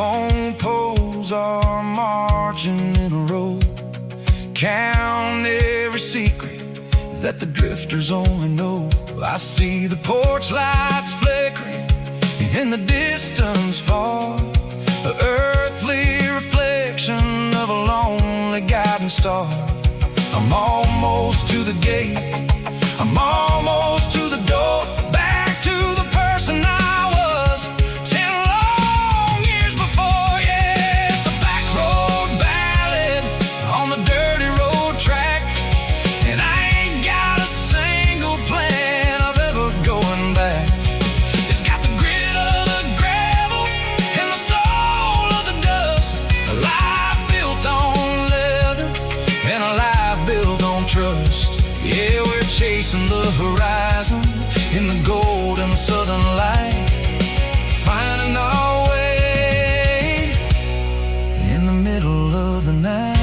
telephone poles are marching in a row. Count every secret that the drifters only know. I see the porch lights flickering in the distance far, the earthly reflection of a lonely guiding star. I'm almost to the gate, I'm almost to the door, back to the person I was 10 long years before. Yeah, it's a back road ballad on the dirty road track, and I ain't got a single plan of ever going back. It's got the grit of the gravel and the soul of the dust, a life built on leather and a life built on trust. Yeah, we're chasing the horizon in the golden southern light, finding our way in the middle of the night.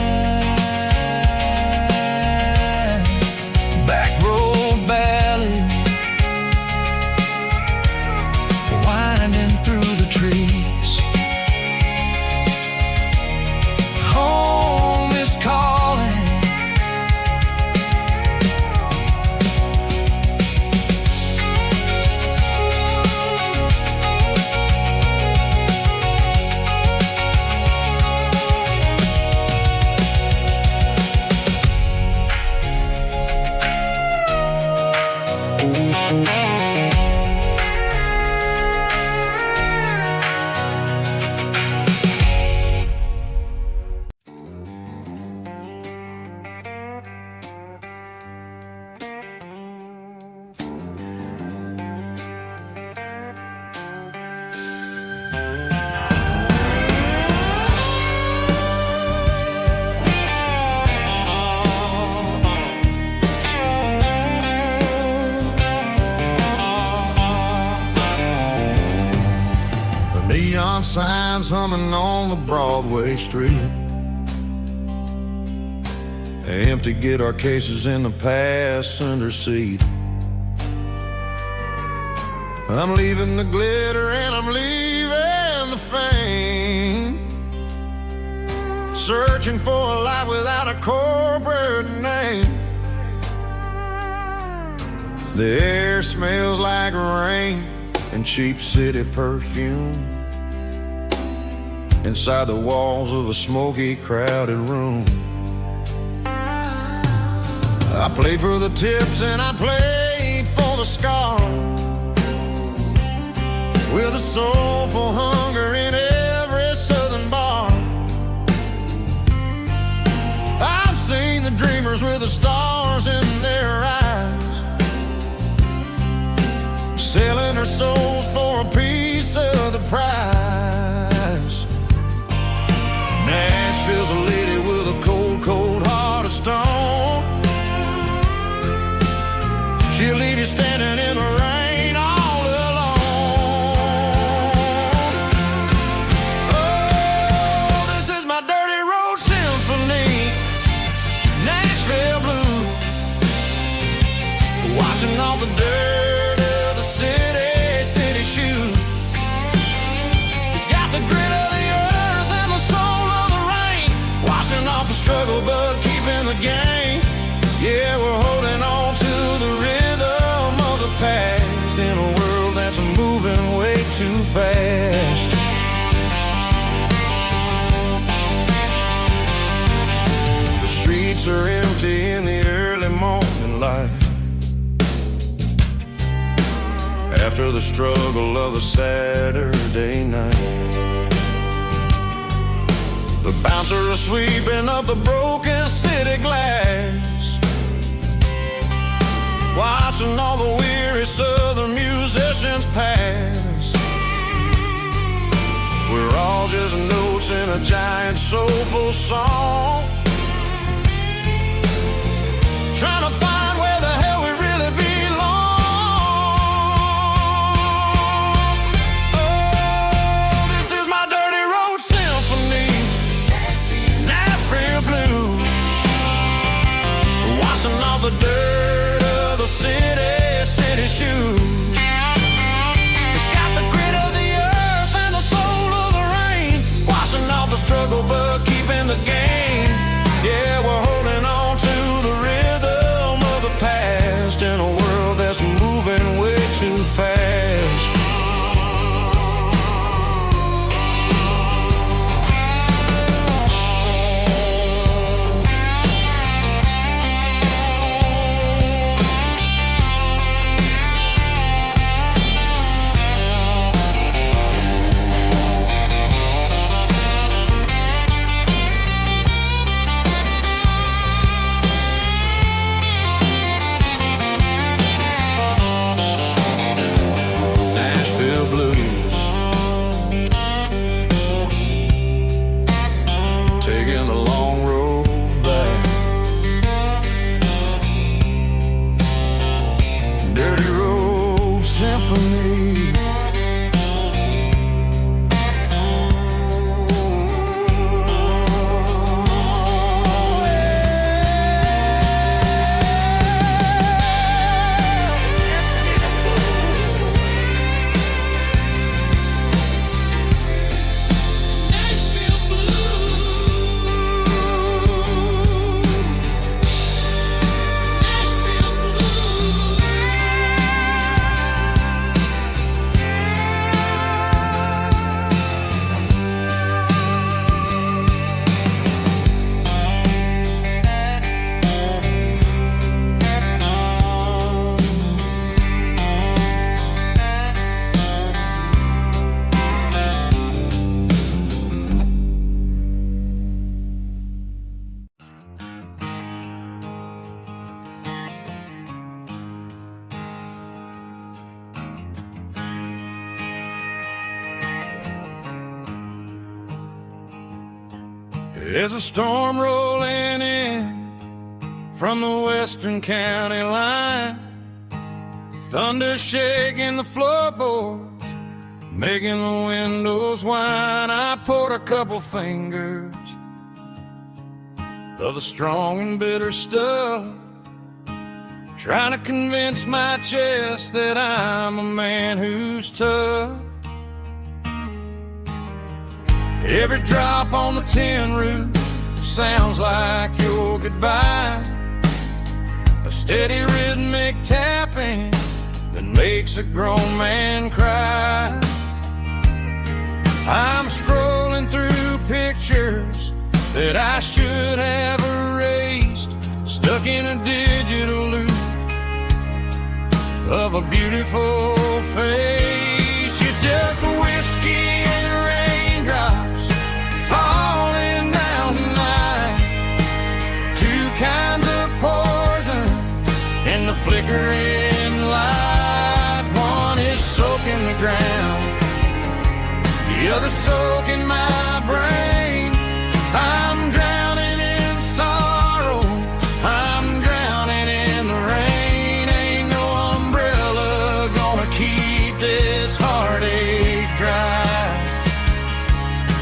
Back road ballad, winding through the trees. Home is calling. Neon signs humming on the Broadway street. Empty guitar cases in the passenger seat. I'm leaving the glitter and I'm leaving the fame, searching for a life without a corporate name. The air smells like rain and cheap city perfume inside the walls of a smoky, crowded room. I played for the tips and I played for the scars, with a soulful hunger in every southern bar. I've seen the dreamers with the stars in their eyes, selling their souls for a piece of the prize. Nashville's a lady with a cold, cold heart of stone. She'll leave you standing in the rain all alone. Oh, this is my dirty road symphony, Nashville blues, washing off the dirt of the city shoes. It's got the grit of the earth and the soul of the rain, washing off the struggle but keeping the game. Yeah, we're holding on to the rhythm of the past in a world that's moving way too fast. The streets are empty in the early morning light, after the struggle of the Saturday night. The bouncers are sweeping up the broken city glass, watching all the weary southern musicians pass. We're all just notes in a giant soulful song, trying to find where the hell we really belong. Oh, this is my dirty road symphony, Nashville blues, washing off the dirt of the city shoes. It's got the grit of the earth and the soul of the rain, There's a storm rolling in from the western county line, thunder shaking the floorboards, making the windows whine. I poured a couple fingers of the strong and bitter stuff, trying to convince my chest that I'm a man who's tough. Every drop on the tin roof sounds like your goodbye, a steady rhythmic tapping that makes a grown man cry. I'm scrolling through pictures that I should have erased, stuck in a digital loop of a beautiful face. It's just whiskey and raindrops falling down tonight, two kinds of poison in the flickering light. One is soaking the ground, the other soaking my brain. I'm drowning in sorrow, I'm drowning in the rain. Ain't no umbrella gonna keep this heartache dry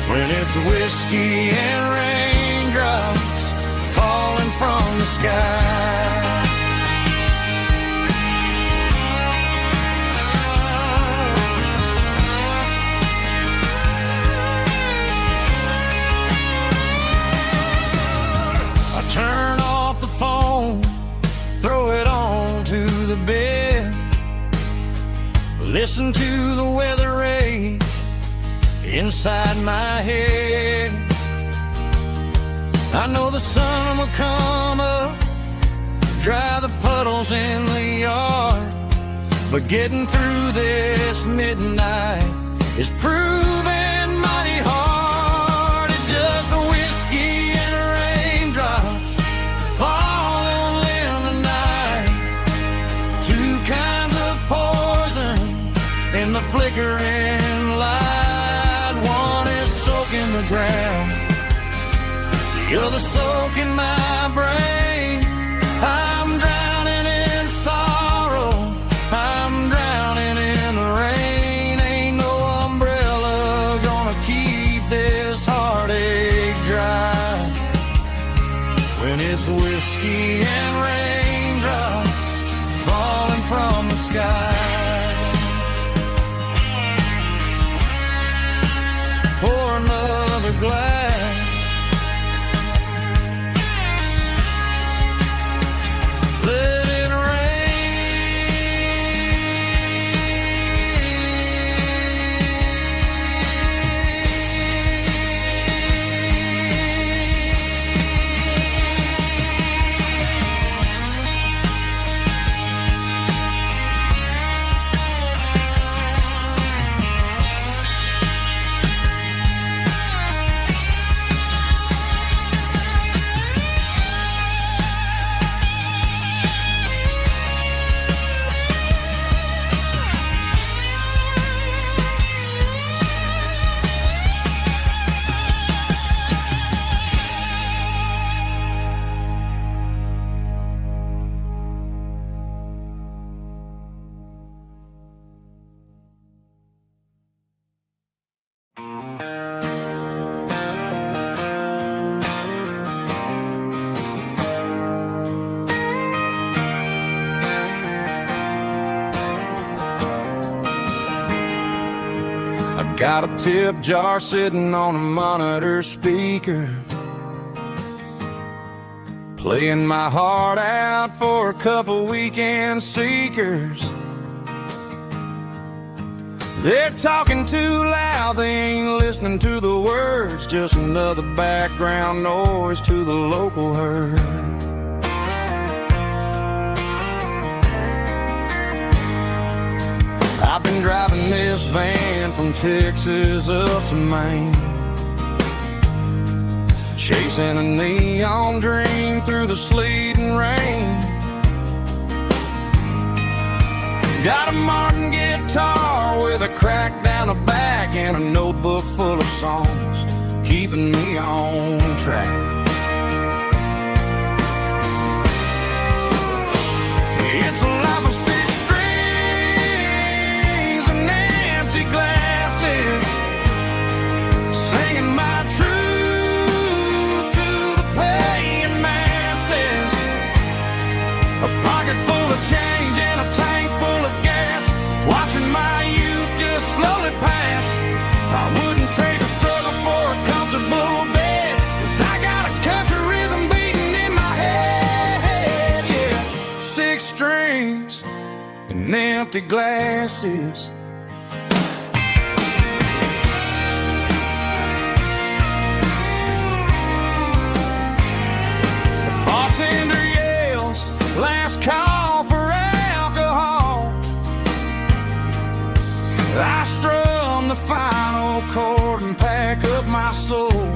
when it's whiskey and raindrops falling from the sky. Turn off the phone, throw it on to the bed, listen to the weather rage inside my head. I know the sun will come up, dry the puddles in the yard, but getting through this midnight is proving mighty hard. It's just a whiskey and raindrops falling in the night, two kinds of poison in the flickering light. One is soaking the ground, the other soaking my brain. I'm drowning in sorrow, I'm drowning in the rain. Ain't no umbrella gonna keep this heartache dry when it's whiskey and raindrops falling from the sky. Pour another glass, let it got a tip jar sitting on a monitor speaker, playing my heart out for a couple weekend seekers. They're talking too loud, they ain't listening to the words, just another background noise to the local herd. I've been driving this van from Texas up to Maine, chasing a neon dream through the sleet and rain. Got a Martin guitar with a crack down the back and a notebook full of songs keeping me on track. It's a life of six strings and empty glasses, singing my truth to the paying masses. A pocket full of change and a tank full of gas, watching my youth just slowly pass. I wouldn't trade the struggle for a comfortable bed, 'cause I got a country rhythm beating in my head, yeah. Six strings and empty glasses. The bartender yells, last call for alcohol. I strum the final chord and pack up my soul.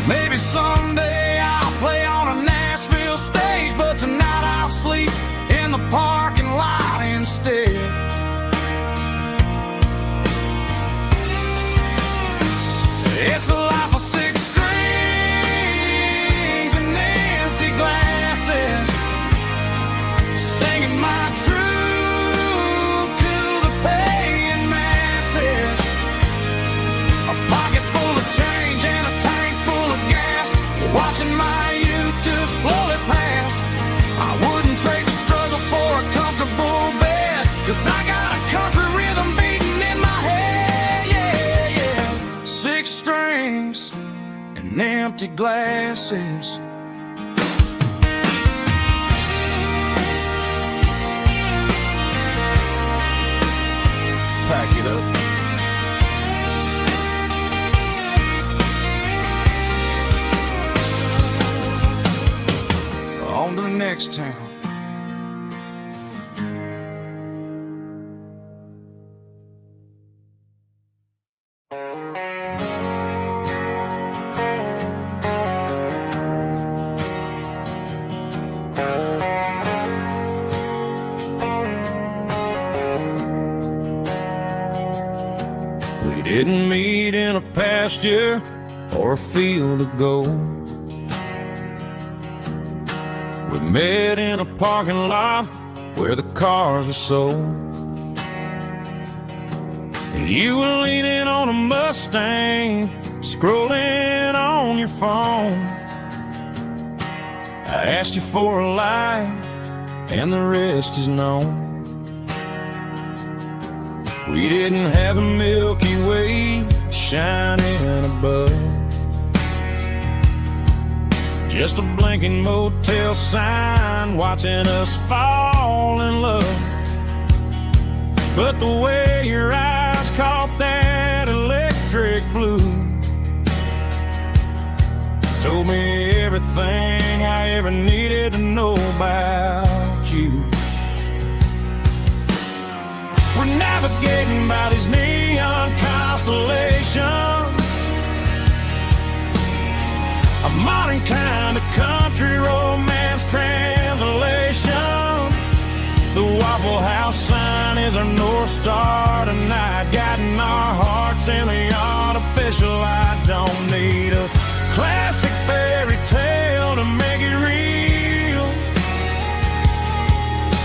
Maybe someday I'll play on a Nashville stage, but tonight I'll sleep in the parking lot instead. It's a life of six strings and empty glasses, singing my truth to the paying masses. A pocket full of change and a tank full of gas, watching my youth just slowly pass. I wouldn't trade the struggle for a comfortable bed, 'cause I got a country rhythm beating in my head, yeah, yeah. Six strings and empty glasses. Pack it up. On to the next town. We didn't meet in a pasture or a field of gold. We met in a parking lot where the cars are sold. You were leaning on a Mustang, scrolling on your phone. I asked you for a light, and the rest is known. We didn't have a Milky Way shining above, just a blinking motel sign watching us fall in love. But the way your eyes caught that electric blue told me everything I ever needed to know about you. We're navigating by these neon constellations, a modern kind of country romance translation. The Waffle House sign is our North Star tonight, guiding our hearts in the artificial. I don't need a classic fairy tale to make it real,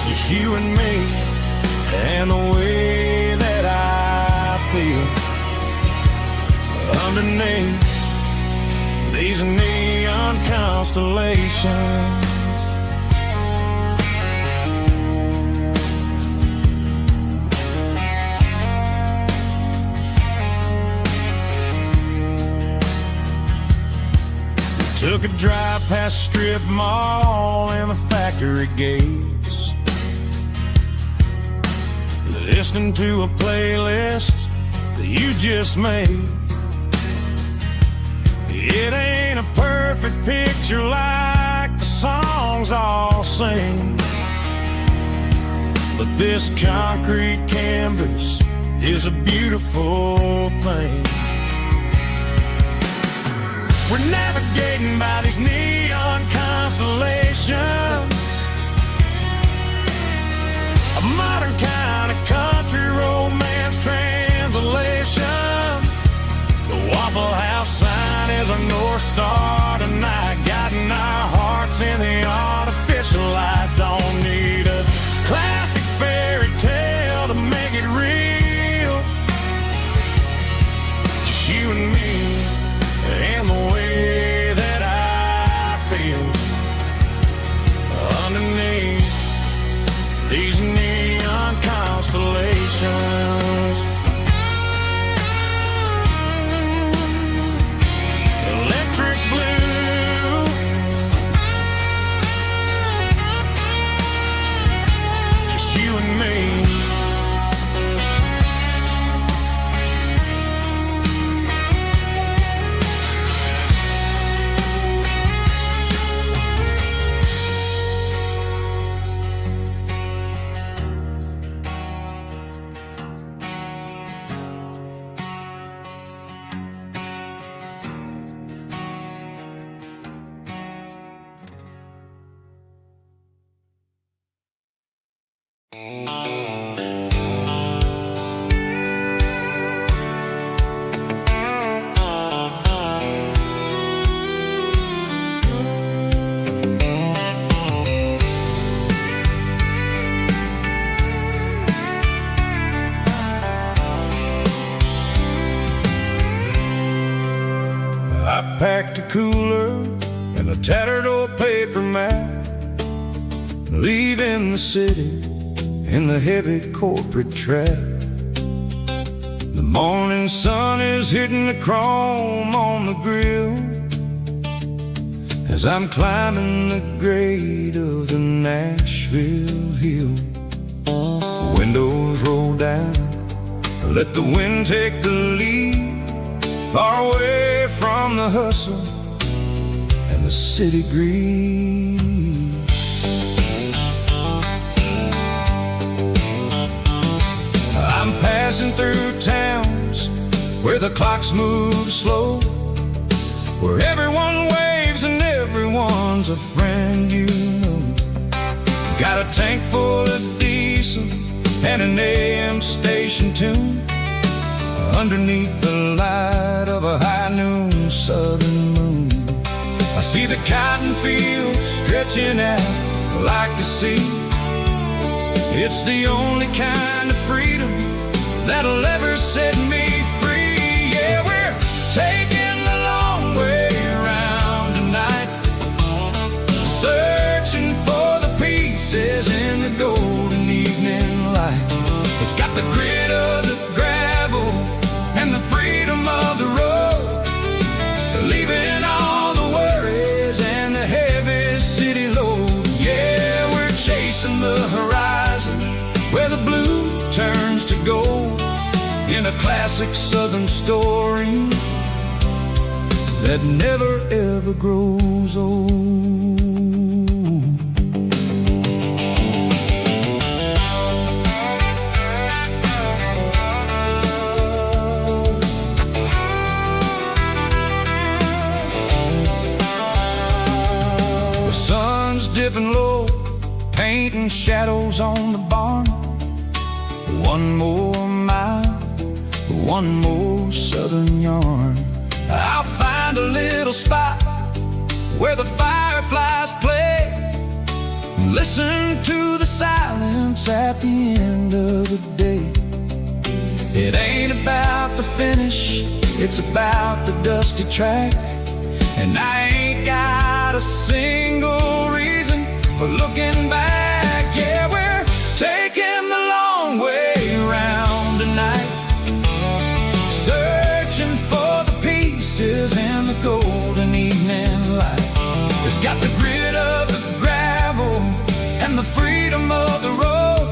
just you and me and the way that I feel underneath these neon constellations. Took a drive past strip mall and the factory gates, listening to a playlist that you just made. It ain't a perfect picture like the songs all sing, but this concrete canvas is a beautiful thing. We're navigating by these neon constellations, a modern kind of country romance translation. you and me and the way that I feel underneath these neon constellations. Electric blue, just you and me. I packed a cooler and a tattered old paper map, leaving the city in the heavy corporate trap. The morning sun is hitting the chrome on the grill as I'm climbing the grade of the Nashville hill. The windows roll down, let the wind take the lead, far away from the hustle and the city greed. I'm passing through towns where the clocks move slow, where everyone waves and everyone's a friend you know. Got a tank full of diesel and an AM station tune underneath the light of a high noon southern moon. I see the cotton fields stretching out like a sea. It's the only kind of freedom that'll ever set me free. Yeah, we're taking the long way around tonight, searching for the pieces in the golden evening light. It's got the grit of the gravel and the freedom of the road, leaving all the worries and the heavy city load. Yeah, we're chasing the horizon where the blue turns to gold, in a classic southern story that never ever grows old. The sun's dipping low, painting shadows on the barn. One more mile, one more southern yarn. I'll find a little spot where the fireflies play, listen to the silence at the end of the day. It ain't about the finish, it's about the dusty track. And I ain't got a single reason for looking back. Yeah, we're taking the long way around tonight, searching for the pieces in the golden evening light. It's got the grit of the gravel and the freedom of the road,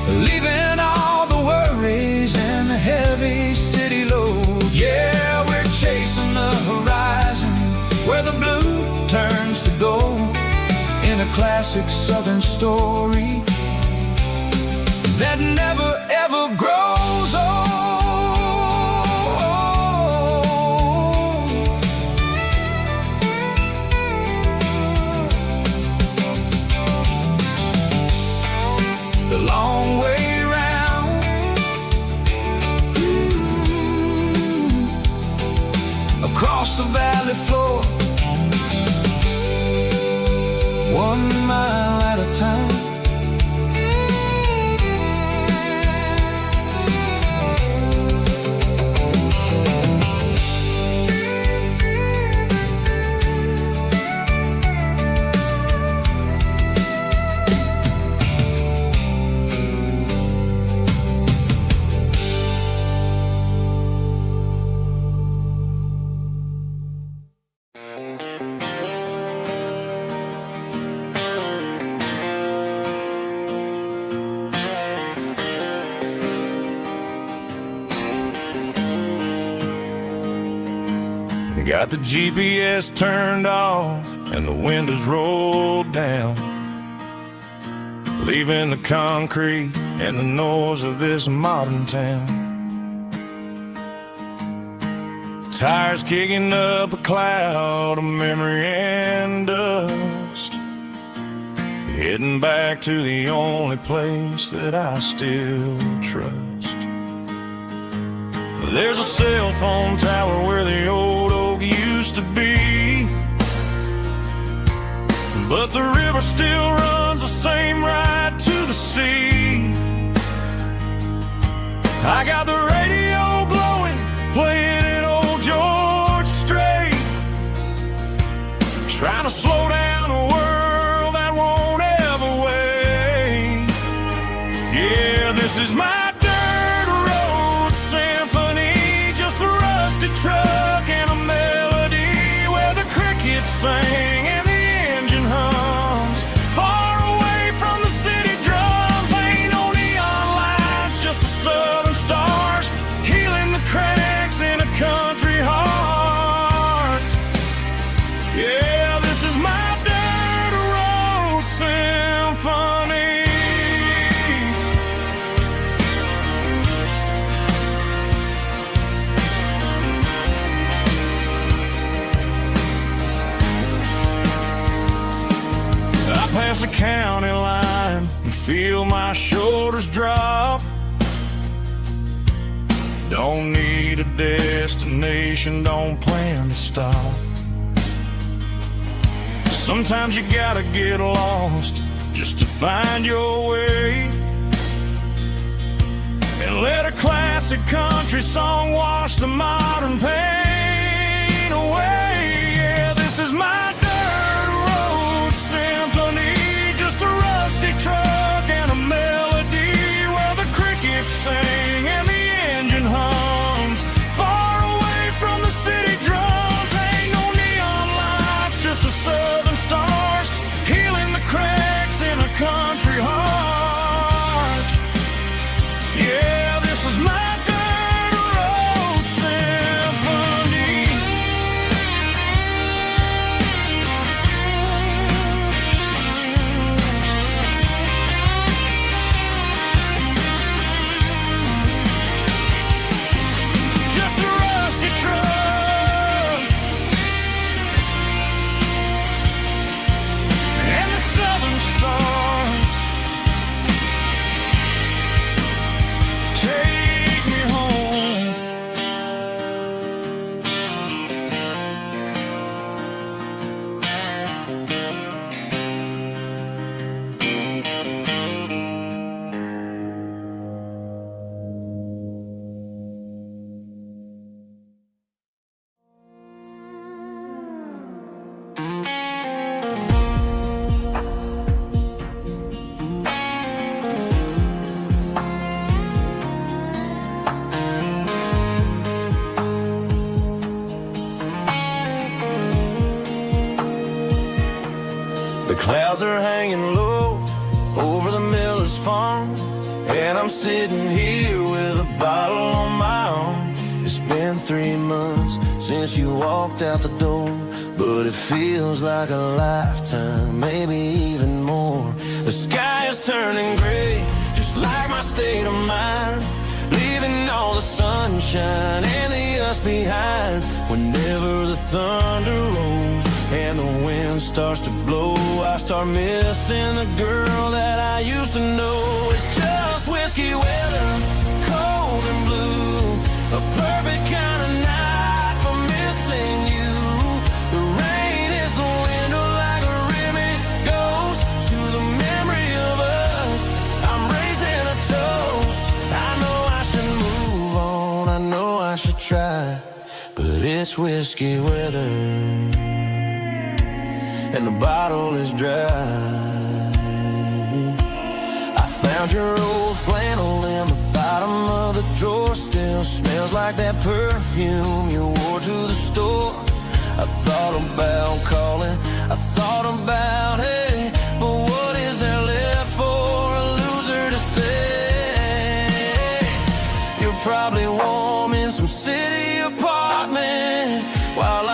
leaving all the worries and the heavy city load. Yeah, we're chasing the horizon where the blue turns to gold, in a classic southern story that never ever grows old. The long way round, across the valley floor, 1 mile at a time. Got the GPS turned off and the windows rolled down, leaving the concrete and the noise of this modern town. Tires kicking up a cloud of memory and dust, heading back to the only place that I still trust. There's a cell phone tower where the old oak used to be, but the river still runs the same right to the sea. I got the radio blowing, playing it old George Strait, trying to slow down a world that won't ever wait. Yeah, this is my dirt road symphony, just a rusty truck and a melody where the crickets sing and the engine hums. Far away from the city drums, ain't no neon lights, just the southern stars healing the cracks in a country heart. Yeah, this is my dirt road symphony. I pass the county line and feel my shoulders drop. Don't need a destination, don't plan to stop. Sometimes you gotta get lost just to find your way, and let a classic country song wash the modern pain away. Yeah, this is my dirt road symphony, just a rusty truck and a melody where the crickets sing and the engine hums. Far away from the city drums, ain't no neon lights, just the southern stars healing the cracks in a country heart. Yeah, this is my dirt road symphony. Just a rusty truck and the southern stars take me home. The clouds are hanging low over the miller's farm, and I'm sitting here with a bottle on my arm. It's been 3 months since you walked out the door, but it feels like a lifetime, maybe even more. The sky is turning gray, just like my state of mind, leaving all the sunshine and the us behind. Whenever the thunder rolls and the wind starts to blow, I start missing the girl that I used to know. It's just whiskey weather, cold and blue, a perfect kind of night for missing you. The rain is the window like a ribbon goes to the memory of us. I'm raising a toast. I know I should move on, I know I should try, but it's whiskey weather and the bottle is dry. I found your old flannel in the bottom of the drawer, still smells like that perfume you wore to the store. I thought about calling, I thought about, hey, but what is there left for a loser to say? You're probably warm in some city apartment while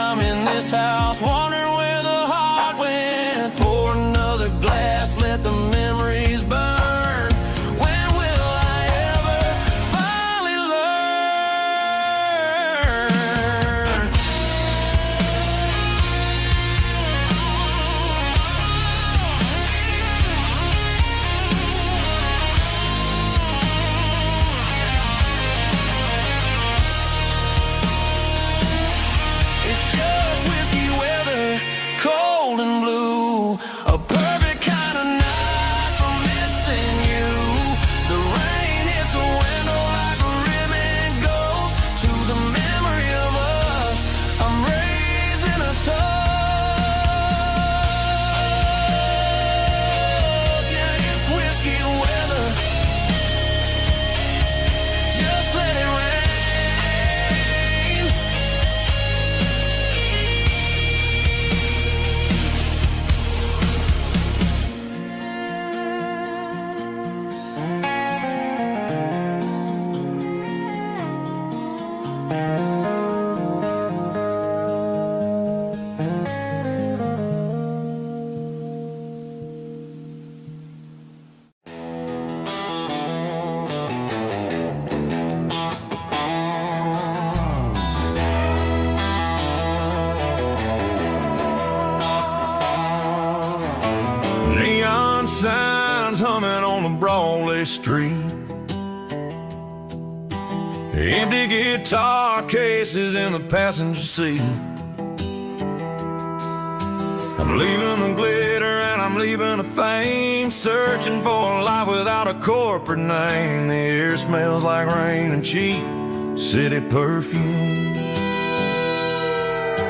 one-way street. Empty guitar cases in the passenger seat. I'm leaving the glitter and I'm leaving the fame, searching for a life without a corporate name. The air smells like rain and cheap city perfume.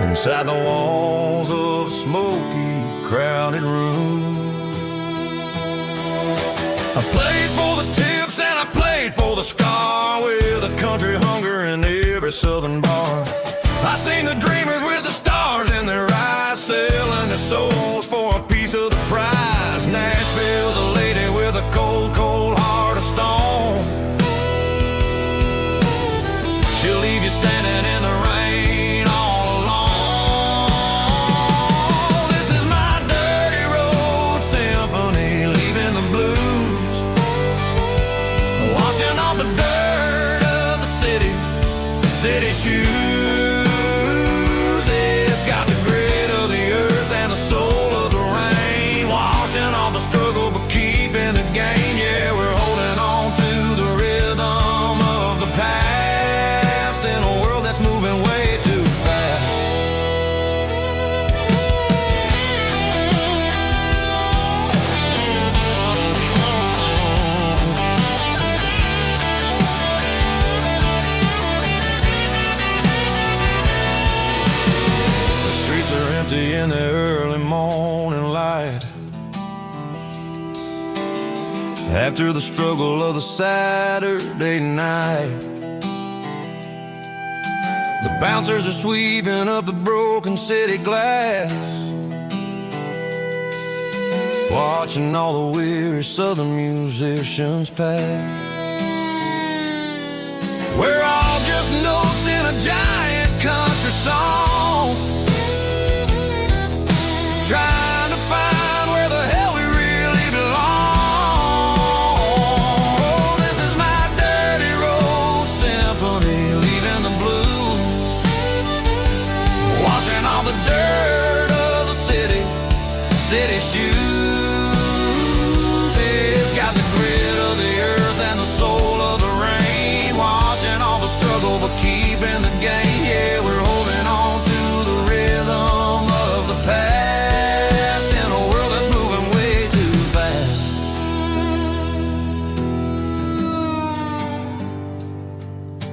Inside the walls of a smoky, crowded room. I played for the tips and I played for the scar, with a country hunger in every southern bar. I seen the dreamers with the stars in their eyes, selling their souls for a piece of the prize. Nashville's a lady with a cold, cold heart of stone. She'll leave you standing in the rain all alone. This is my dirty road symphony, leaving the blues, washing off the dirt of the city shoes. In the early morning light, after the struggle of the Saturday night, the bouncers are sweeping up the broken city glass, watching all the weary southern musicians pass. We're all just notes in a giant country song, trying to find where the hell we really belong. Oh, this is my dirty road symphony, leaving the blues, washing all the dirt of the city shoes. It's got the grit of the earth and the soul of the rain, washing all the struggle but keeping the game. Yeah, we're holding on to the rhythm of the past.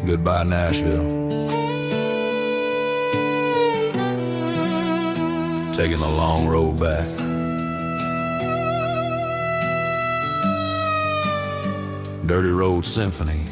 Goodbye, Nashville. Taking the long road back. Dirty Road Symphony.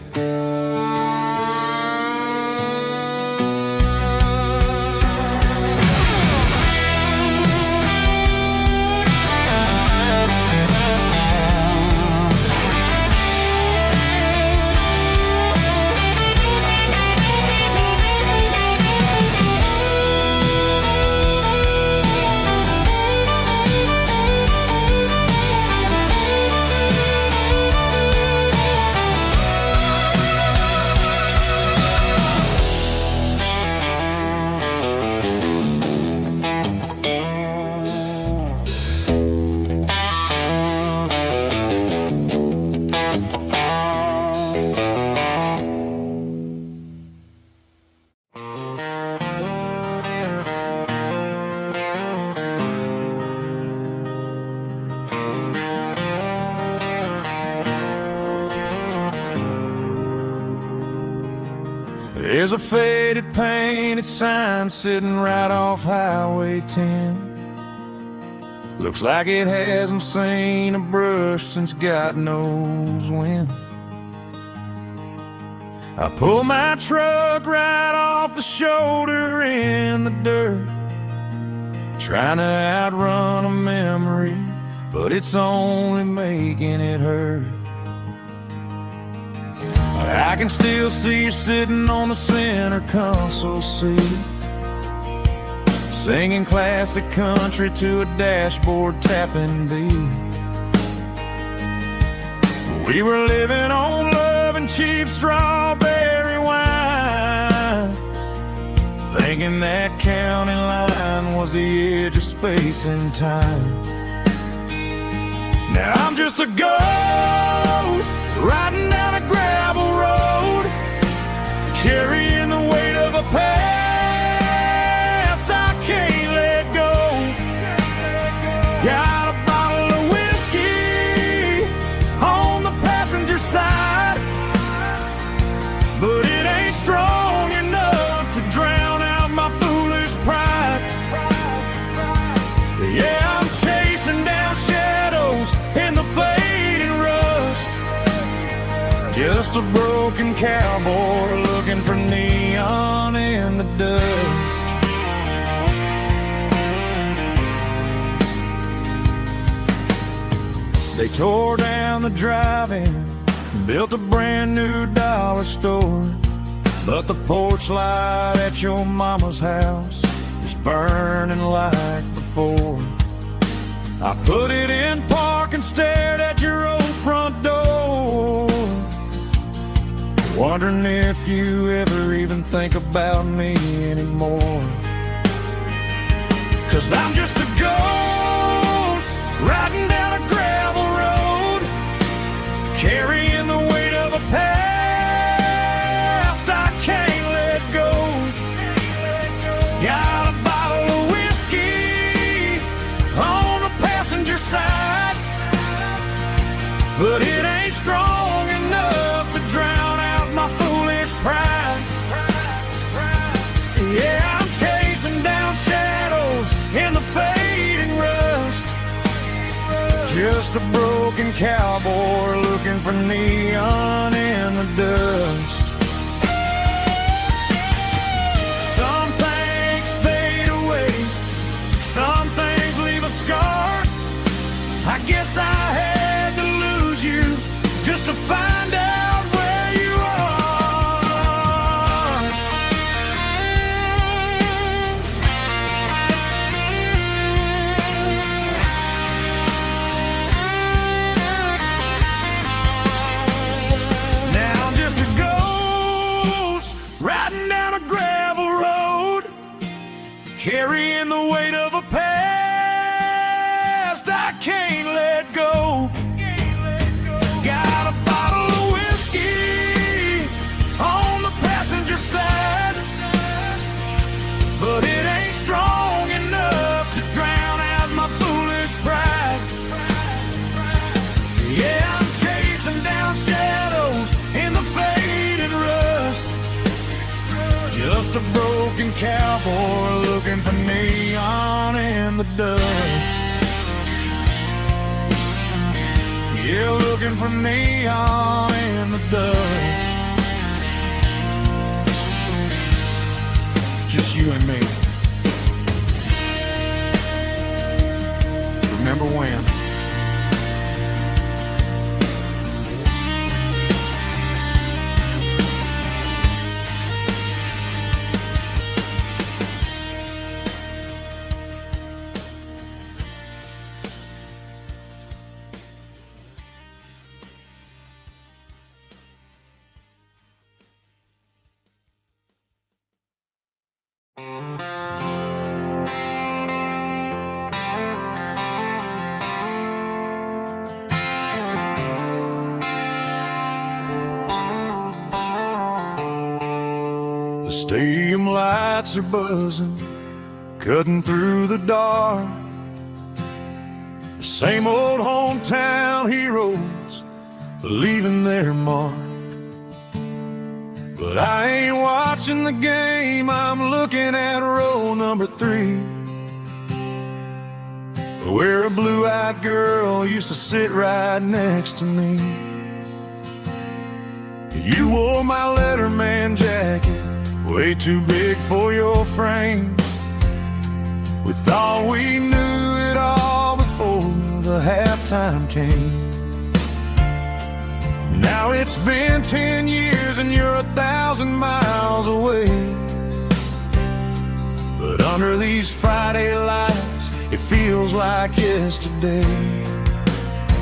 There's a faded painted sign sitting right off Highway 10. Looks like it hasn't seen a brush since God knows when. I pull my truck right off the shoulder in the dirt, trying to outrun a memory, but it's only making it hurt. I can still see you sitting on the center console seat, singing classic country to a dashboard tapping beat. We were living on love and cheap strawberry wine, thinking that county line was the edge of space and time. Now I'm just a ghost riding down a gravel road, carrying the weight of a past I can't let go. Got a bottle of whiskey on the passenger side, but it ain't strong enough to drown out my foolish pride. Yeah, I'm chasing down shadows in the fading rust, just a broken cowboy looking for neon in the dust. They tore down the drive-in, built a brand new dollar store, but the porch light at your mama's house is burning like before. I put it in park and stared at your old front door, wondering if you ever even think about me anymore. 'Cause I'm just a ghost riding down a gravel road, carrying the weight of a past I can't let go. Got a bottle of whiskey on the passenger side, but it ain't strong enough to drown out my foolish pride. Yeah, I'm chasing down shadows in the fading rust, just a broken cowboy looking for neon in the dust. Some things fade away, some things leave a scar. I guess I had to lose you just to find out where you are. Now I'm just a ghost riding down a gravel road, carrying the weight of a past I can't let go. Got a bottle of whiskey on the passenger side, but it ain't strong enough to drown out my foolish pride. Yeah, I'm chasing down shadows in the faded rust, just a broken cowboy looking for neon in the dust. Yeah, looking for neon in the dust. Just you and me. Remember when? The stadium lights are buzzing, cutting through the dark. The same old hometown heroes leaving their mark. But I ain't watching the game, I'm looking at row number 3, where a blue-eyed girl used to sit right next to me. You wore my Letterman jacket, way too big for your frame. We thought we knew it all before the halftime came. Now it's been 10 years and you're 1,000 miles away, but under these Friday lights it feels like yesterday.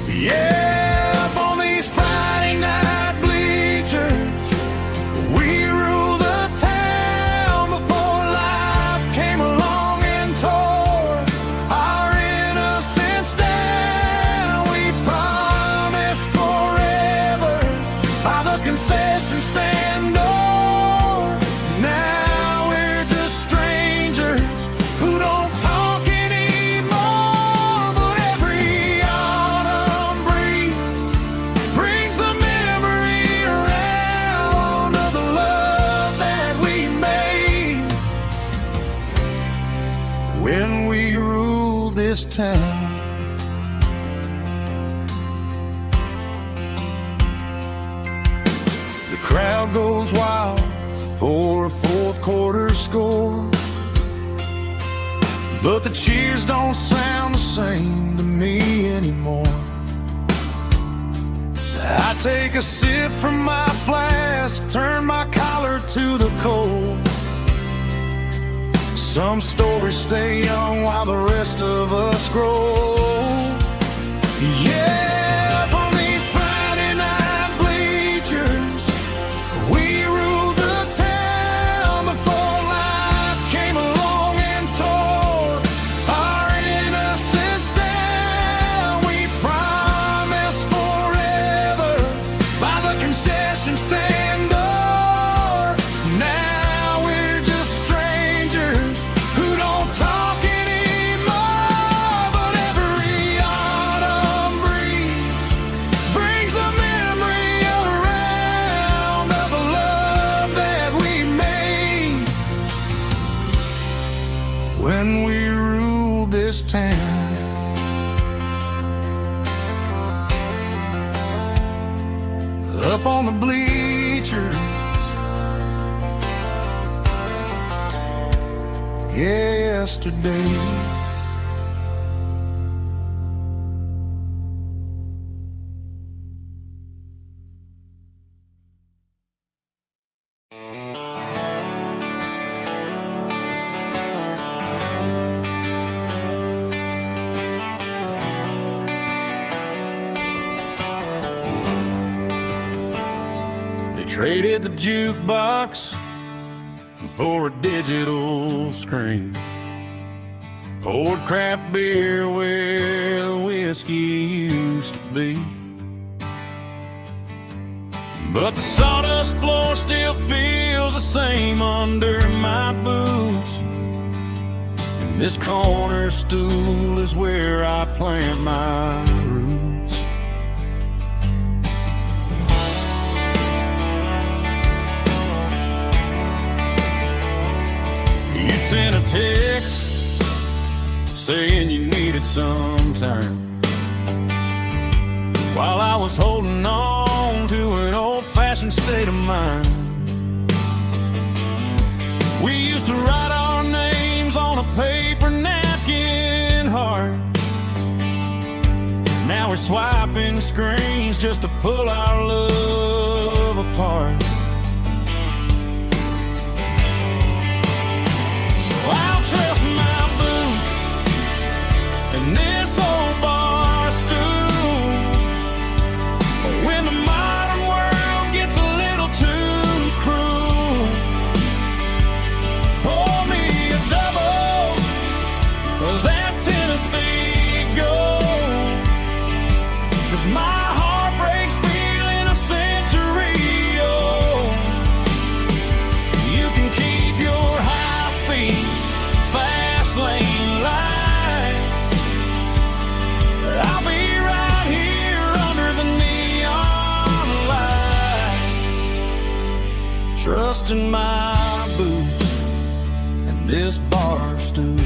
Yeah, up on these Friday night bleachers we rule the town before life came along and tore our innocence down. We when we ruled this town. The crowd goes wild for a fourth quarter score, but the cheers don't sound the same to me anymore. I take a sip from my flask, turn my collar to the cold. Some stories stay young while the rest of us grow. Yeah, up on these Friday night bleachers, we ruled the town before life came along and tore our innocence down. We promised forever by the concession stand door. Now we're just strangers who don't talk anymore. But every autumn breeze brings a memory around of the love that we made when we ruled this town. Up on the bleachers, yesterday. They traded the jukebox for a digital screen, poured craft beer where the whiskey used to be. But the sawdust floor still feels the same under my boots, and this corner stool is where I plant my roots. You sent a text saying you needed some time, while I was holding on to an old-fashioned state of mind. We used to write our names on a paper napkin heart. Now we're swiping screens just to pull our love apart. I'll trust my boots and this old bar stool when the modern world gets a little too cruel. Pour me a double of that Tennessee Gold, 'cause my heart breaks feeling a century old. You can keep your high-speed fast lane light. I'll be right here under the neon light, trusting my boots and this bar stool.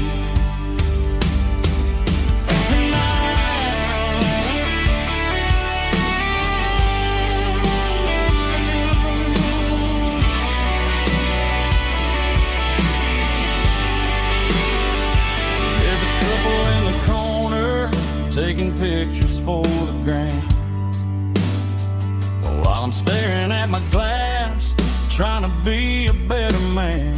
Taking pictures for the gram, while I'm staring at my glass, trying to be a better man.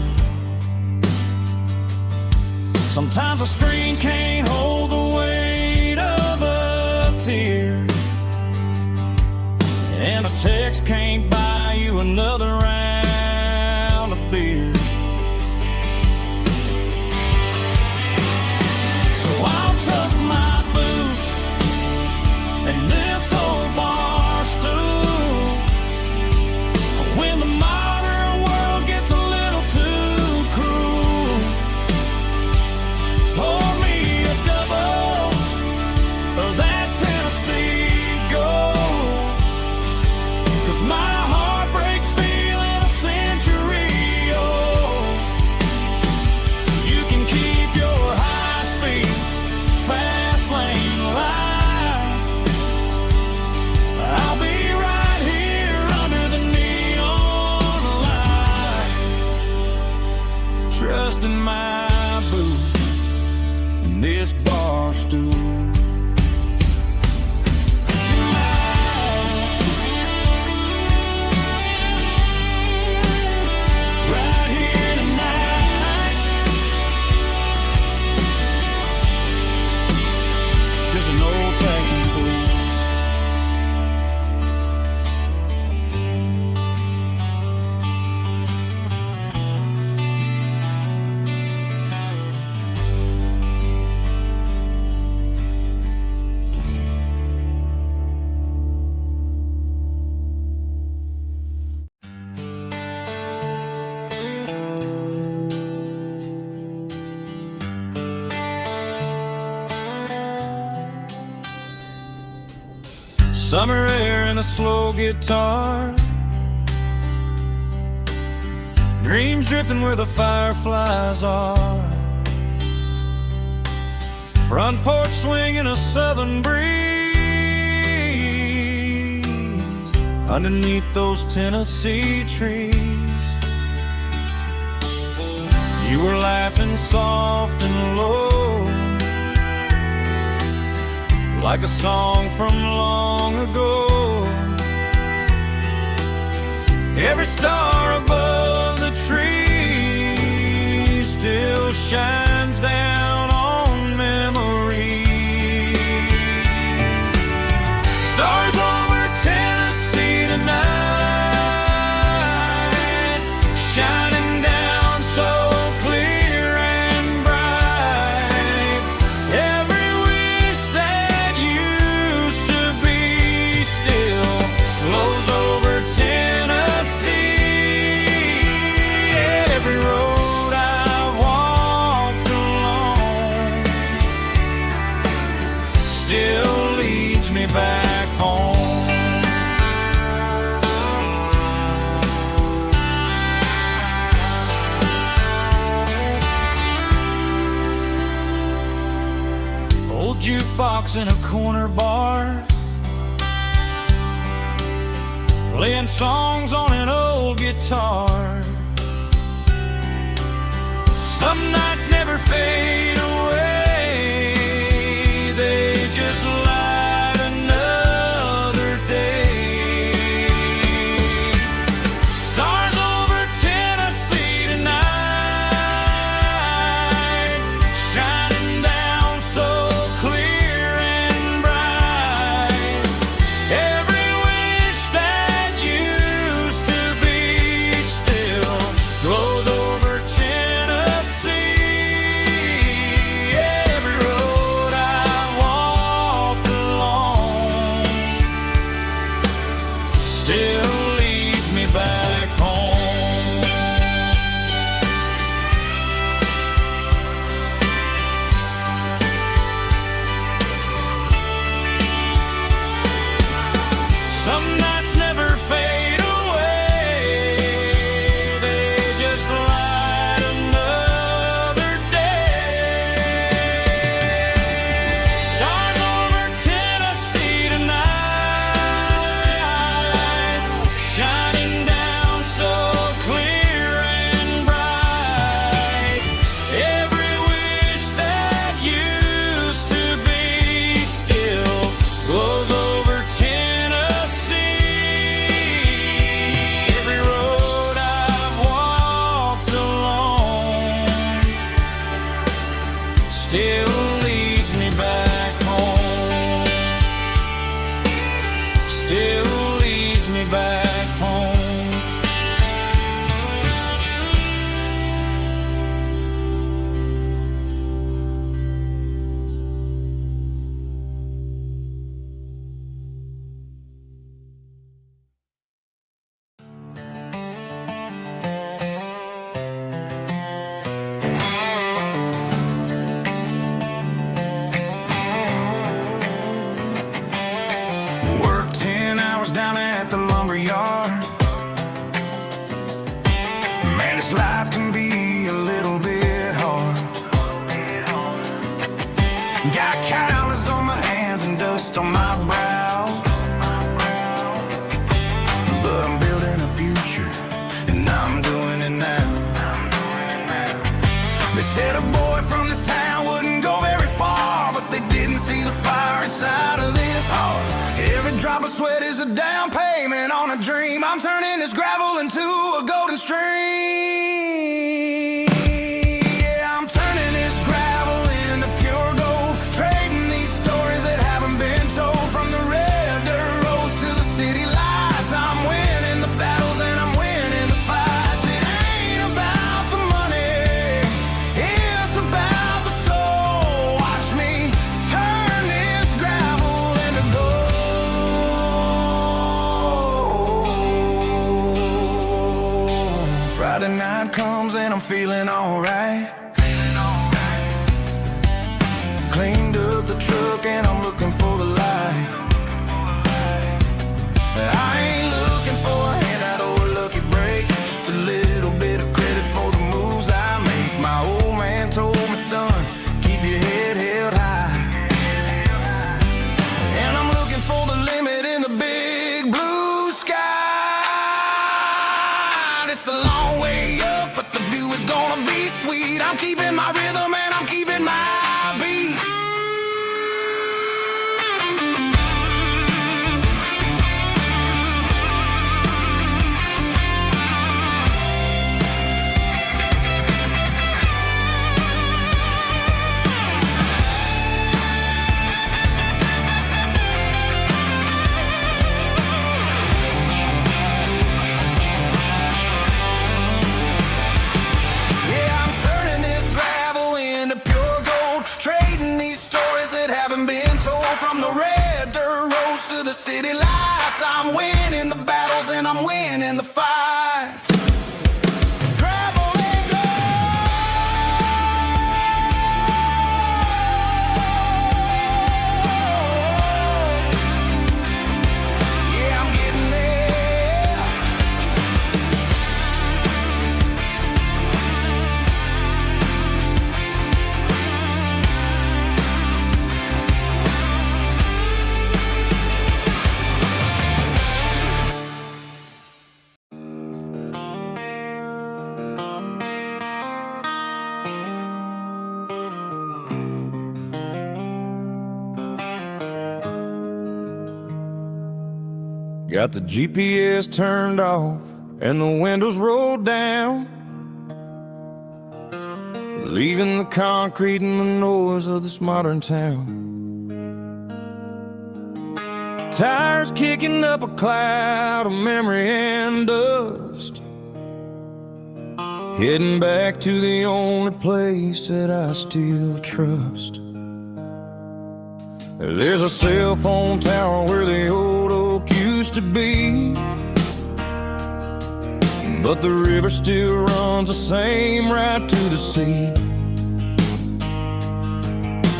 Sometimes a screen can't hold the weight of a tear, and a text can't buy you another round of beer. So I'll trust my and this old bar stool when the modern world gets a little too cruel. Pour me a double of that Tennessee Gold, 'cause my heart breaks feeling trust in my boots and this bar stool. Right here tonight, just an old-fashioned fool. Summer air and a slow guitar, dreams drifting where the fireflies are, front porch swinging a southern breeze underneath those Tennessee trees. You were laughing soft and low, like a song from long ago. Every star above the tree still shines down on memories. Stars over Tennessee tonight, shining down so clear and bright. Every wish that used to be still flows over Tennessee. Every road I've walked along still leads me back home. Old jukebox in a corner bar, playing songs on an old guitar. Some nights never fade away, they just light another day. Stars over Tennessee tonight, shining down so clear and bright. Every wish that used to be still glows over Tennessee. Every road I walked along still leads me back home. Some nights never fade away, they just light another day. Stars over Tennessee tonight, shining down so clear and bright. Every wish that used to be still glows over Tennessee. Every road I've walked along still leads me back home. Still leads me back home. They said a boy from this town wouldn't go very far, but they didn't see the fire inside of this heart. Every drop of sweat is a down payment on a dream. I'm turning this gravel into a golden stream. Yeah, I'm turning this gravel into pure gold, trading these stories that haven't been told. From the red dirt roads to the city lights, I'm winning the battles and I'm winning the fights. It ain't about the money, it's about the soul. Watch me turn this gravel into gold. Friday night comes and I'm feeling alright. Cleaned up the truck and I'm looking for the light. I ain't looking for a handout or a lucky break, just a little bit of credit for the moves I make. My old man told me, son, keep your head held high. And I'm looking for the limit in the big blue sky. It's a long way up, but the view is gonna be sweet. I'm keeping my rhythm and I'm keeping my beat. Yeah, I'm turning this gravel into pure gold, trading these stories that haven't been told. From the red dirt roads to the city lights, I'm winning the battles and I'm winning the fights. Gravel and gold. Yeah, I'm getting there. Got the GPS turned off and the windows rolled down, leaving the concrete and the noise of this modern town. Tires kicking up a cloud of memory and dust, heading back to the only place that I still trust. There's a cell phone tower where the old oak used to be, but the river still runs the same right to the sea.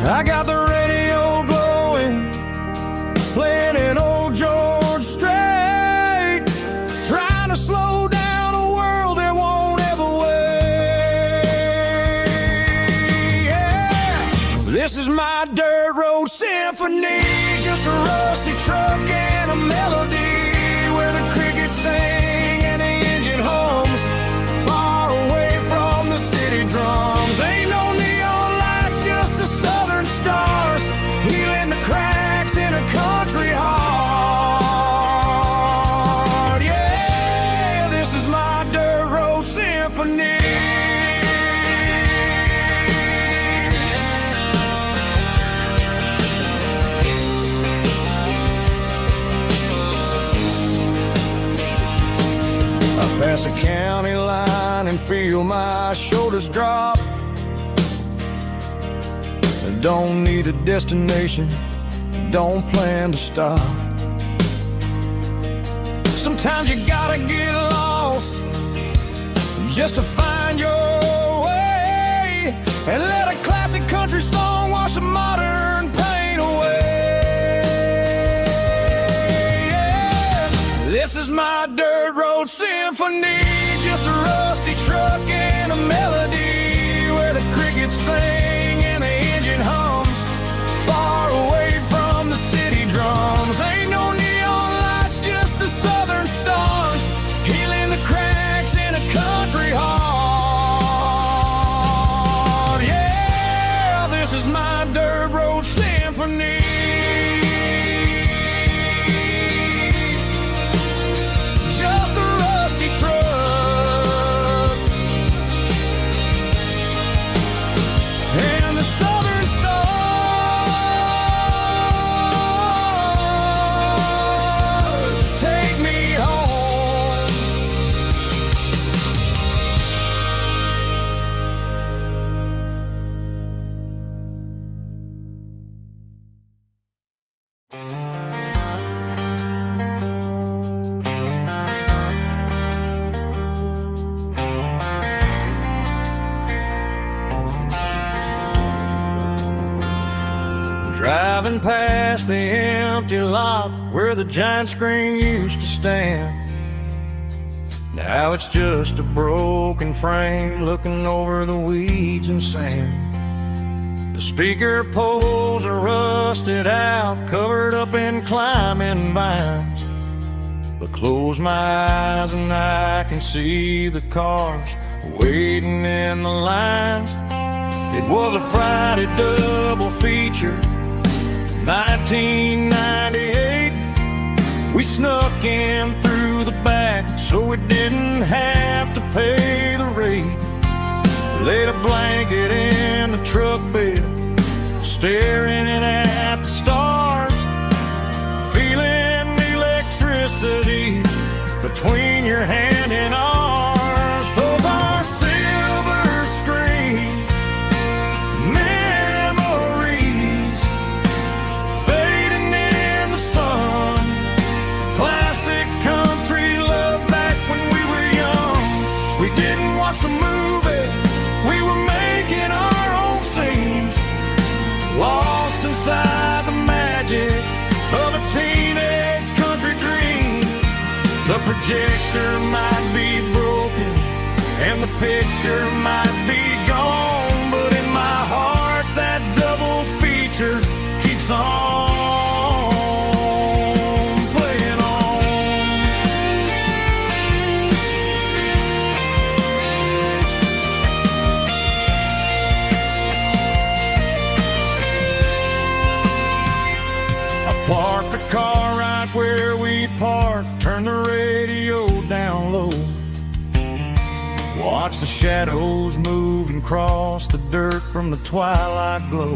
I got the radio glowing, playing an old George Strait, trying to slow down a world that won't ever wait. Yeah. This is my dirt road symphony, just a rusty truck and a melody where the crickets sing and the engine hums, far away from the city drums. Ain't no neon lights, just the southern stars, healing the cracks in a country heart. Yeah, this is my dirt road symphony. Pass a county line and feel my shoulders drop. I don't need a destination, don't plan to stop. Sometimes you gotta get lost just to find your way, and let a classic country song wash the modern pain away. Yeah. This is my dirt road symphony, just a rusty truck and a melody where the crickets sing and the engine hums, far away from the city drums. Ain't no neon lights, just the southern stars, healing the cracks in a country heart. Driving past the empty lot where the giant screen used to stand. Now it's just a broken frame looking over the weeds and sand. The speaker poles are rusted out, covered up in climbing vines. But close my eyes and I can see the cars waiting in the lines. It was a Friday double feature, 1998. We snuck in through the back so we didn't have to pay the rate. Laid a blanket in the truck bed, staring at the stars, feeling the electricity between your hand and ours. Those are silver screen memories fading in the sun. Classic country love back when we were young. We didn't watch the movie, we were making our own scenes, lost inside the magic of a teenage country dream. The projector might be broken and the picture might be gone, but in my heart that double feature keeps on playing on. I parked the car right where we parked, turned the radio down low, watch the shadows move and cross the dirt from the twilight glow.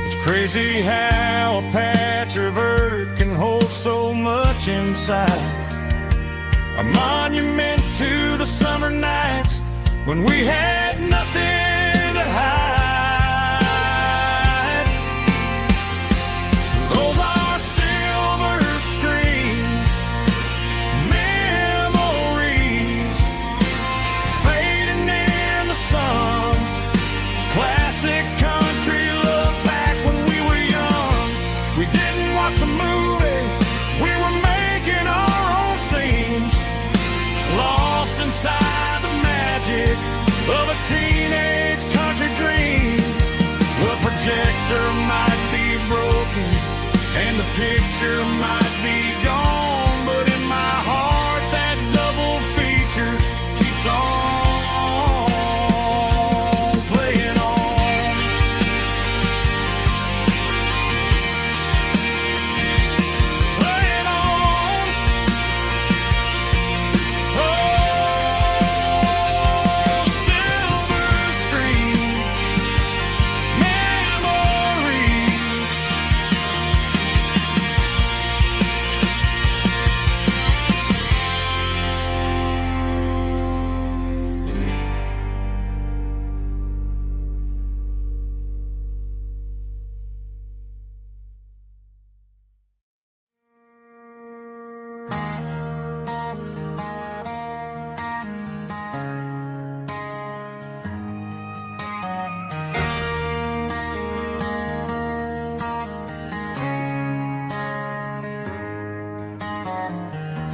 It's crazy how a patch of earth can hold so much inside. A monument to the summer nights when we had nothing to hide. Those are silver screen memories fading in the sun. Classic country love back when we were young. We didn't watch the movie, we were making our own scenes, lost inside the magic of a teenage country dream. The projector might be broken and the picture might be gone, but in my heart that double feature keeps on playing on. Playing on. Oh, silver screen memories.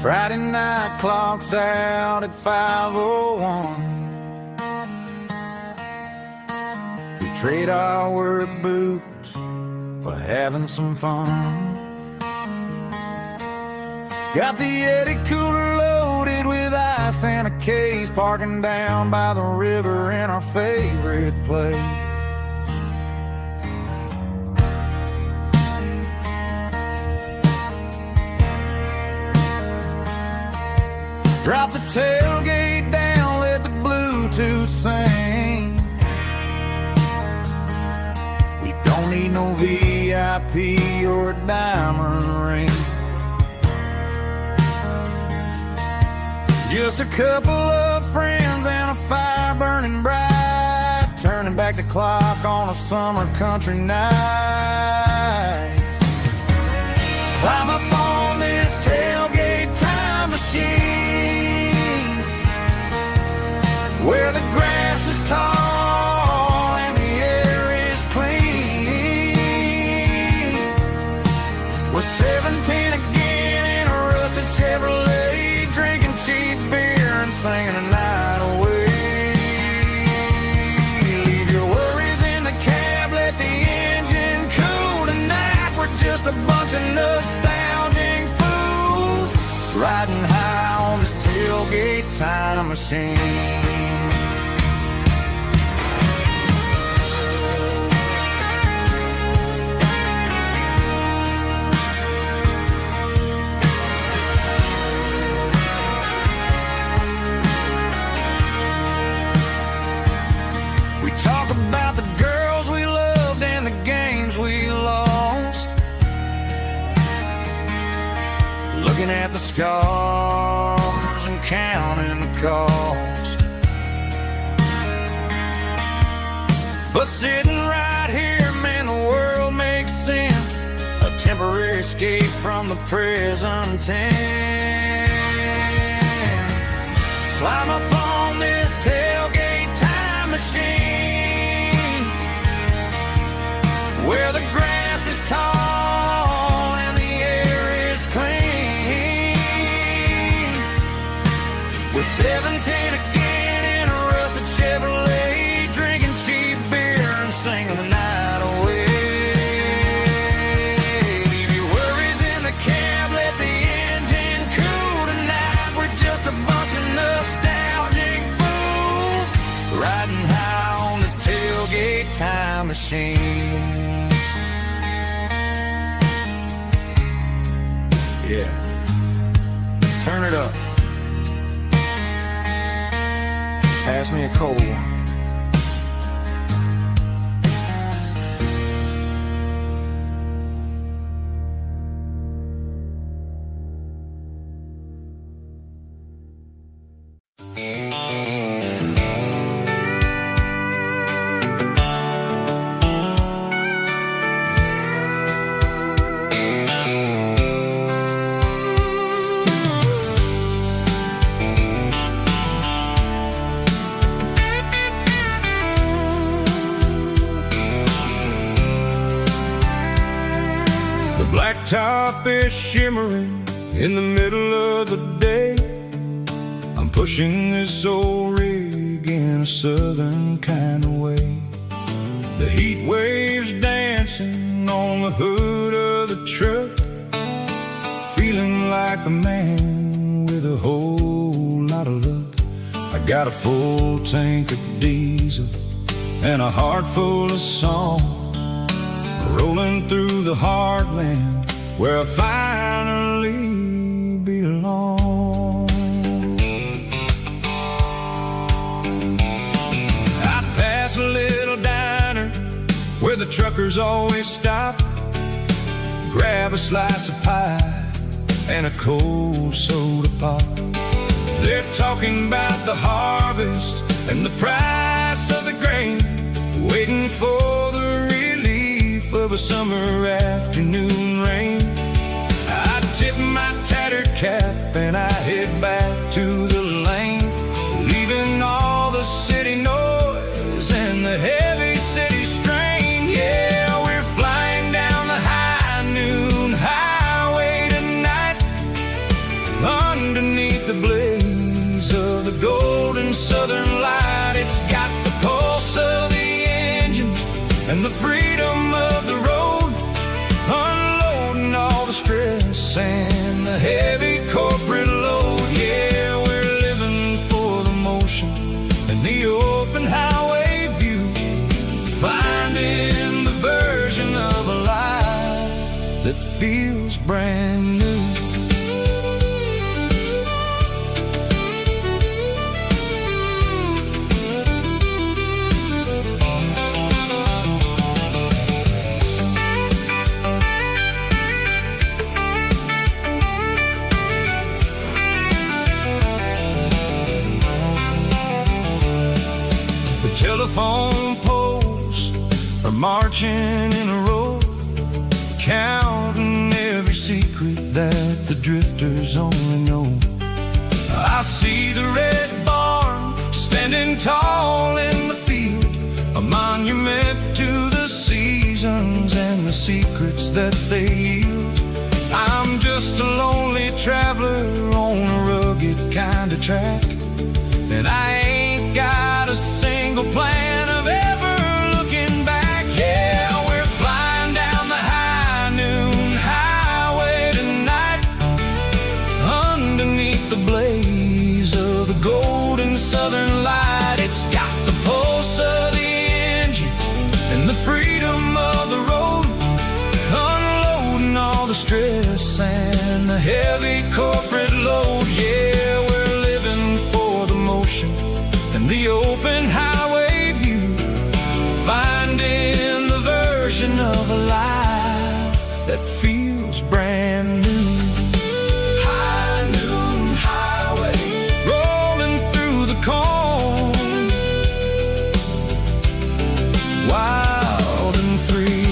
Friday night clock's out at 5:01. We trade our work boots for having some fun. Got the Yeti cooler loaded with ice and a case, parking down by the river in our favorite place. Drop the tailgate down, let the Bluetooth sing. We don't need no VIP or a diamond ring. Just a couple of friends and a fire burning bright, turning back the clock on a summer country night. Climb up on this tailgate time machine, where the grass is tall and the air is clean. tailgate time machine. Talk about the girls we loved and the games we lost, looking at the scars and counting the cost. But sitting right here, man, the world makes sense. A temporary escape from the present tense. Climb up on this tailgate time machine, where the grass is tall and the air is clean. We're 17 again in a rusted Chevrolet, drinking cheap beer and singing the night away. Leave your worries in the cab, let the engine cool tonight. We're just a bunch of nostalgic fools riding high on this tailgate time machine. Yeah, turn it up. Pass me a cold one. Blacktop is shimmering in the middle of the day. I'm pushing this old rig in a southern kind of way. The heat waves dancing on the hood of the truck, feeling like a man with a whole lot of luck. I got a full tank of diesel and a heart full of song, rolling through the heartland where I finally belong. I'd pass a little diner where the truckers always stop, grab a slice of pie and a cold soda pop. They're talking about the harvest and the price of the grain, waiting for the relief of a summer afternoon rain. I tip my tattered cap and I head back to the lane, leaving all the city noise and the heavy city strain. Yeah, we're flying down the high noon highway tonight, underneath the blaze of the golden southern light. It's got the pulse of the engine and the freedom of the road, unloading all the stress and the heavy corporate load. Yeah, we're living for the motion and the open highway view, finding the version of a life that feels brand new. Telephone poles are marching in a row, counting every secret that the drifters only know. I see the red barn standing tall in the field, a monument to the seasons and the secrets that they yield. I'm just a lonely traveler on a rugged kind of track, and I ain't got a single plan of ever looking back. Yeah, we're flying down the high noon highway tonight, underneath the blaze heavy corporate load. Yeah, we're living for the motion and the open highway view, finding the version of a life that feels brand new. High noon highway, rolling through the corn, wild and free.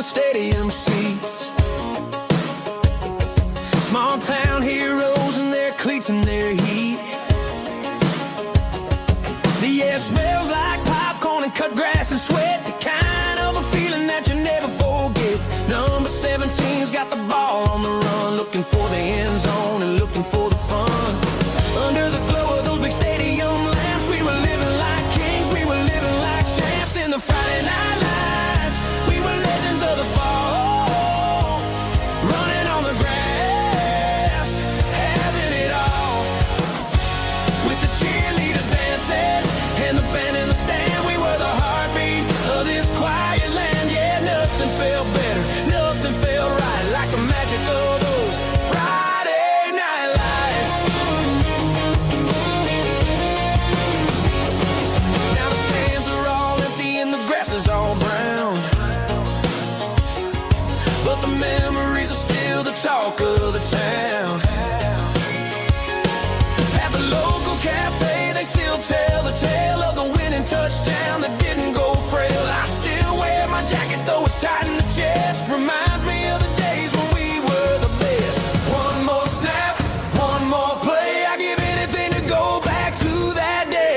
Stadium seats, small town heroes in their cleats and their heat. The air smells like popcorn and cut grass and sweat, the kind of a feeling that you never forget. Number 17's got the ball on the run, looking for the end zone and looking for the fun. Under the glow of those big stadium lamps, we were living like kings, we were living like champs in the Friday night lights. We were legends of the fall, running on the grass, having it all. With the cheerleaders dancing and the band in the stand, we were the heartbeat of this quiet land. Yeah, nothing felt better, nothing felt right like the magic of those Friday night lights. Now the stands are all empty and the grass is all brown, but the memories are still the talk of the town. At the local cafe, they still tell the tale of the winning touchdown that didn't go frail. I still wear my jacket though it's tight in the chest, reminds me of the days when we were the best. One more snap, one more play, I give anything to go back to that day.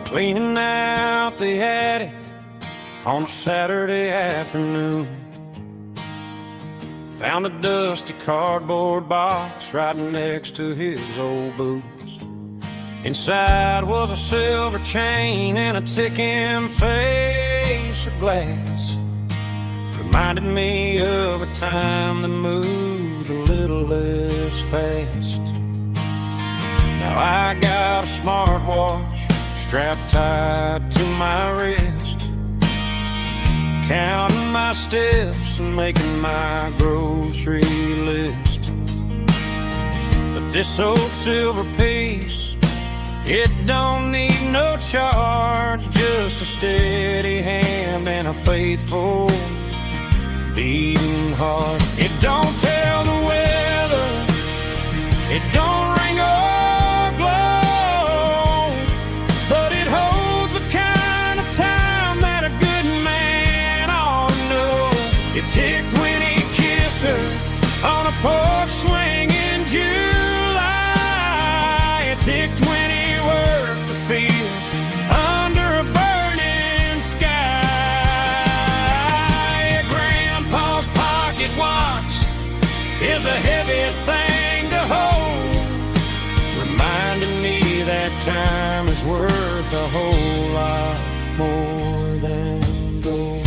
Cleaning out the attic on a Saturday afternoon, found a dusty cardboard box right next to his old boots. Inside was a silver chain and a ticking face of glass. Reminded me of a time that moved a little less fast. Now I got a smartwatch strapped tight to my wrist, counting my steps and making my grocery list. But this old silver piece, It don't need no charge, just a steady hand and a faithful beating heart. It don't tell the weather, it don't ring or glow, but it holds the kind of time that a good man ought to know. It ticked when he kissed her on a porch swing in July. It ticked when he worked the fields under a burning sky. Grandpa's pocket watch is a heavy thing to hold, reminding me that time is worth a whole lot more than gold.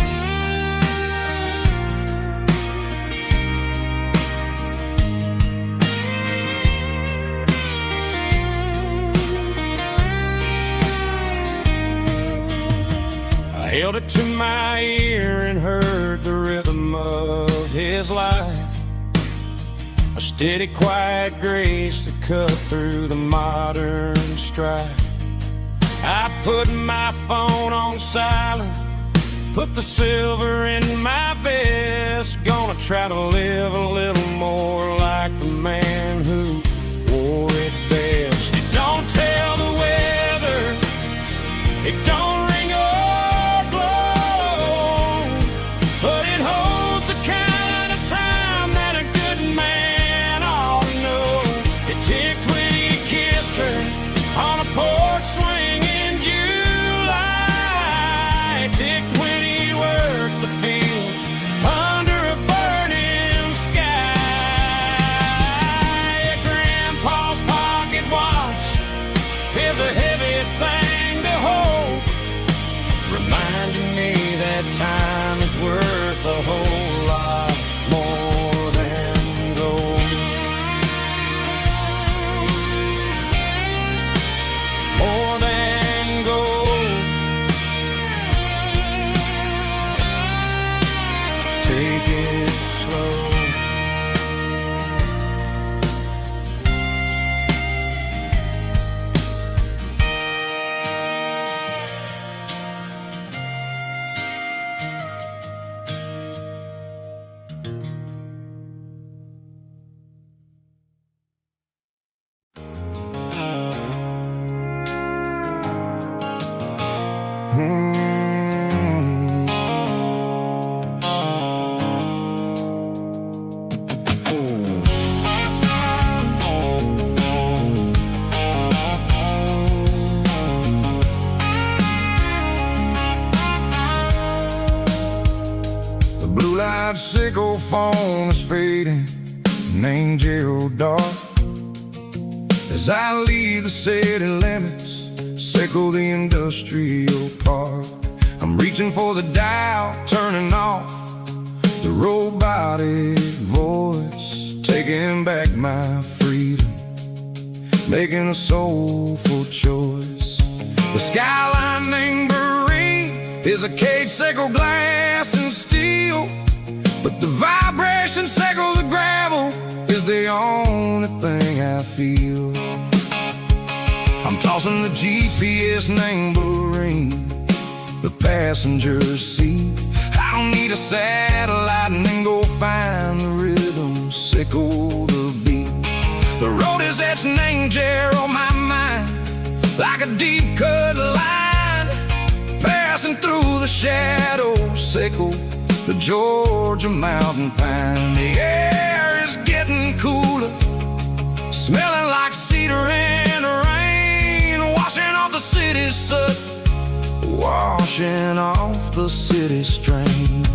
I held it to my ear and heard the rhythm of his life, a steady, quiet grace to cut through the modern strife. I put my phone on silent, put the silver in my vest, gonna try to live a little more like the man who wore it best. It don't tell the weather, it don't ring or blow, but it holds the kind of time that a good man ought to know. It ticked when he kissed her on a porch swing in July. It ticked when he worked the fields under a burning sky. Grandpa's pocket watch is a heavy thing to hold, reminding me that time is worth a whole lot more than gold. More than gold. Take it slow. The blue light sickle phone is fading, an angel dark. As I leave the city limits, sickle the industrial park. I'm reaching for the dial, turning off the robotic voice, taking back my freedom, making a soulful choice. The skyline named Marine is a cage, sickle glass and steel, but the vibration sickle the gravel is the only thing I feel. I'm tossing the GPS named Marine, the passenger seat. I don't need a satellite and then go find the rhythm, sickle the beat. The road is etched and angel on my mind, like a deep cut line, passing through the shadows, sickle the Georgia mountain pine. The air is getting cooler, smelling like cedar in the rain, washing off the city's soot, washing off the city strain.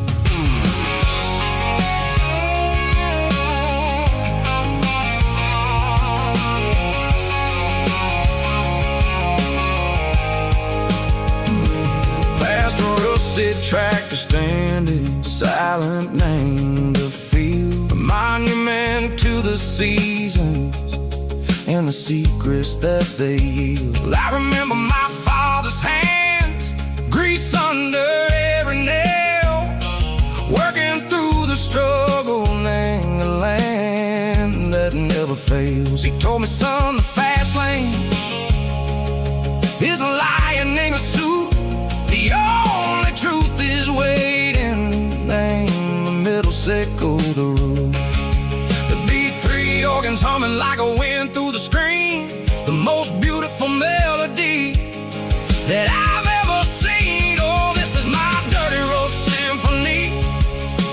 Past a rusted tractor standing silent, named a field, a monument to the seasons and the secrets that they yield. I remember my father's hands, grease under every nail, working through the struggle in the land that never fails. He told me, son, the fast lane Seco the road. The B3 organs humming like a wind through the screen, the most beautiful melody that I've ever seen. Oh, this is my dirty road symphony,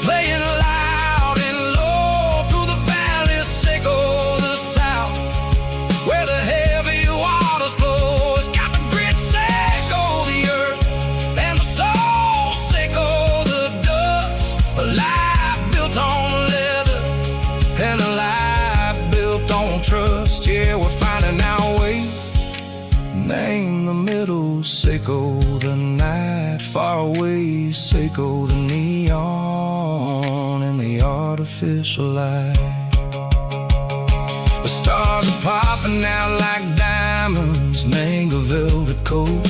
playing loud and low through the valley, Seco the south, where the heavy waters flow. It's got the grit, Seco the earth, and the soul, Seco the dust. A life built on leather and a life built on trust. Yeah, we're finding our way. Name the middle, Seco the night, far away, Seco the neon and the artificial light. The stars are popping out like diamonds, mango velvet coat.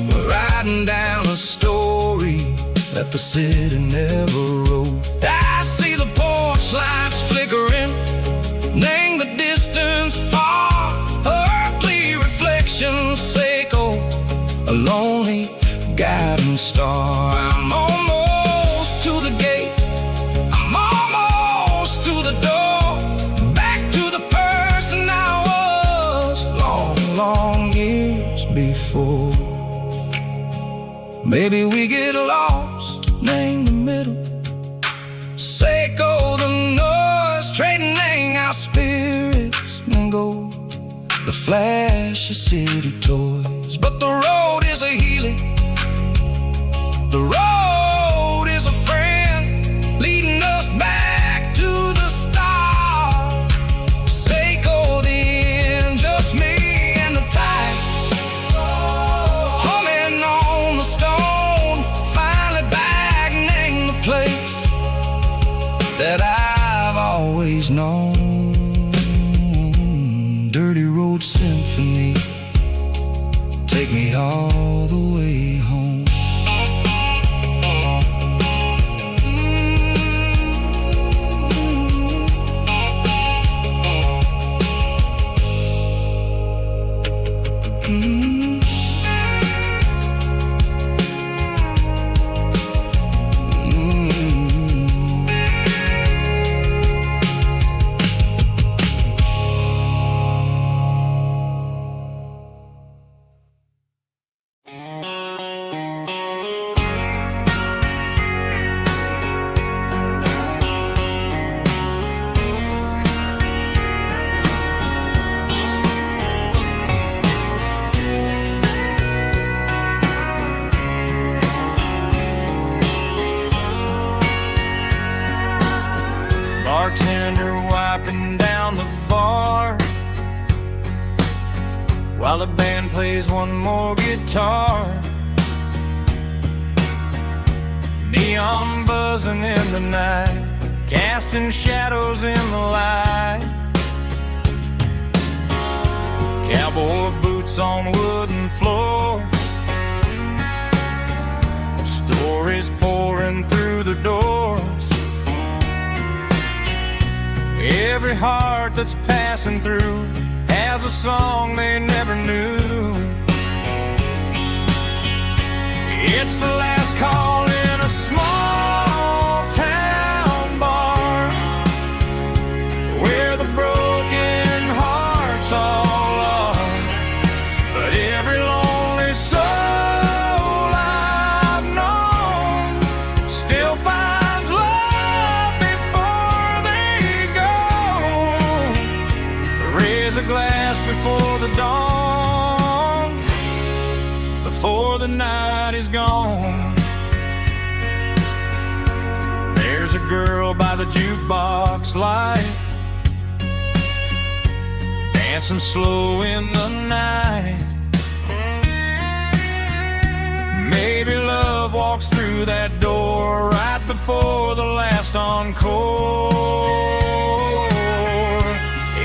We're riding down a story that the city never wrote. I see the porch lights flickering, name the distance far, earthly reflections, Seco, a lonely guiding star. I'm almost to the gate, I'm almost to the door, back to the person I was long, long years before. Maybe we get lost, name the middle, Seco the noise, trading our spirits and gold, the flash of city toys. But the road is a healing, the road is a friend, leading us back to the start. Seco the end, just me and the tides, humming on the stone, finally back, name the place that I've always known. Dirty road symphony, take me all the way home. Bartender wiping down the bar while the band plays one more guitar. Neon buzzing in the night, casting shadows in the light. Cowboy boots on wooden floors, stories pouring through the doors. Every heart that's passing through has a song they never knew. It's the last call in a small town bar where the broken hearts all are. But every lonely soul I've known still finds love before they go. Raise a glass before the dawn, before the night is gone. There's a girl by the jukebox light, dancing slow in the night. Maybe love walks through that door right before the last encore.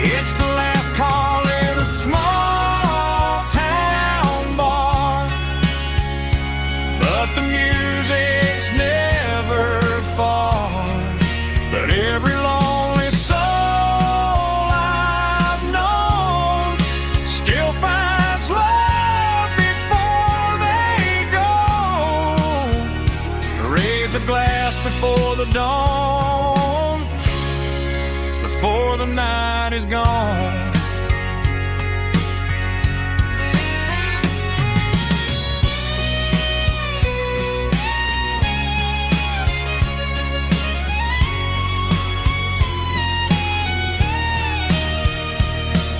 It's the last call in a small town bar, but the music's never far. But every lonely soul I've known still finds love before they go. Raise a glass before the the night is gone.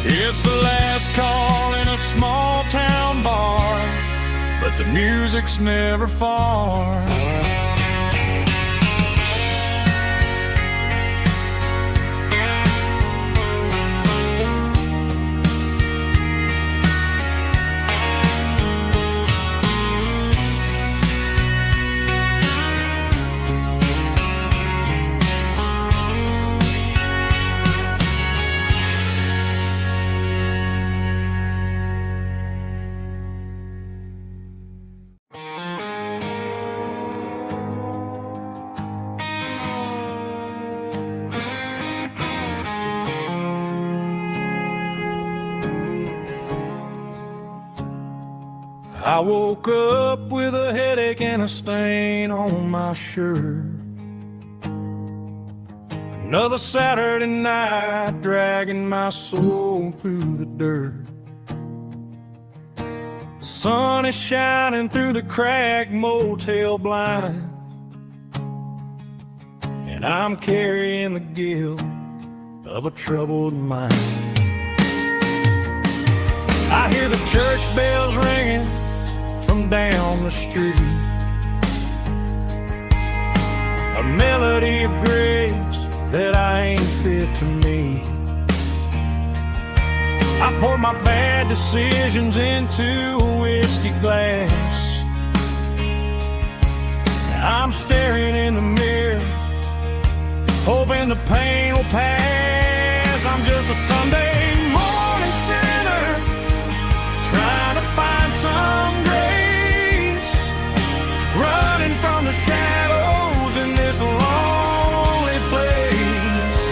It's the last call in a small town bar, but the music's never far. I woke up with a headache and a stain on my shirt. Another Saturday night dragging my soul through the dirt. The sun is shining through the cracked motel blind, and I'm carrying the guilt of a troubled mind. I hear the church bells ringing from down the street, a melody of grace that I ain't fit to meet. I pour my bad decisions into a whiskey glass. I'm staring in the mirror, hoping the pain will pass. I'm just a Sunday morning sinner, trying to find some grace, running from the shadows in this lonely place.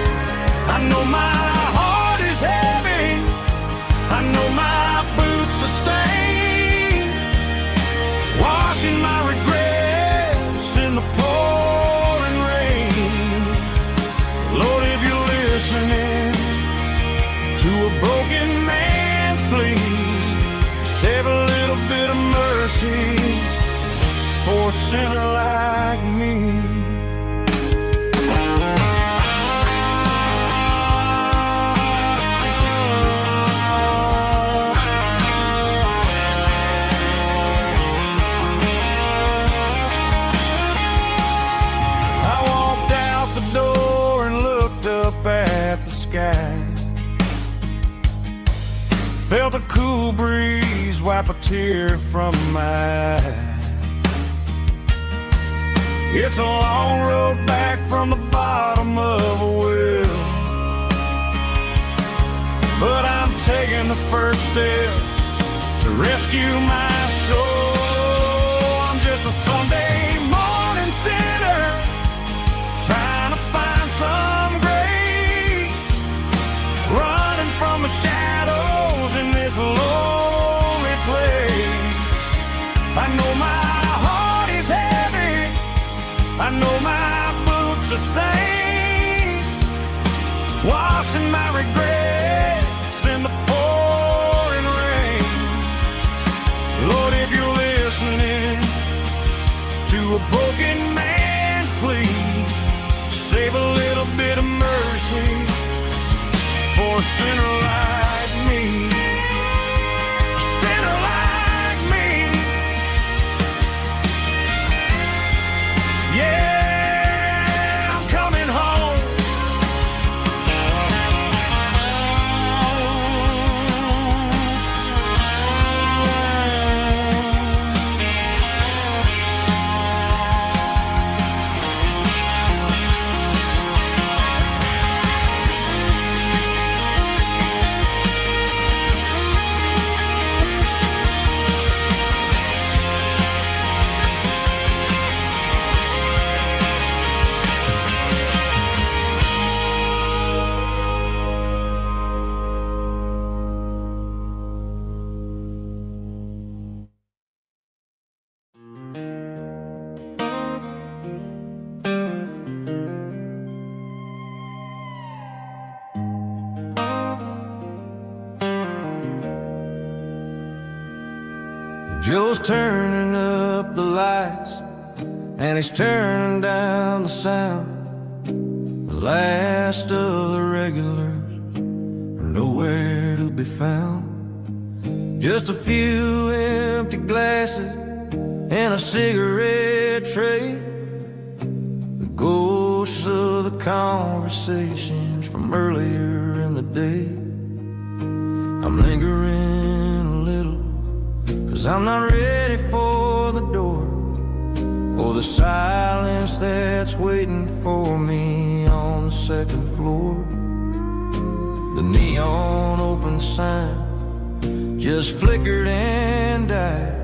I know my heart is heavy, I know my boots are stained, washing my regrets in the pouring rain. Lord, if you're listening to a broken man's plea, save a little bit of mercy for a sinner like me. I walked out the door and looked up at the sky, felt a cool breeze wipe a tear from my eye. It's a long road back from the bottom of a well, but I'm taking the first step to rescue my soul. I'm just a Sunday morning sinner, trying to find some grace, running from the shadows in this lonely place. I know my heart is heavy, I know my boots are stained, washing my regrets in the pouring rain. Lord, if you're listening to a broken man's plea, save a little bit of mercy for a sinner like me. A sinner like me. Yeah, I'm coming home. Joe's turning up the lights, and he's turning down the sound. The last of the regulars are nowhere to be found. Just a few empty glasses and a cigarette tray, the ghosts of the conversations from earlier in the day. I'm lingering a little, 'cause I'm not ready for the door, or the silence that's waiting for me on the second floor. The neon open sign just flickered and died,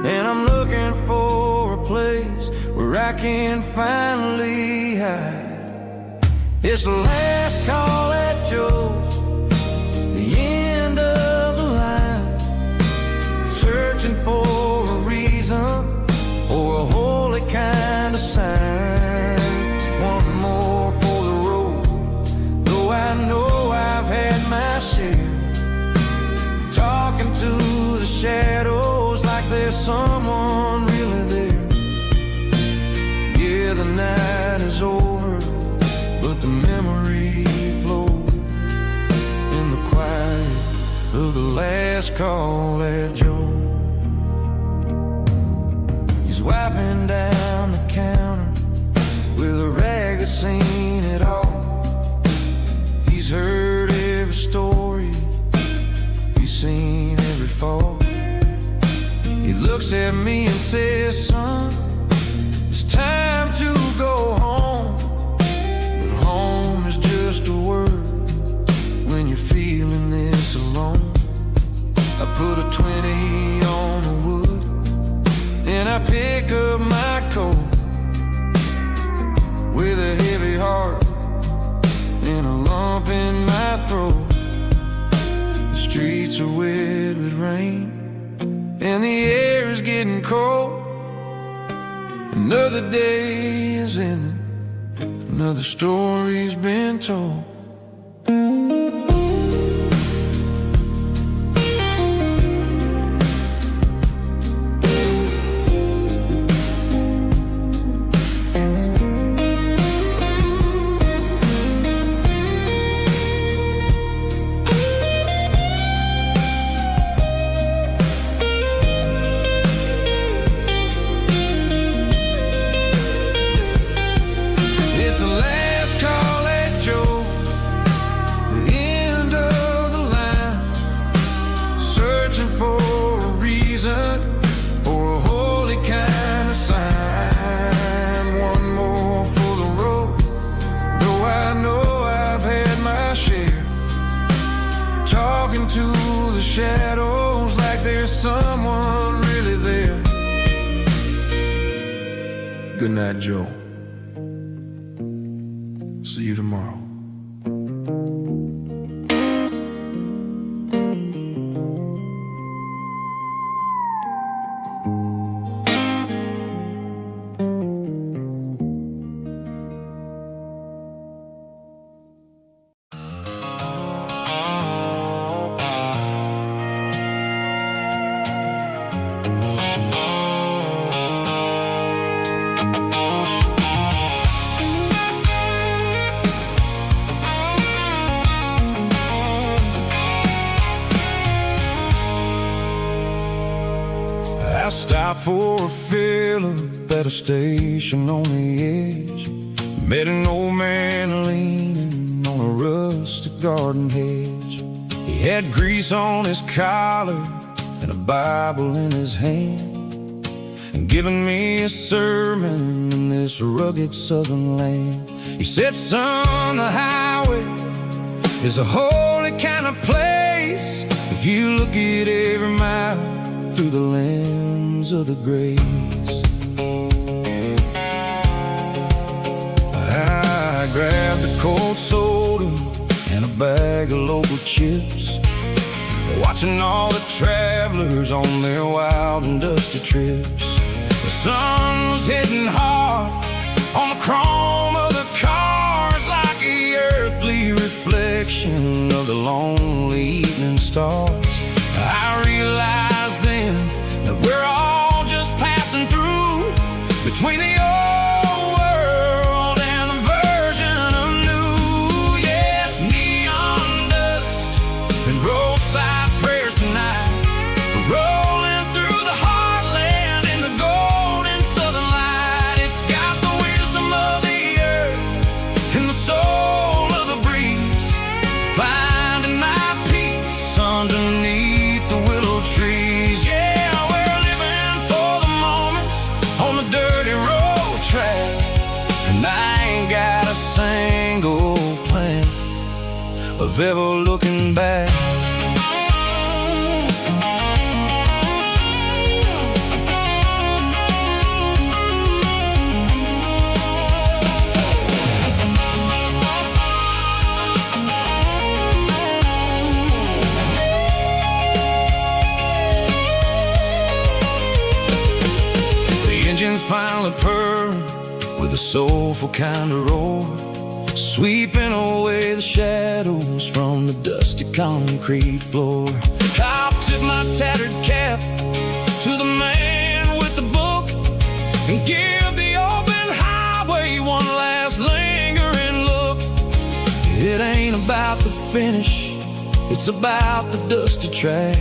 and I'm looking for a place where I can finally hide. It's the last call at Joe's, the end of the line, searching for a reason or a holy kind of sign. One more for the road, though I know I've had my share. Talking to the shadows like there's someone really there. Yeah, the night is over, but the memory flows in the quiet of the last call at Joe. He's wiping down the counter with a rag that's seen it all. He's heard every story, he's seen every fall. He looks at me and says, son, it's time to go home. But home is just a word when you're feeling this alone. I put a 20 on the wood, and I pick up my coat with a heavy heart and a lump in my throat. The streets are wet with rain, and the air is getting cold. Another day is ending, another story's been told. To the shadows like there's someone really there. Good night, Joe. See you tomorrow. I stopped for a fill-up at a station on the edge. Met an old man leaning on a rustic garden hedge. He had grease on his collar and a Bible in his hand, and giving me a sermon in this rugged southern land. He said, son, the highway is a holy kind of place if you look at every mile through the lens of the grace. I grabbed a cold soda and a bag of local chips, watching all the travelers on their wild and dusty trips. The sun was hitting hard on the chrome of the cars like the earthly reflection of the lonely evening stars. I realized then of ever looking back. Engines finally purr with a soulful kind of roar, sweeping away the shadows from the dusty concrete floor. I'll tip my tattered cap to the man with the book and give the open highway one last lingering look. It ain't about the finish, it's about the dusty track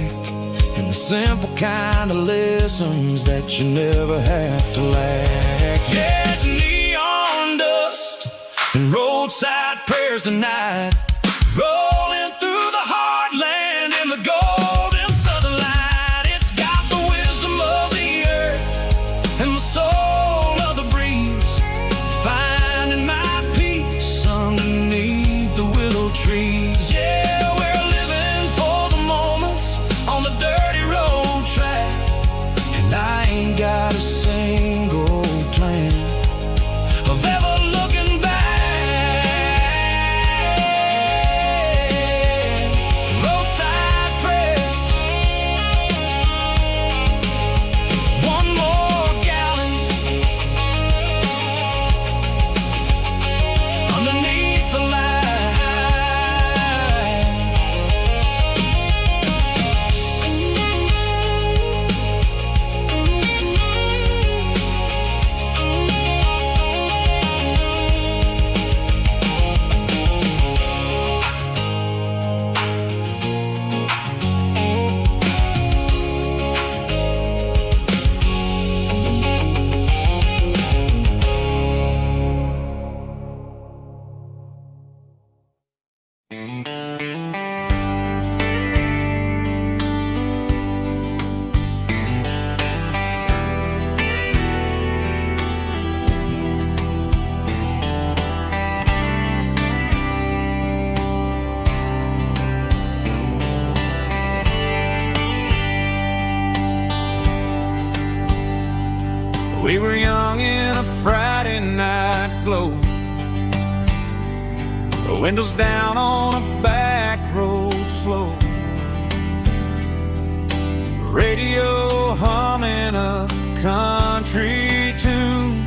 and the simple kind of lessons that you never have to lack. Yeah, it's neon dust and roadside prayers tonight, rolling through the heartland in the golden southern light. It's got the wisdom of the earth and the soul of the breeze, finding my peace underneath the willow trees. Yeah, we're living for the moments on the dirty road track, and I ain't got a single plan of ever looking back. Roadside prayers, one more gallon underneath the light. We were young in a Friday night glow, the windows down on a back road slow, radio humming a country tune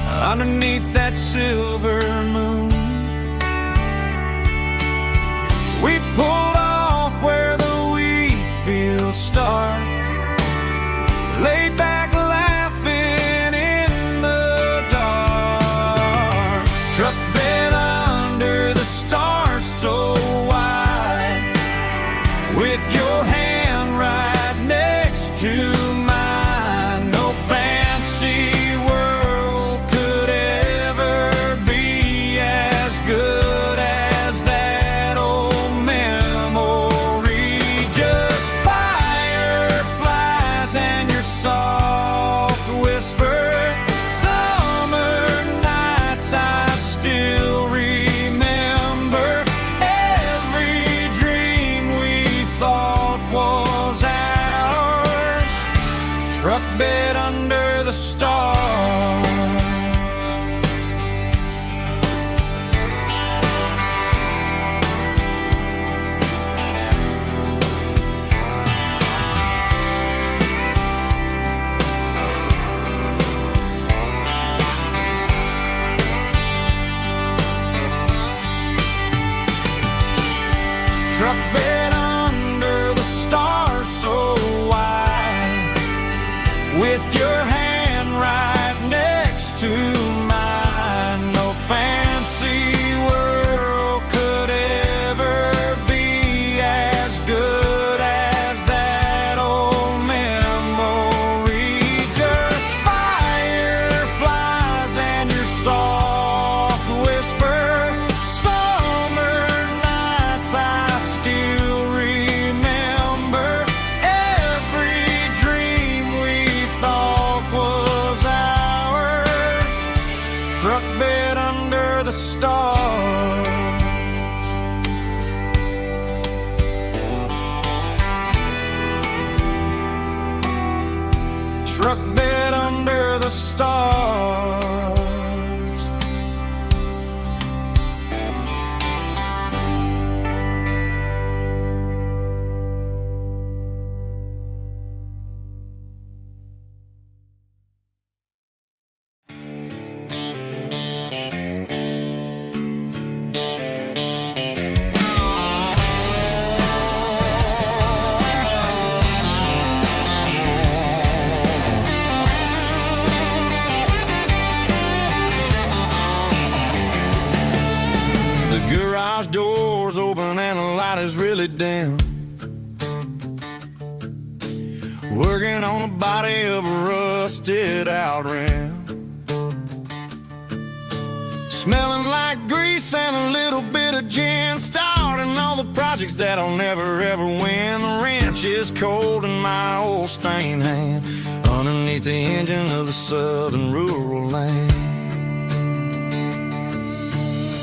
underneath that silver moon. We pulled off where the wheat fields start, laid back laughing in the dark, truck bed under the stars so wide, with your hand right next to mine. No fancy world could ever be as good as that old memory. Just fireflies and your soft whisper, summer nights I still remember, every dream we thought was ours, truck bed under the stars. Truck bed under the stars so wide, with your hand right next to mine. No fancy world could ever be as good as that old memory. Just fireflies and your soft whisper, summer nights I still remember, every dream we thought was ours, truck bed under the stars. The garage door's open and the light is really dim. Working on the body of a rusted out rim. Smelling like grease and a little bit of gin. Starting all the projects that I'll never ever win. The wrench is cold in my old stained hand underneath the engine of the southern rural land.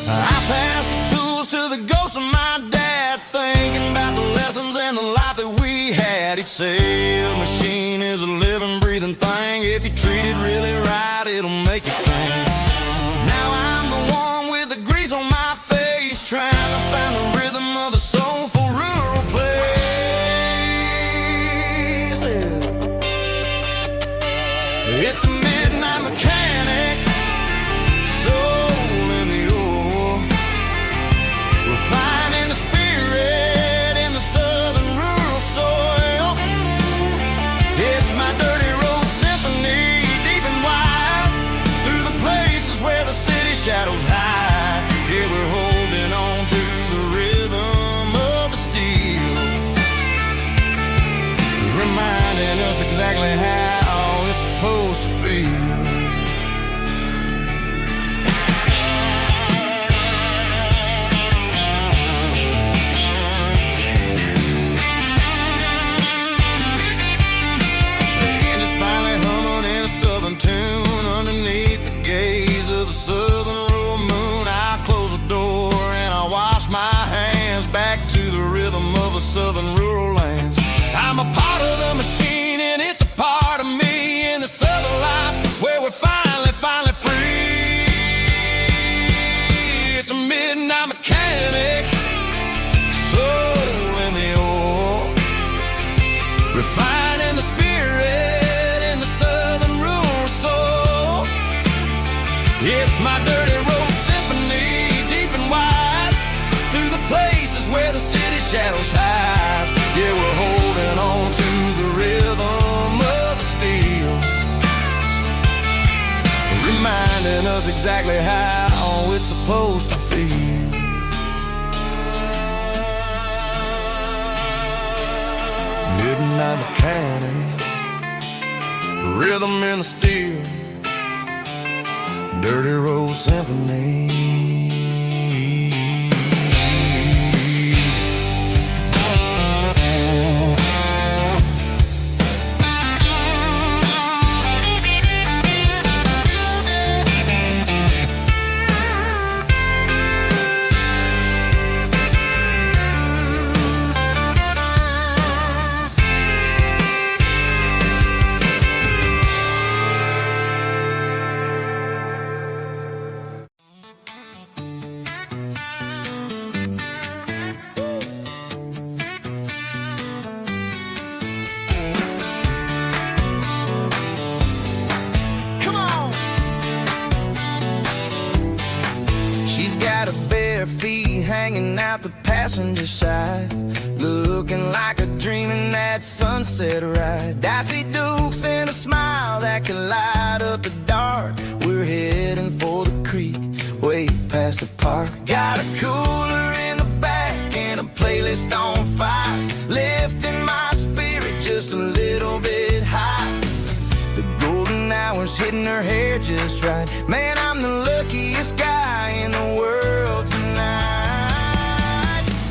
I pass the tools to the ghost of my dad, thinking about the lessons and the life that we had. He'd say a machine is a living, breathing thing. If you treat it really right, it'll make you sing. Now I'm the one with the grease on my face, trying to find the rhythm of the soulful rural place. It's a midnight mechanic, soul in the ore, refining the spirit in the southern rural soil. It's my dirty road symphony, deep and wide, through the places where the city shadows hide. Yeah, we're holding on to the rhythm of the steel, reminding us exactly how it's supposed to feel. Tune underneath the gaze of the southern rural moon. I close the door and I wash my hands back to the rhythm of the southern rural lands. I'm a part of the machine and it's a part of me in the southern life where we're finally free. It's a midnight mechanic, soul in the ore, refining the spirit in the southern rural soul. It's my dirty road symphony, deep and wide, through the places where the city shadows hide. Yeah, we're holding on to the rhythm of the steel, reminding us exactly how it's supposed to feel. Midnight mechanic, rhythm in the steel, dirty road symphony. Hanging out the passenger side, looking like a dream in that sunset ride. Dicey dukes and a smile that can light up the dark. We're heading for the creek, way past the park. Got a cooler in the back and a playlist on fire, lifting my spirit just a little bit high. The golden hour's hitting her hair just right. Man, I'm the luckiest guy in the world tonight.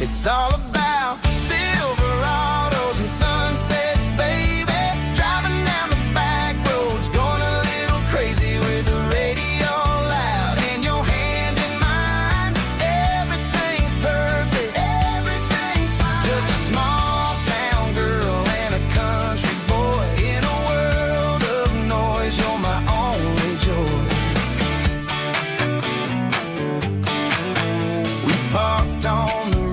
It's all about Silverados and sunsets, baby. Driving down the back roads, going a little crazy with the radio loud and your hand in mine. Everything's perfect, everything's fine. Just a small town girl and a country boy in a world of noise. You're my only joy. We parked on the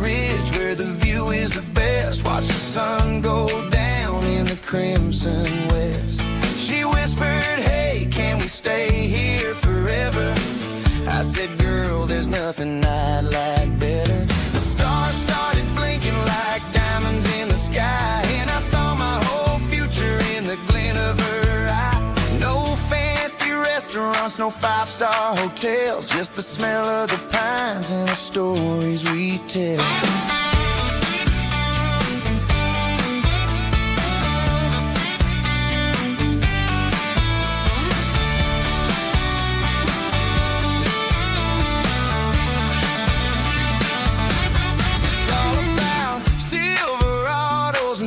watch the sun go down in the crimson west. She whispered, hey, can we stay here forever? I said, girl, there's nothing I'd like better. The stars started blinking like diamonds in the sky, and I saw my whole future in the glint of her eye. No fancy restaurant restaurants, no five-star hotels, just the smell of the pines and the stories we tell.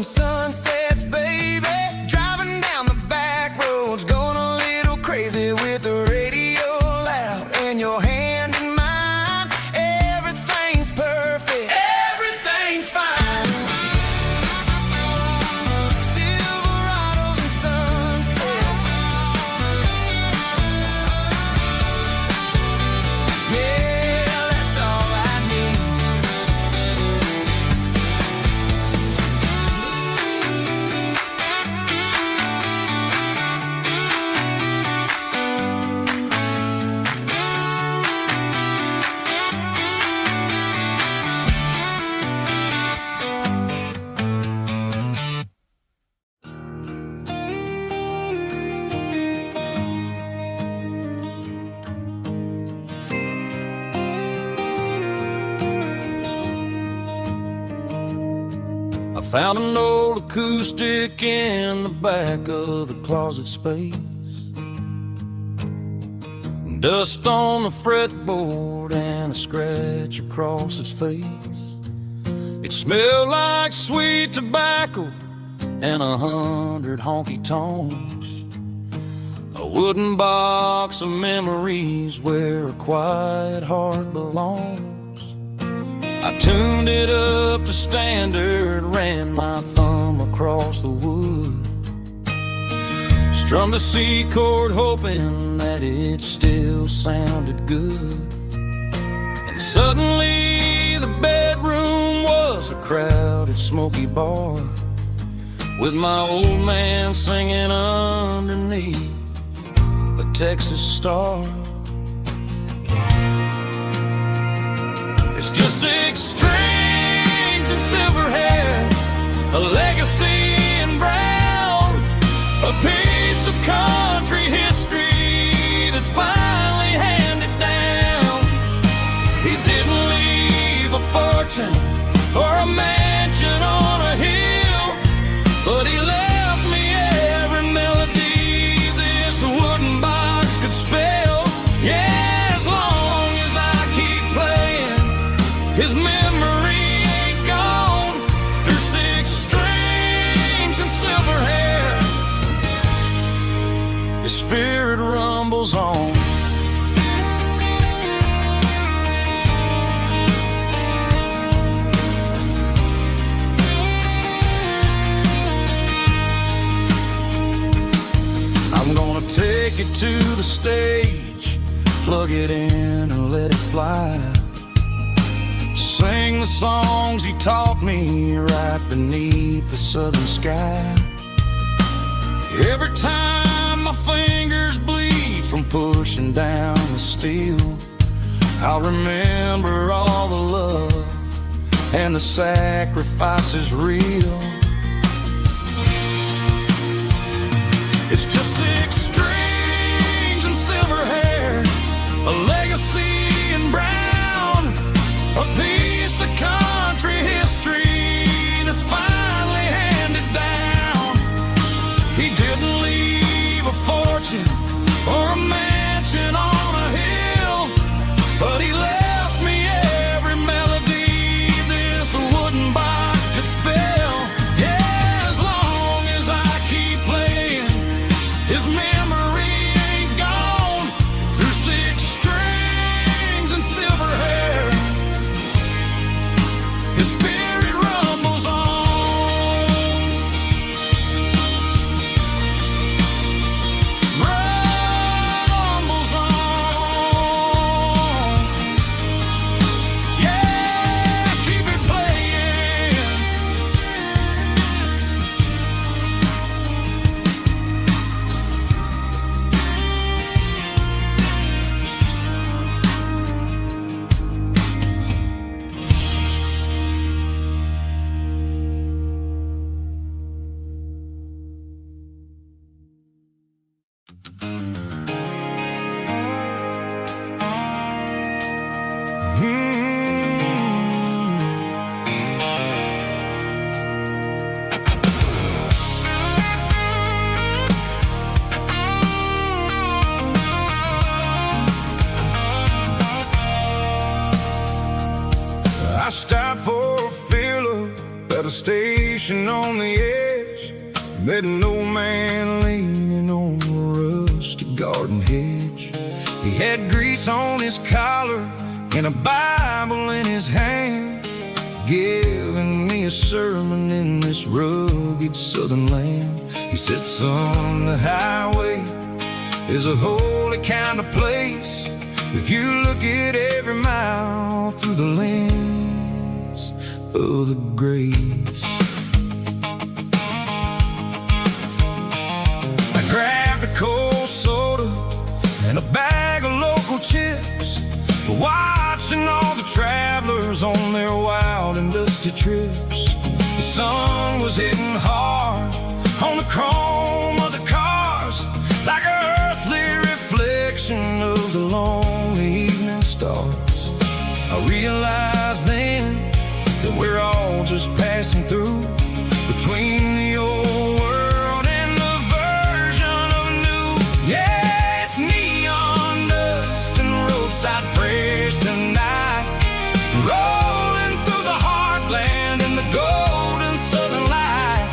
Sunsets, baby, driving down the back roads, going a little crazy with the radio loud and your hand in mine. Everything's perfect, everything's fine. Silverados and sunsets, yeah, that's all I need. I found an old acoustic in the back of the closet space. Dust on the fretboard and a scratch across its face. It smelled like sweet tobacco and 100 honky-tonks. A wooden box of memories where a quiet heart belongs. I tuned it up to standard, ran my thumb across the wood, strummed a C chord hoping that it still sounded good. And suddenly the bedroom was a crowded smoky bar, with my old man singing underneath a Texas star. It's just 6 strings and silver hair, a legacy in brown, a piece of country history that's finally handed down. He didn't leave a fortune or a mansion on a hill, but he left me every melody this wooden box could spell. Yeah, as long as I keep playing, his memory ain't gone. Through 6 strings and silver hair, his spirit rumbles on. I'm gonna take it to the stage, plug it in and let it fly. Sing the songs he taught me right beneath the southern sky. Every time my fingers bleed from pushing down the steel, I'll remember all the love and the sacrifices real. It's just 6 strings and silver hair, a legacy in brown, a piece of country history that's finally handed down. He didn't leave a fortune or a mansion on a hill, but he left me every melody this wooden box could spell. I stopped for a fill-up at a station on the edge. Met an old man leaning on a rusty garden hedge. He had grease on his collar and a Bible in his hand, giving me a sermon in this rugged southern land. He said, son, the highway is a holy kind of place if you look at every mile through the lens of the grace. I grabbed a cold soda and a bag of local chips, watching all the travelers on their wild and dusty trips. The sun was hitting hard on the chrome of the cars, like an earthly reflection of the lonely evening stars. I realized then that we're all just passing through, between the old world and the version of new. Yeah, it's neon dust and roadside prayers tonight, rolling through the heartland in the golden southern light.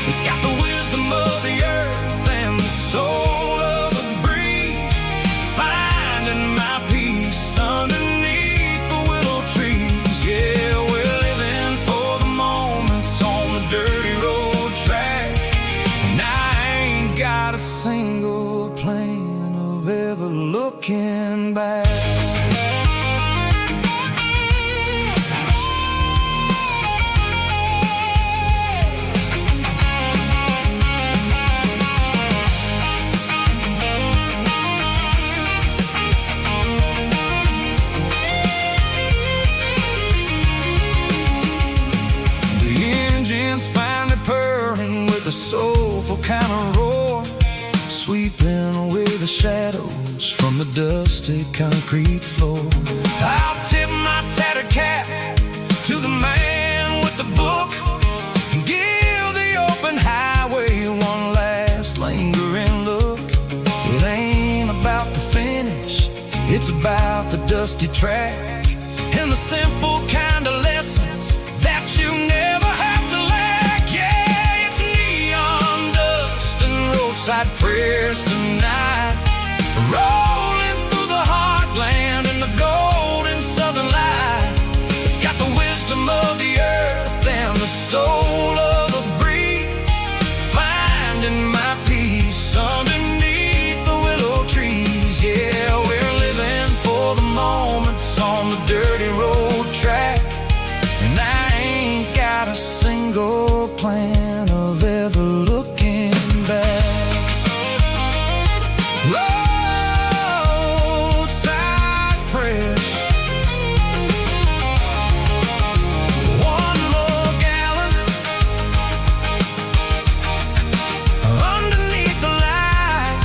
It's got the wisdom of the earth and the soul of the breeze, finding my peace underneath the willow trees. Yeah, we're living for the moments on the dirty road track, and I ain't got a single plan of ever looking back. Soulful kind of roar, sweeping away the shadows from the dusty concrete floor. I'll tip my tattered cap to the man with the book and give the open highway one last lingering look. It ain't about the finish, it's about the dusty track and the simple kind of lessons that you never have to lack. Yeah, it's neon dust and roadside prayers tonight, rolling through the heartland in the golden southern light. It's got the wisdom of the earth and the soul of the breeze, finding my peace underneath the willow trees. Yeah, we're living for the moments on the dirty road track, and I ain't got a single plan of ever looking back. Roadside prayers, one more gallon underneath the light.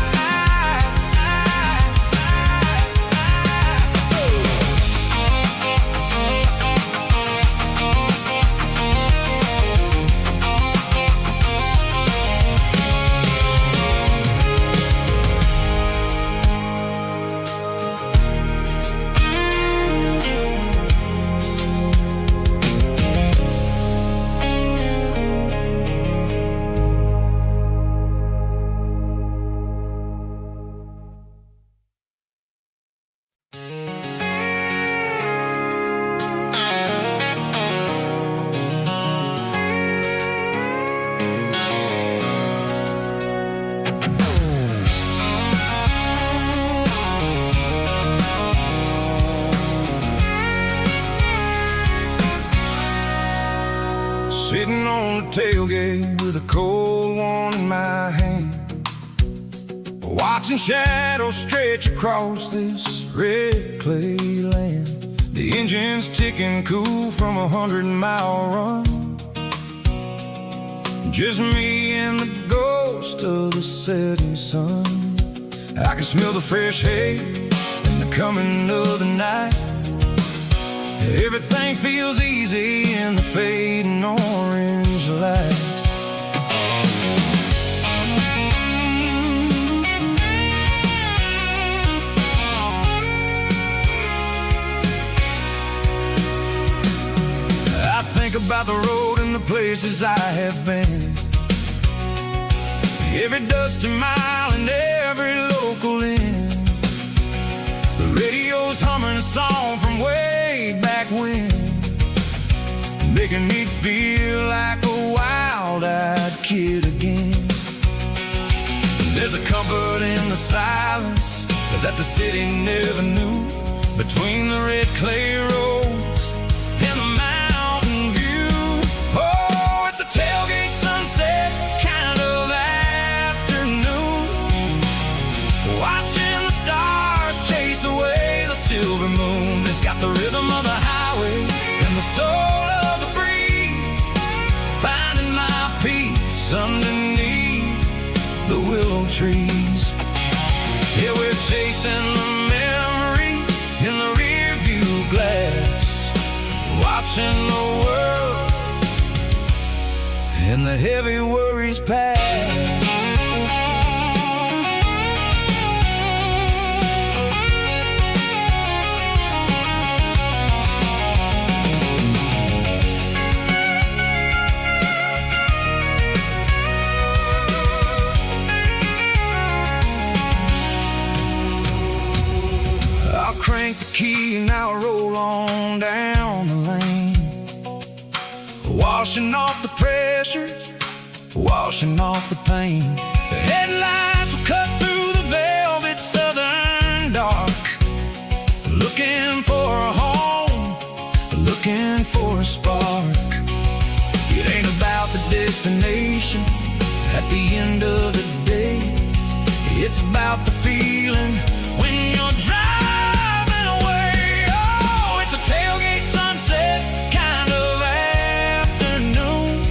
Sitting on the tailgate with a cold one in my hand, watching shadows stretch across this red clay land. The engine's ticking cool from 100-mile run, just me and the ghost of the setting sun. I can smell the fresh hay and the coming of the night. Everything feels easy in the fading orange light. think about the road and the places I have been. Every dusty mile and every local inn. The radio's humming a song from way back when, making me feel like a wild-eyed kid again. There's a comfort in the silence that the city never knew, between the red clay roads and the mountain view. Oh, it's a tailgate sunset kind of afternoon, watching the stars chase away the silver moon. It's got the rhythm of the highway and the soul of the breeze, finding my peace underneath the willow trees. Yeah, we're chasing the memories in the rear view glass, watching the world and the heavy worries pass. Crank the key and I'll roll on down the lane, washing off the pressure, washing off the pain. The headlights will cut through the velvet southern dark, looking for a home, looking for a spark. It ain't about the destination at the end of the day, it's about the feeling when you're driving. Tailgate sunset kind of afternoon,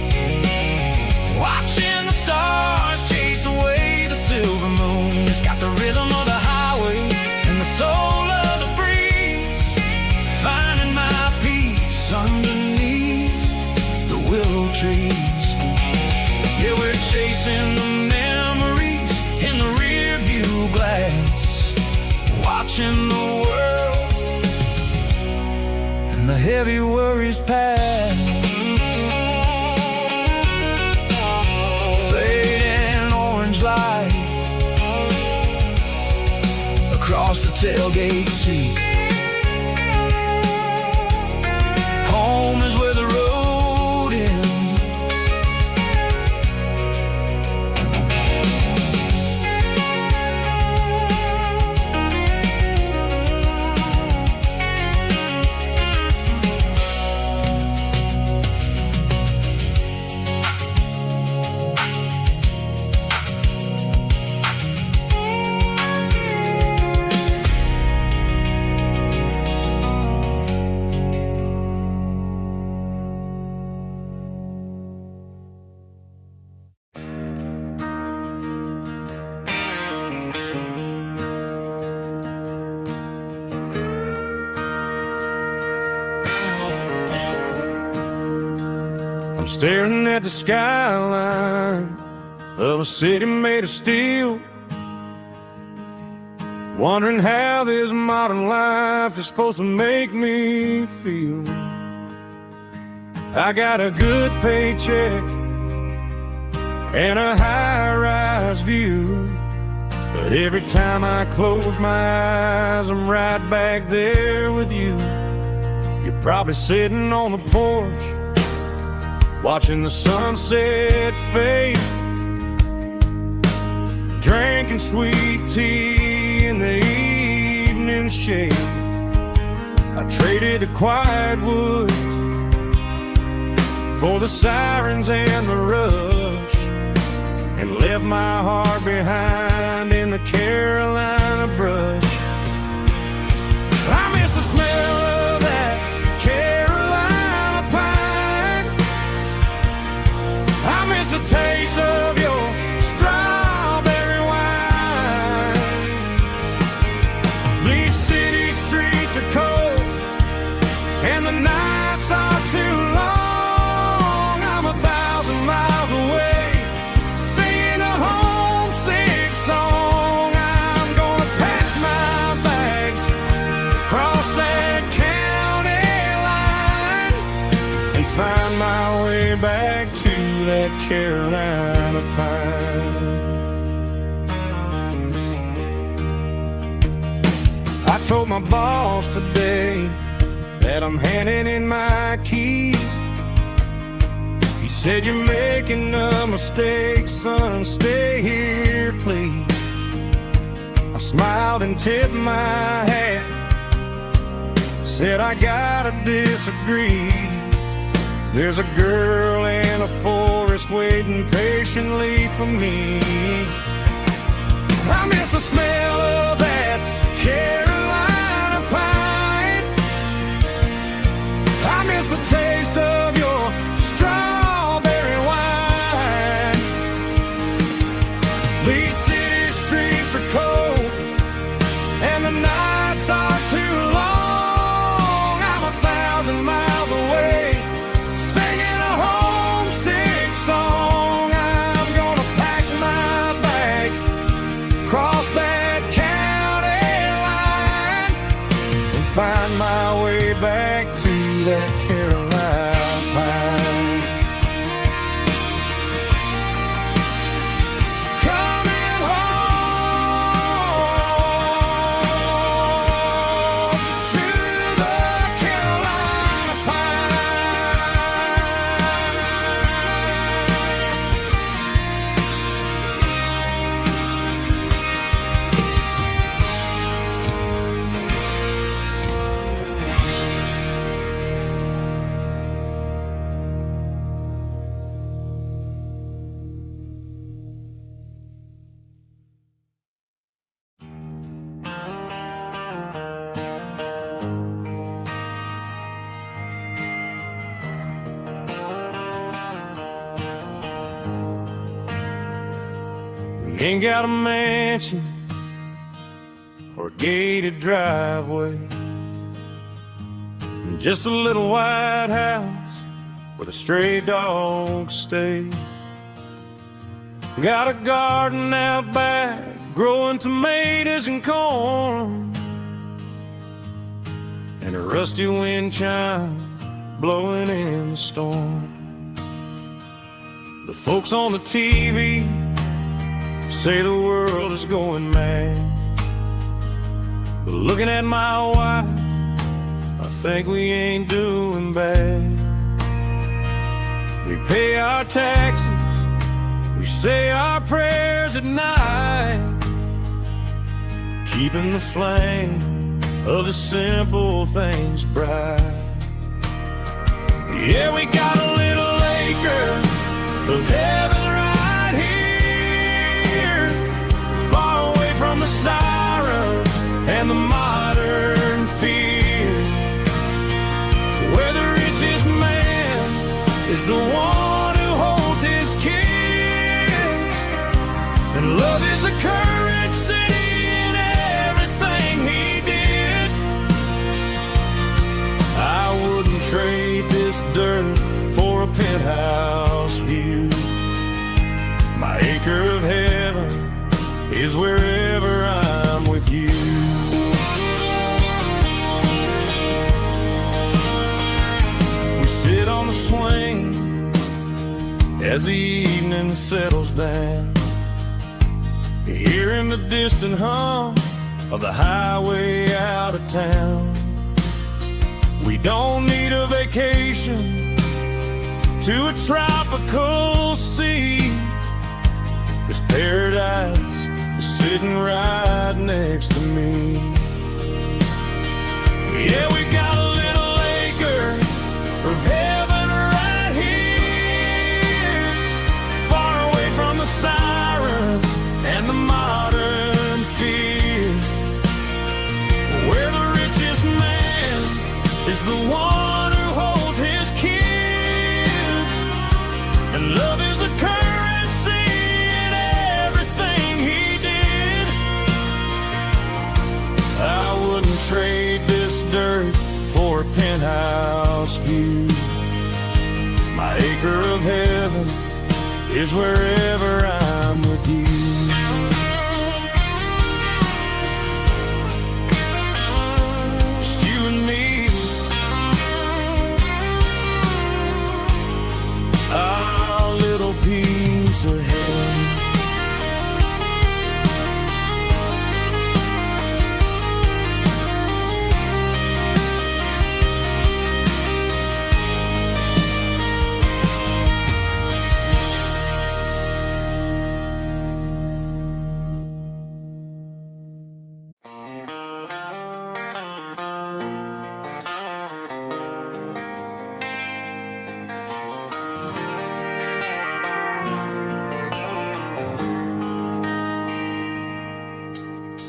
watching the stars chase away the silver moon. It's got the rhythm of the highway and the soul of the breeze, finding my peace underneath the willow trees. Yeah, we're chasing the memories in the rear view glass, watching the world the heavy worries pass. Fading orange light across the tailgate seat. Home is where the road ends. Staring at the skyline of a city made of steel, wondering how this modern life is supposed to make me feel. I got a good paycheck and a high-rise view, but every time I close my eyes, I'm right back there with you. You're probably sitting on the porch, watching the sunset fade, drinking sweet tea in the evening shade. I traded the quiet woods for the sirens and the rush, and left my heart behind in the Carolina brush. I miss the smell of that Carolina pine. I miss the taste of your strawberry wine. These city streets are cold and the nights are too long. I'm 1,000 miles away, singing a homesick song. I'm gonna pack my bags, cross that county line, and find back to that Carolina pine. I told my boss today that I'm handing in my keys. He said, "You're making a mistake, son, stay here, please." I smiled and tipped my hat, said, "I gotta disagree. There's a girl in a forest waiting patiently for me. I miss the smell of that Carolina pine. I miss the taste of your strawberry wine. These city streets are cold and the nights are too long. I'm 1,000 miles away singing a homesick song. I'm gonna pack my bags, cross that county line, and find my way back to that Carolina pine. Coming home to the Carolina Ain't got a mansion or a gated driveway, just a little white house where the stray dogs stay. Got a garden out back, growing tomatoes and corn, and a rusty wind chime blowing in the storm. The folks on the TV say the world is going mad, but looking at my wife, I think we ain't doing bad. We pay our taxes, we say our prayers at night, keeping the flame of the simple things bright. Yeah, we got a little acre of heaven right here, far away from the sirens and the modern fear, where the richest man is the one who holds his kids, and love is a currency in everything he did. I wouldn't trade this dirt for a penthouse view. My acre of heaven is wherever I'm with you. We sit on the swing as the evening settles down, hearing the distant hum of the highway out of town. We don't need a vacation to a tropical sea, 'cause paradise is sitting right next to me. Yeah, we got a little acre of heaven right here, far away from the sirens and the modern fear, where the richest man is the one who holds his kids, and love is a currency in everything he did. I wouldn't trade this dirt for a penthouse view. My acre of heaven is wherever I'm with you. Just you and me.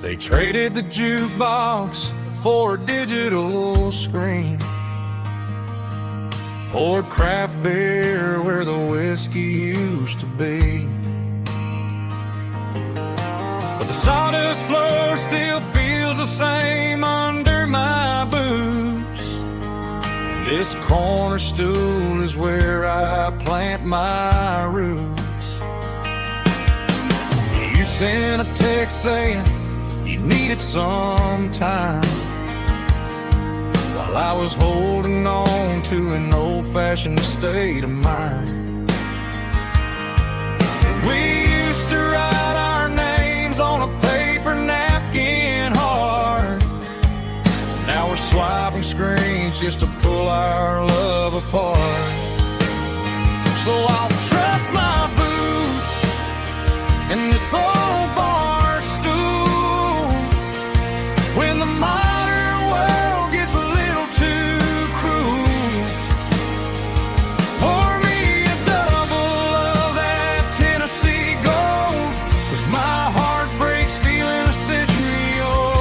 They traded the jukebox for a digital screen, poured craft beer where the whiskey used to be. But the sawdust floor still feels the same under my boots. This corner stool is where I plant my roots. You sent a text saying you needed some time, while I was holding on to an old-fashioned state of mind. We used to write our names on a paper napkin hard. Now we're swiping screens just to pull our love apart. So I'll trust my boots in this old bar stool when the modern world gets a little too cruel. Pour me a double of that Tennessee Gold, 'cause my heart breaks feeling a century old.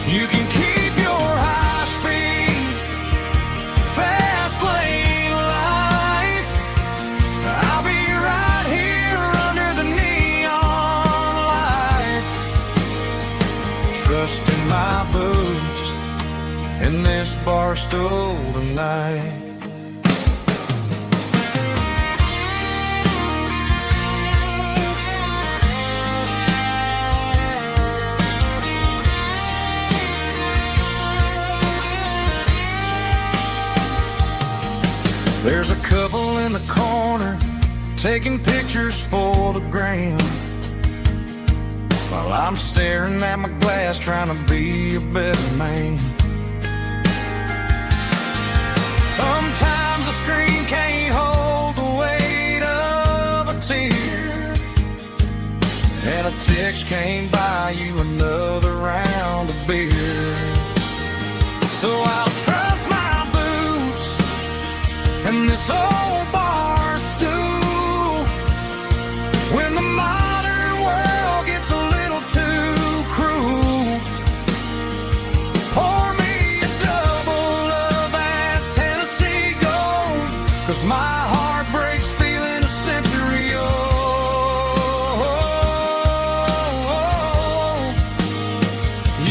You can keep your high-speed, fast lane life. I'll be right here under the neon light, trusting my boots in this bar stool tonight. There's a couple in the corner taking pictures for the gram, while I'm staring at my glass trying to be a better man. Sometimes the screen can't hold the weight of a tear, and a text can't buy you another round of beer. So I'll trust my boots in this old bar stool when the modern world gets a little too cruel. Pour me a double of that Tennessee Gold, 'cause my heart breaks feeling a century old.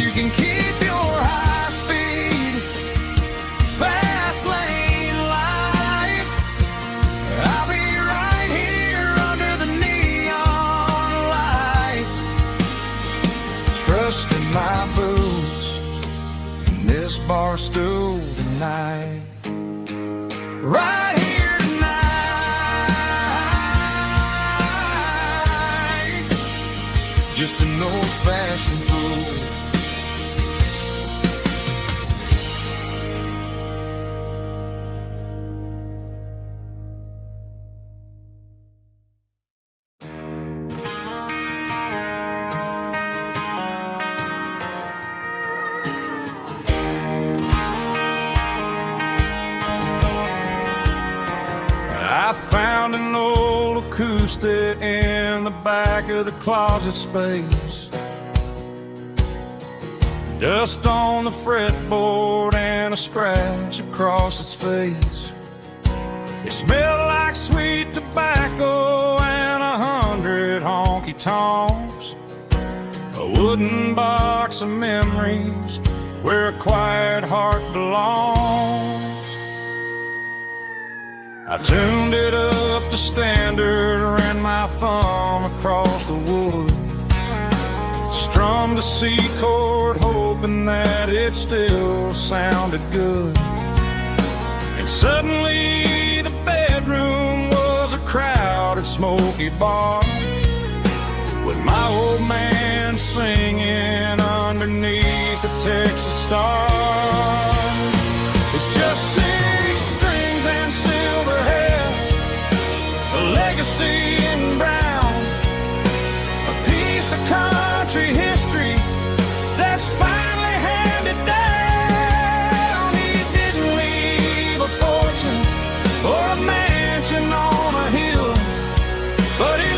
You can keep your high-speed, fast lane life. I'll be right here under the neon light, trusting my boots in this bar stool tonight. Right here tonight, just an old-fashioned fool. I found an old acoustic in the back of the closet space. Dust on the fretboard and a scratch across its face. It smelled like sweet tobacco and 100 honky-tonks. A wooden box of memories where a quiet heart belongs. I tuned it up to standard, ran my thumb across the wood, strummed a C chord hoping that it still sounded good. And suddenly the bedroom was a crowded smoky bar, with my old man singing underneath the Texas star. It's just 6 strings and silver hair, a legacy in brown, a piece of country history that's finally handed down. He didn't leave a fortune or a mansion on a hill, but he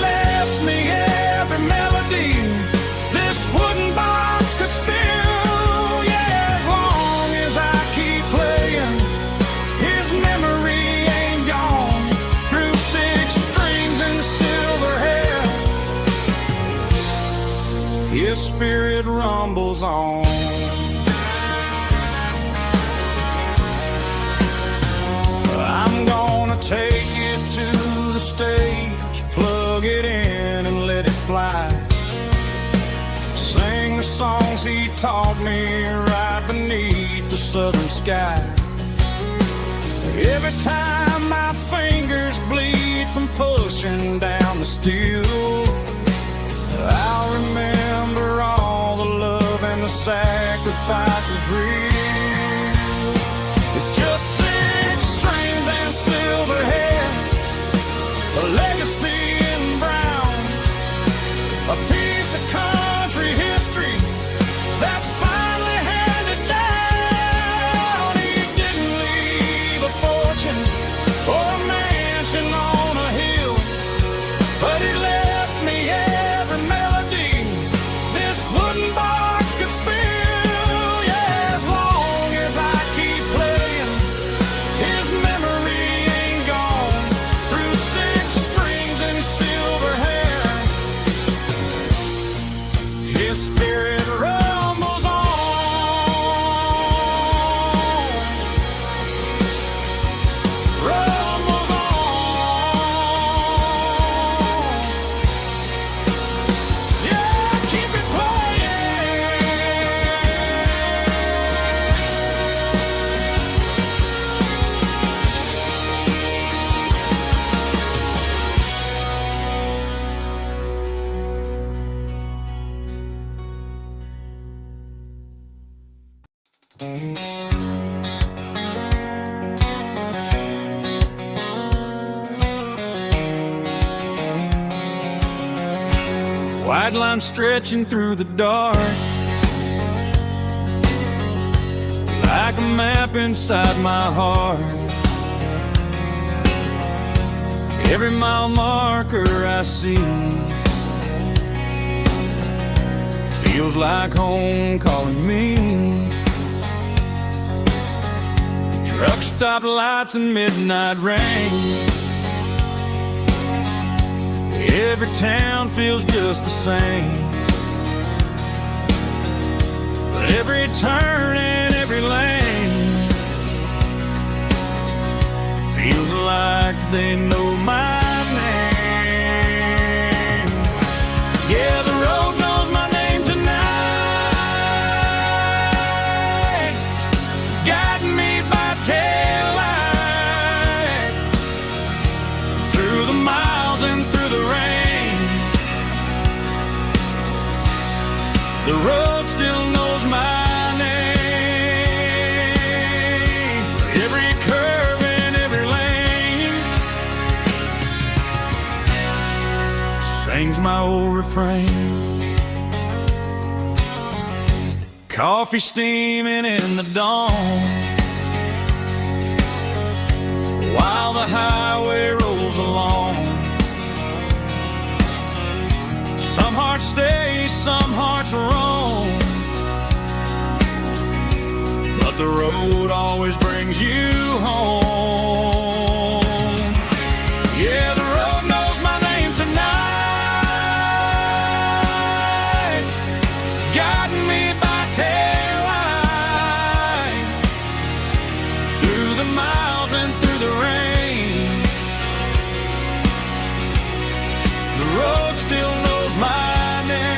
rambles on. I'm gonna take it to the stage, plug it in and let it fly. Sing the songs he taught me right beneath the southern sky. Every time my fingers bleed from pushing down the steel, I'll remember all the love and the sacrifices real. It's just 6 strings and silver hair, a legacy in brown, a piece of country history that's finally handed down. He didn't leave a fortune or a mansion on a hill, but he left me every melody this wooden box could spill. Yeah, as long as I keep playing, his memory ain't gone. Through 6 strings and silver hair, his spirit rumbles on. Rumbles on. Yeah, keep it playing. White line stretching through the dark, like a map inside my heart. Every mile marker I see feels like home calling me. Truck stop lights and midnight rain, every town feels just the same. But every turn and every lane feels like they know my name. Yeah, the road knows my name tonight, guiding me by taillight through the miles and through the rain. The road still knows my name. Every curve and every lane sings my old refrain. Coffee steaming in the dawn, while the highway rolls along. Some hearts stay, some hearts roam, but the road always brings you home. Yeah, the road knows my name tonight, guiding me by taillight through the miles and through the rain. The road still knows my name.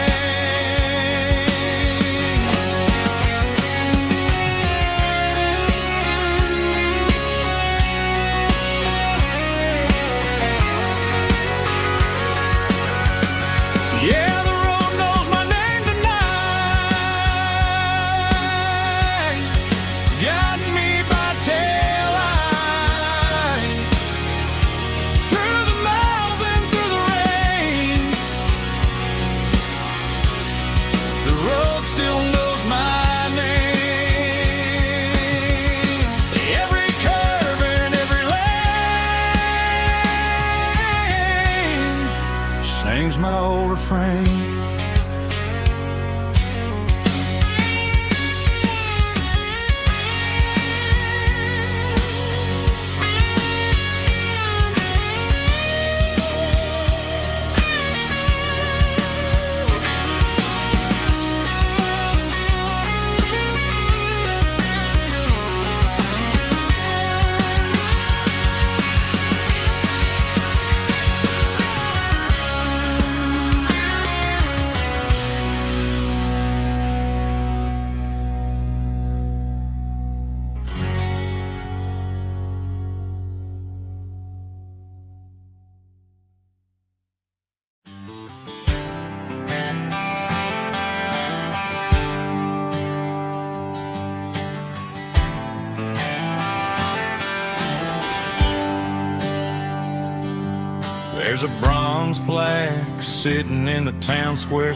There's a bronze plaque sitting in the town square.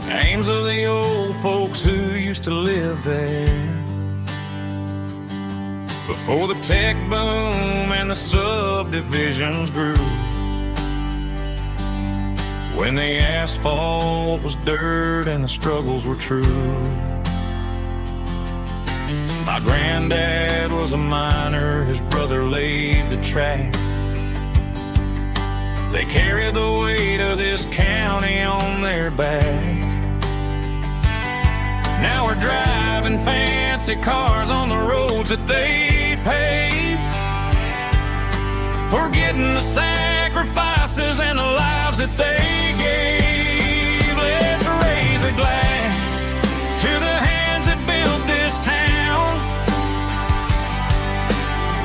Names of the old folks who used to live there before the tech boom and the subdivisions grew, when the asphalt was dirt and the struggles were true. My granddad was a miner, his brother laid the track. They carried the weight of this county on their back. Now we're driving fancy cars on the roads that they paved, forgetting the sacrifices and the lives that they gave. Let's raise a glass to the hands that built this town,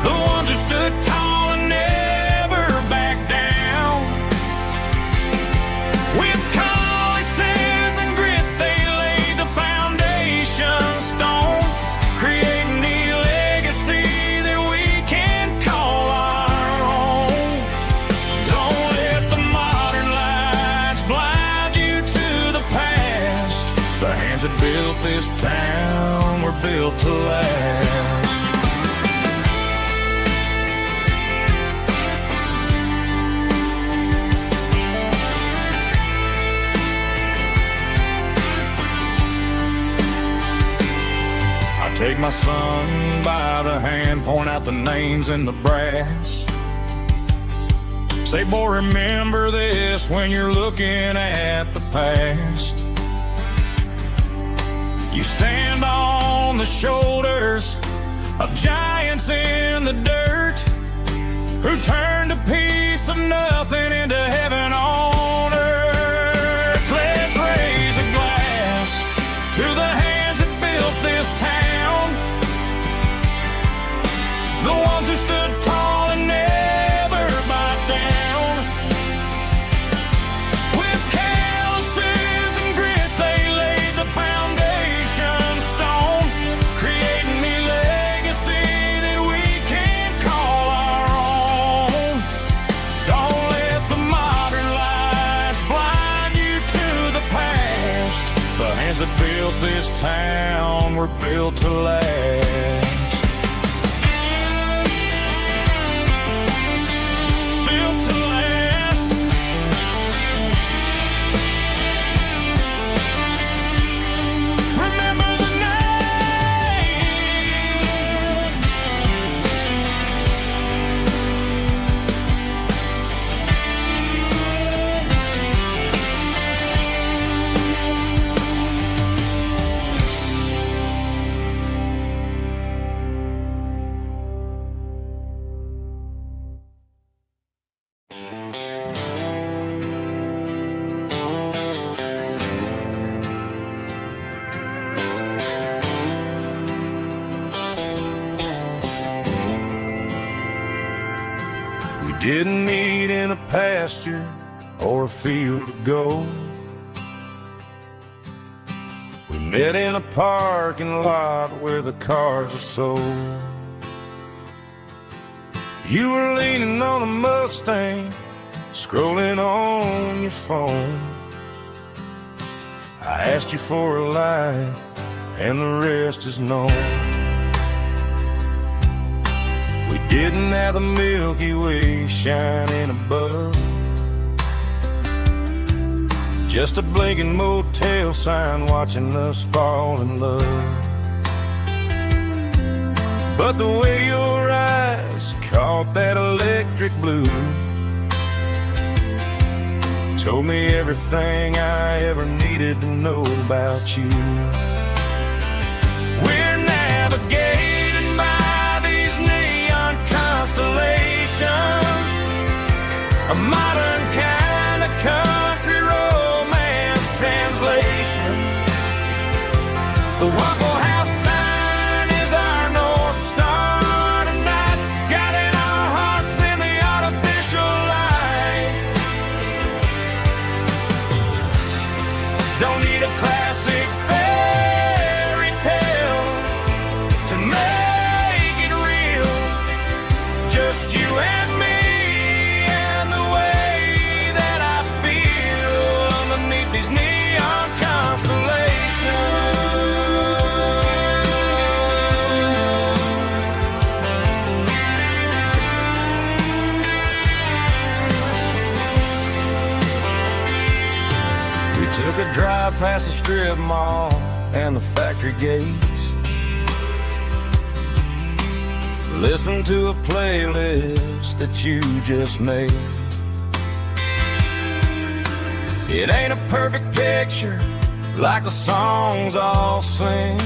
the ones who stood tall and never backed down. With calluses and grit they laid the foundation stone, creating the legacy that we can call our own. Don't let the modern lights blind you to the past. The hands that built this town were built to last. Take my son by the hand, point out the names in the brass. Say, boy, remember this when you're looking at the past. You stand on the shoulders of giants in the dirt, who turned a piece of nothing into heaven on earth. Let's raise a glass to the hands that built this town, the ones who stood tall and never bowed down. With calluses and grit they laid the foundation stone, creating the legacy that we can call our own. Don't let the modern lights blind you to the past. The hands that built this town were built to last. Didn't meet in a pasture or a field of gold. We met in a parking lot where the cars are sold. You were leaning on a Mustang, scrolling on your phone. I asked you for a light, and the rest is known. We didn't have the Milky Way shining above, just a blinking motel sign watching us fall in love. But the way your eyes caught that electric blue told me everything I ever needed to know about you. We're navigated by these neon constellations, a modern kind of country romance translation. The Waffle House sign is our North Star tonight, guiding our hearts in the artificial light. Don't need a classic fairy tale to make it real, just you and me past the strip mall and the factory gates. Listen to a playlist that you just made. It ain't a perfect picture like the songs all sing,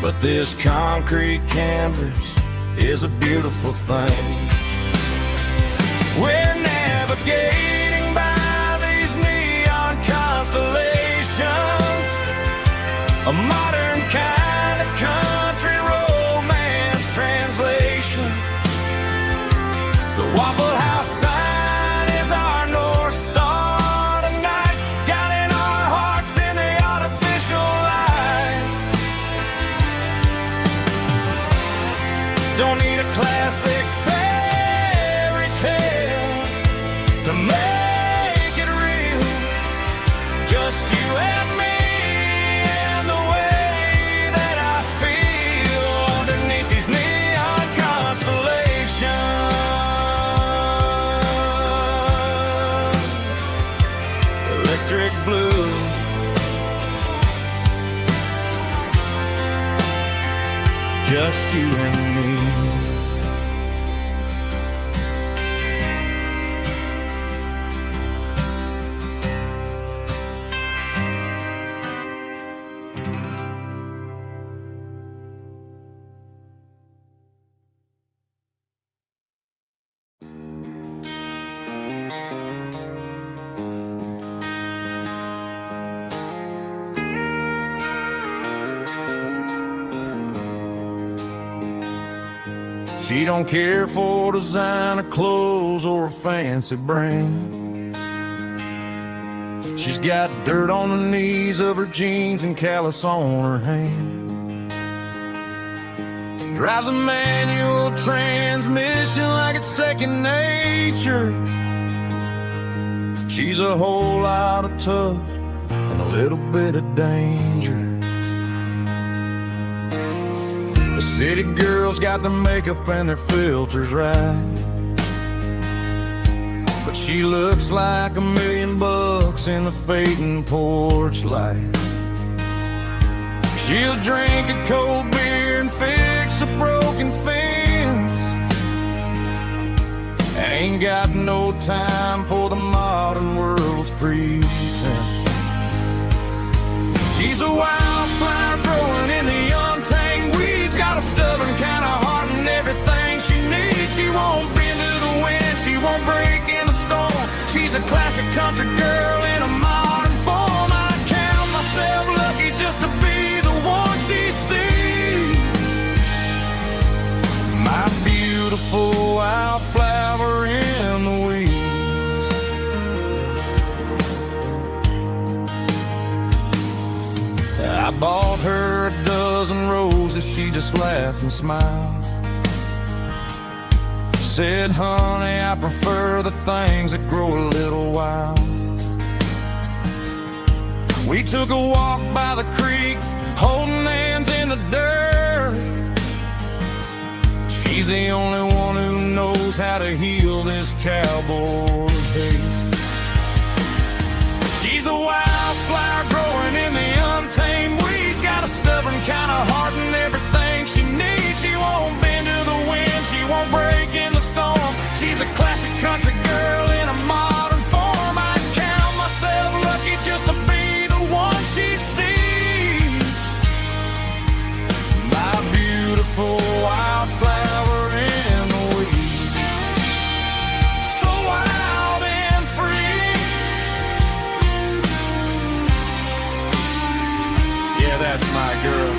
but this concrete canvas is a beautiful thing. We're navigating by these neon constellations, a modern kind of country romance translation. The Waffle House sign is our North Star tonight, guiding our hearts in the artificial light. Don't need a classic fairy tale to make it real, just you and me and the way that I feel underneath these neon constellations. Electric blue, just you and me. She don't care for designer clothes or a fancy brand. She's got dirt on the knees of her jeans and callus on her hand. Drives a manual transmission like it's second nature. She's a whole lot of tough and a little bit of danger. The city girls got their makeup and their filters right, but she looks like $1 million in the fading porch light. She'll drink a cold beer and fix a broken fence, ain't got no time for the modern world's pretense. She's a wildflower growing in the untamed weeds, got a stubborn kind of heart and everything she needs. She won't bend to the wind, she won't break in the storm. She's a classic country girl in a modern form. I count myself lucky just to be the one she sees. My beautiful wildflower in the weeds. I bought her a dozen roses, she just laughed and smiled. Said, honey, I prefer the things that grow a little wild. We took a walk by the creek, holding hands in the dirt. She's the only one who knows how to heal this cowboy's hate. She's a wildflower growing in the untamed weeds, got a stubborn kind of heart and everything she needs. She won't bend to the wind, she won't break in the storm. She's a classic country girl in a modern form. I count myself lucky just to be the one she sees. My beautiful wildflower in the weeds, so wild and free. Yeah, that's my girl.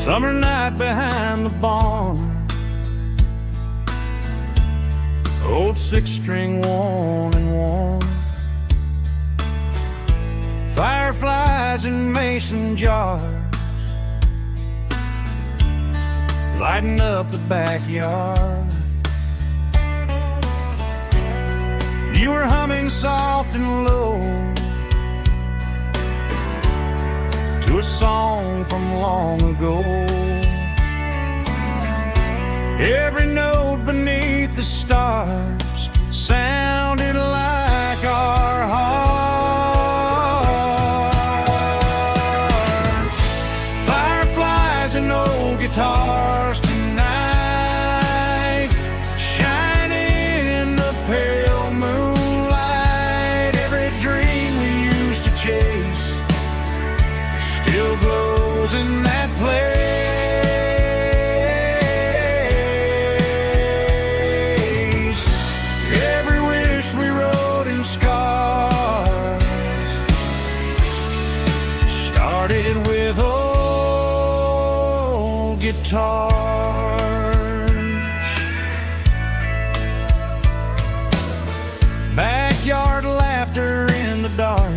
Summer night behind the barn, old six-string worn and worn, fireflies in mason jars, lighting up the backyard. You were humming soft and low to a song from long ago. Every note beneath the stars sounded like our hearts. Fireflies and old guitars tonight, shining in the pale moonlight. Every dream we used to chase still glows in that place. Every wish we wrote in scars started with old guitars. Backyard laughter in the dark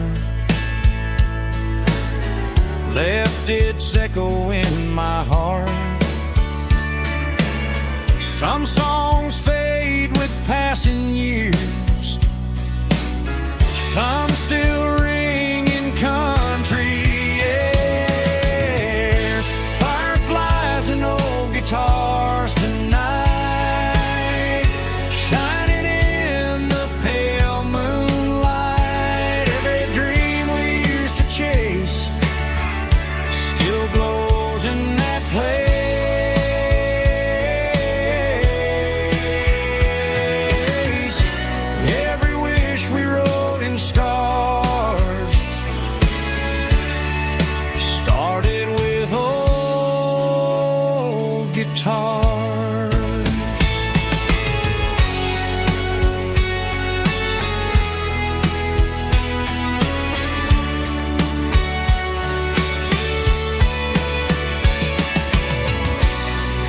left its echo in my heart. Some songs fade with passing years, some still ring in country air. Fireflies and old guitars tonight, shining in the pale moonlight. Every dream we used to chase still glows in that place. Every wish we wrote in scars started with old guitars.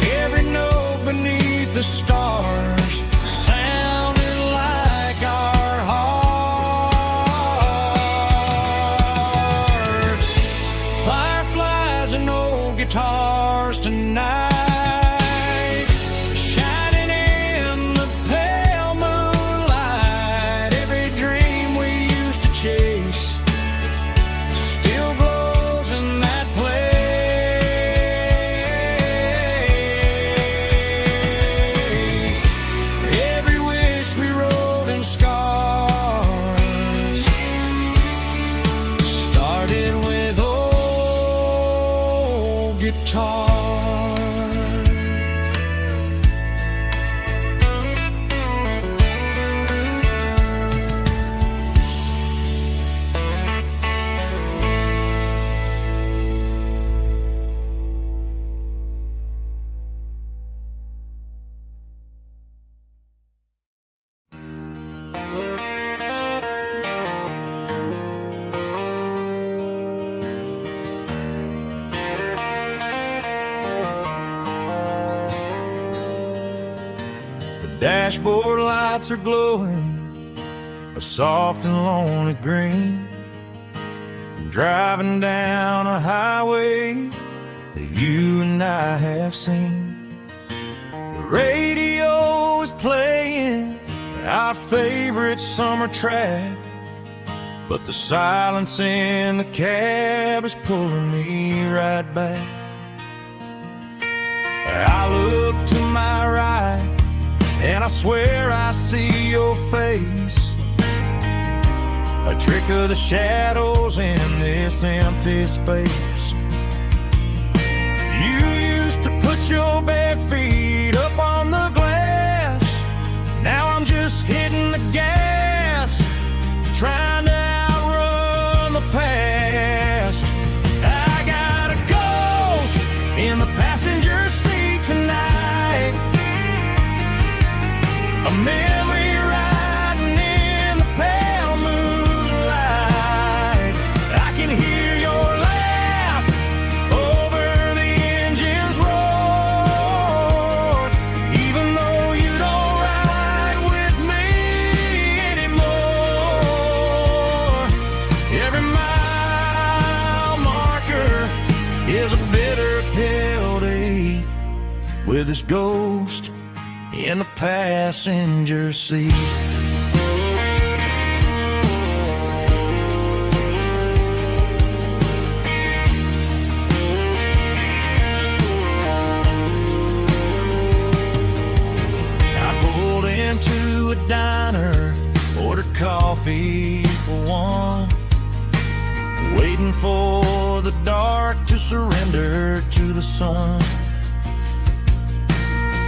Every note beneath the stars sounded like our hearts. Fireflies and old guitars tonight, shining in the pale moonlight. Every dream we used to chase still glows in that place. Every wish we wrote in scars started with old guitars. The dashboard lights are glowing a soft and lonely green. I'm driving down a highway that you and I have seen. The radio is playing our favorite summer track, but the silence in the cab is pulling me right back. I look to my right and I swear I see your face, a trick of the shadows in this empty space. You used to put your bare feet up on the glass. Now I'm just hitting the gas, trying to outrun the past. I got a ghost in the passenger seat tonight, a memory riding in the pale moonlight. I can hear your laugh over the engine with his ghost in the passenger seat. I pulled into a diner, ordered coffee for one, waiting for the dark to surrender to the sun.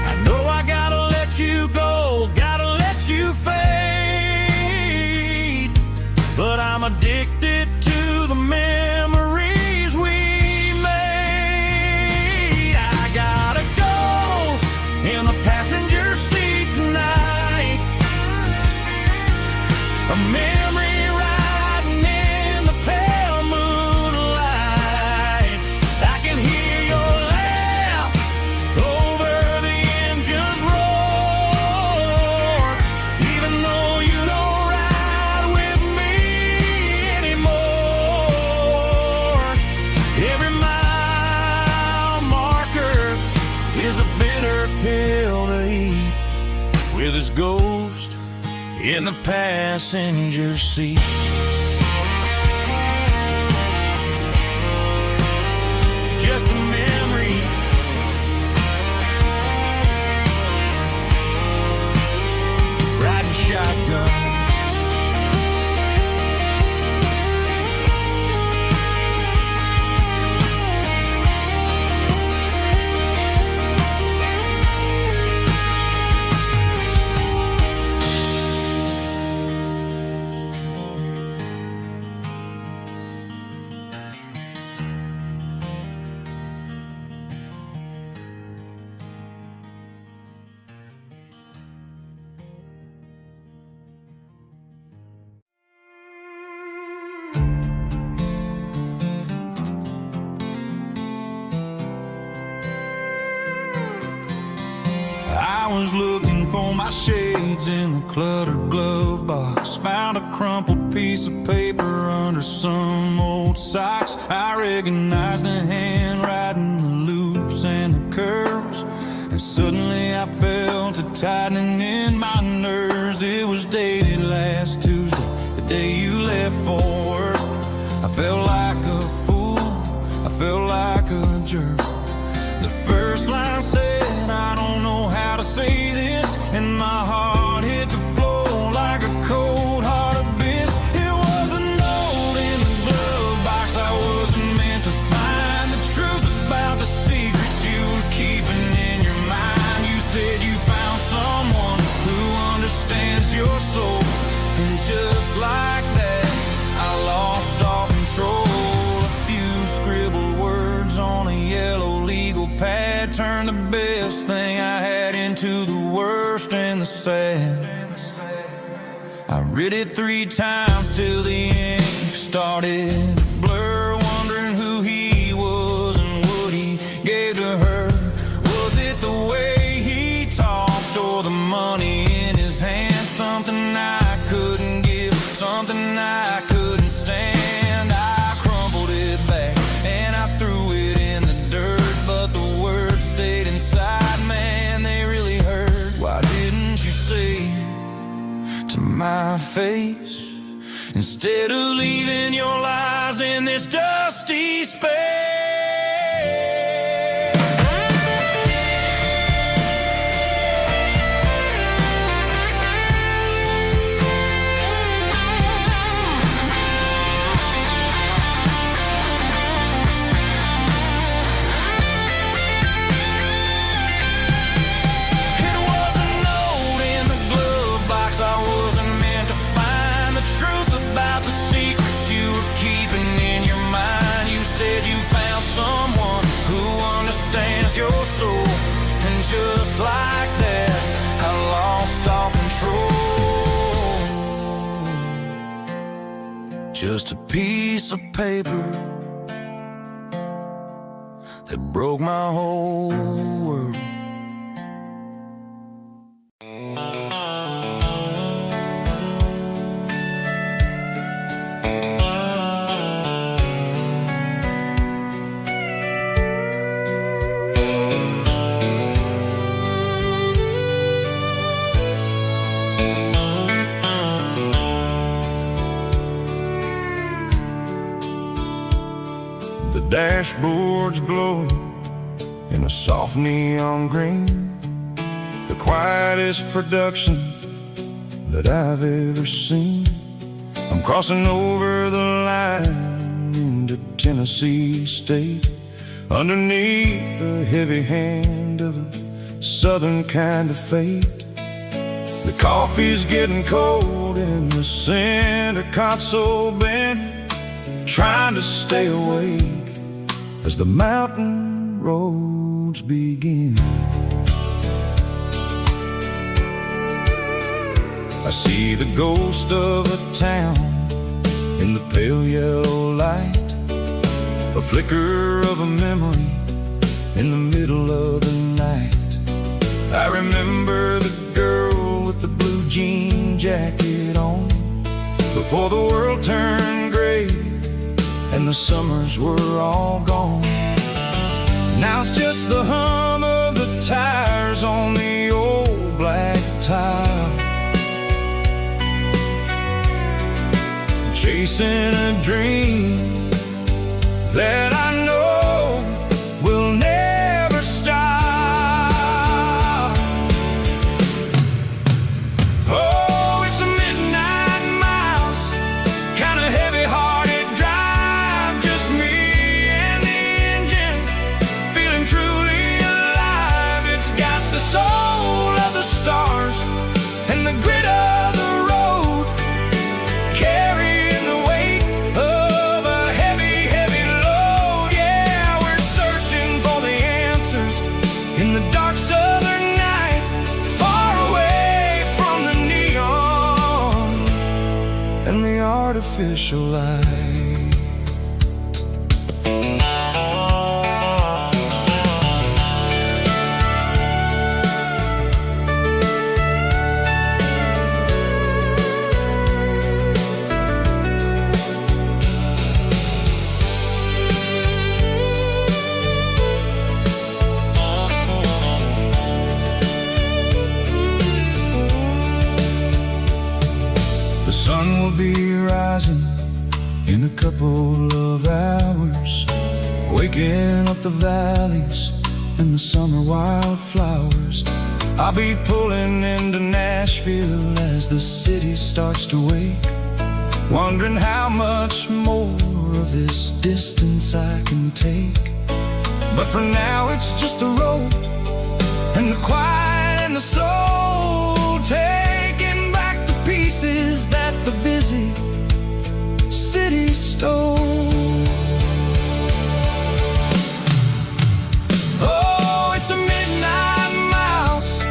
I know I gotta let you go, gotta let you fade, but I'm addicted to the memories we made. I got a ghost in the passenger seat tonight, a memory riding in the pale moonlight. I can hear your laugh over the engine's roar, even though you don't ride with me anymore. Every mile marker is a bitter pill to eat, with his ghost in the passenger seat. Just a memory, riding shotgun. I was looking for my shades in the cluttered glove box, found a crumpled piece of paper under some old socks. I recognized the handwriting, the loops and the curves, and suddenly I felt a tightening in my nerves. It was dated last Tuesday, the day you left for work. I felt like a fool, I felt like a jerk. The first line said, I don't know how to say this, and my heart hit the floor like a cold heart abyss. It was a note in the glove box I wasn't meant to find, the truth about the secrets you were keeping in your mind. You said you found someone who understands your soul, and just like that I lost all control. A few scribbled words on a yellow legal pad turned the best thing I had into the worst and the sad. I read it 3 times till the ink started to blur, wondering who he was and what he gave to her. Was it the way he talked or the money in his hand? Something I couldn't give, something I couldn't stand. I crumpled it back and I threw it in the dirt, but the words stayed inside, man, they really hurt. Why didn't you say to my face, instead of leaving your lies in this dusty space? It was a note in the glove box I wasn't meant to find, the truth about the secrets you were keeping in your mind. You said you found someone who understands your soul, and just like that I lost all control. Just a piece of paper that broke my whole world. The dashboard's glowing in a soft neon green, the quietest production that I've ever seen. I'm crossing over the line into Tennessee State, underneath the heavy hand of a southern kind of fate. The coffee's getting cold in the center console bin, trying to stay awake as the mountain roads begin. I see the ghost of a town in the pale yellow light, a flicker of a memory in the middle of the night. I remember the girl with the blue jean jacket on, before the world turned gray and the summers were all gone. Now it's just the hum of the tires on the old black tile, chasing a dream that I know will never stop. Oh, it's a midnight miles, kind of heavy-hearted drive, just me and the engine, feeling truly alive. It's got the soul of the stars and the grit of the road, carrying the weight of a heavy, heavy load. Yeah, we're searching for the answers in the dark southern night, far away from the neon and the artificial light. The sun will be rising in a couple of hours, waking up the valleys and the summer wildflowers. I'll be pulling into Nashville as the city starts to wake, wondering how much more of this distance I can take. But for now it's just the road and the quiet and the soul, taking back the pieces that the busy city stole. Oh, it's a midnight miles,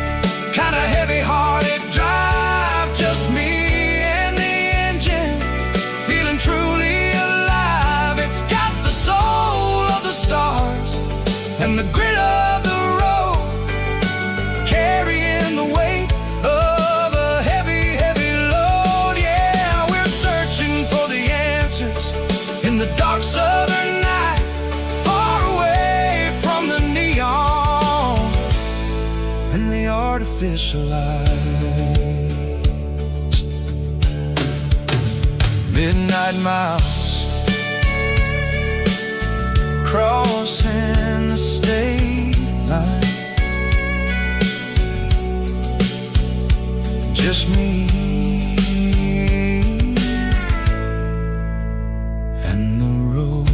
kind of heavy-hearted drive, just me and the engine, feeling truly alive. It's got the soul of the stars and the grit of the road, carrying the weight of a heavy, heavy load. Yeah, we're searching for the answers in the dark southern night, far away from the neon and the artificial lights. Midnight miles, crossing the state line, just me and the road.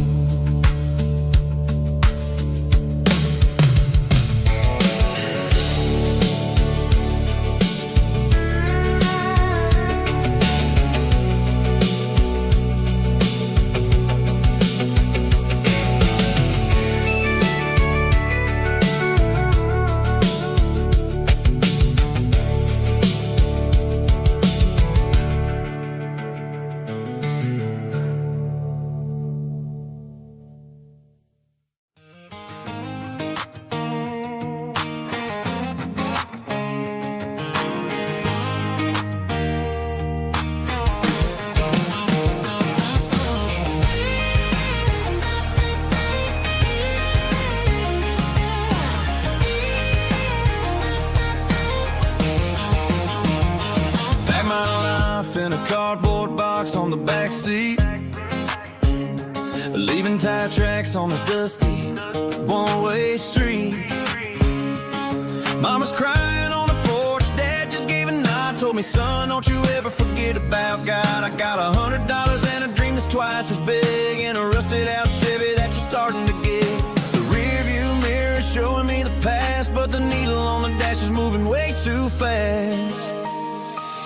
leaving tire tracks on this dusty one-way street. Mama's crying on the porch, Dad just gave a nod, told me, son, don't you ever forget about God. I got $100 and a dream that's twice as big, and a rusted out Chevy that you're starting to get. The rear view mirror is showing me the past, but the needle on the dash is moving way too fast.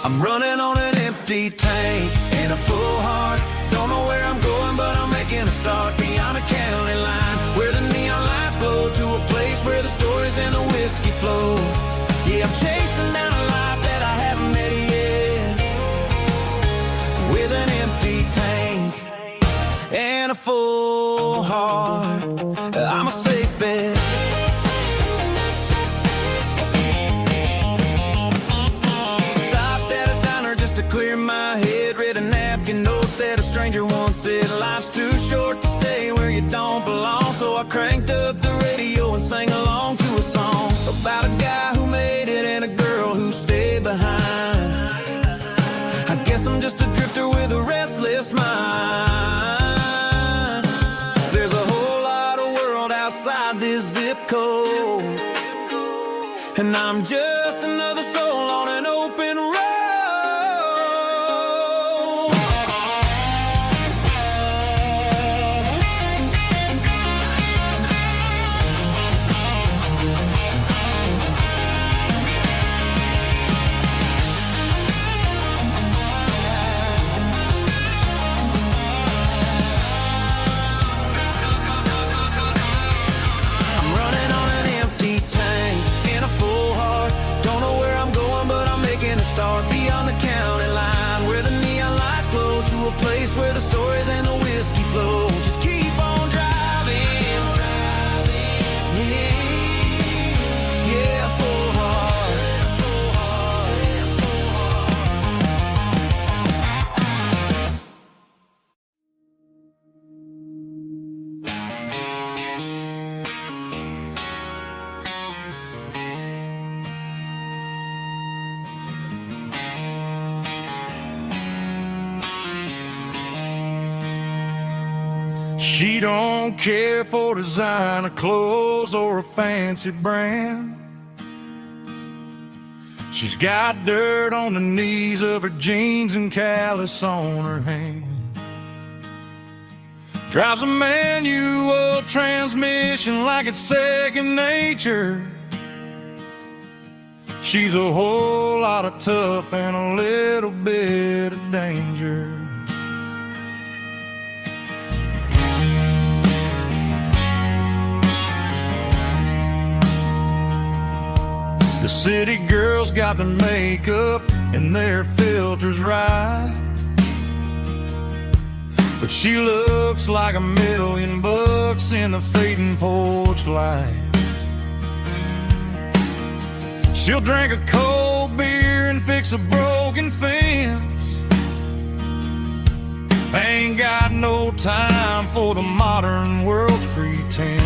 I'm running on an empty tank and a full heart. Don't know where I'm going, but I'm making a start beyond a county line, where the neon lights glow, to a place where the stories and the whiskey flow. Yeah, I'm chasing down a life that I haven't met yet, with an empty tank and a full heart. I'm a safe bet. Clear my head, read a napkin note that a stranger once said, life's too short to stay where you don't belong. So I cranked up the radio and sang along to a song about a guy who made it and a girl who stayed behind. I guess I'm just a drifter with a restless mind. There's a whole lot of world outside this zip code, and I'm just another soul on an open road. Start beyond the county line, where the neon lights glow, to a place where the stories and the whiskey flow. Just keep on driving, yeah, full heart, full heart, full She don't care for designer clothes or a fancy brand. She's got dirt on the knees of her jeans and callus on her hand. Drives a manual transmission like it's second nature. She's a whole lot of tough and a little bit of danger. The city girls got their makeup and their filters right, but she looks like $1,000,000 in the fading porch light. She'll drink a cold beer and fix a broken fence. Ain't got no time for the modern world's pretense.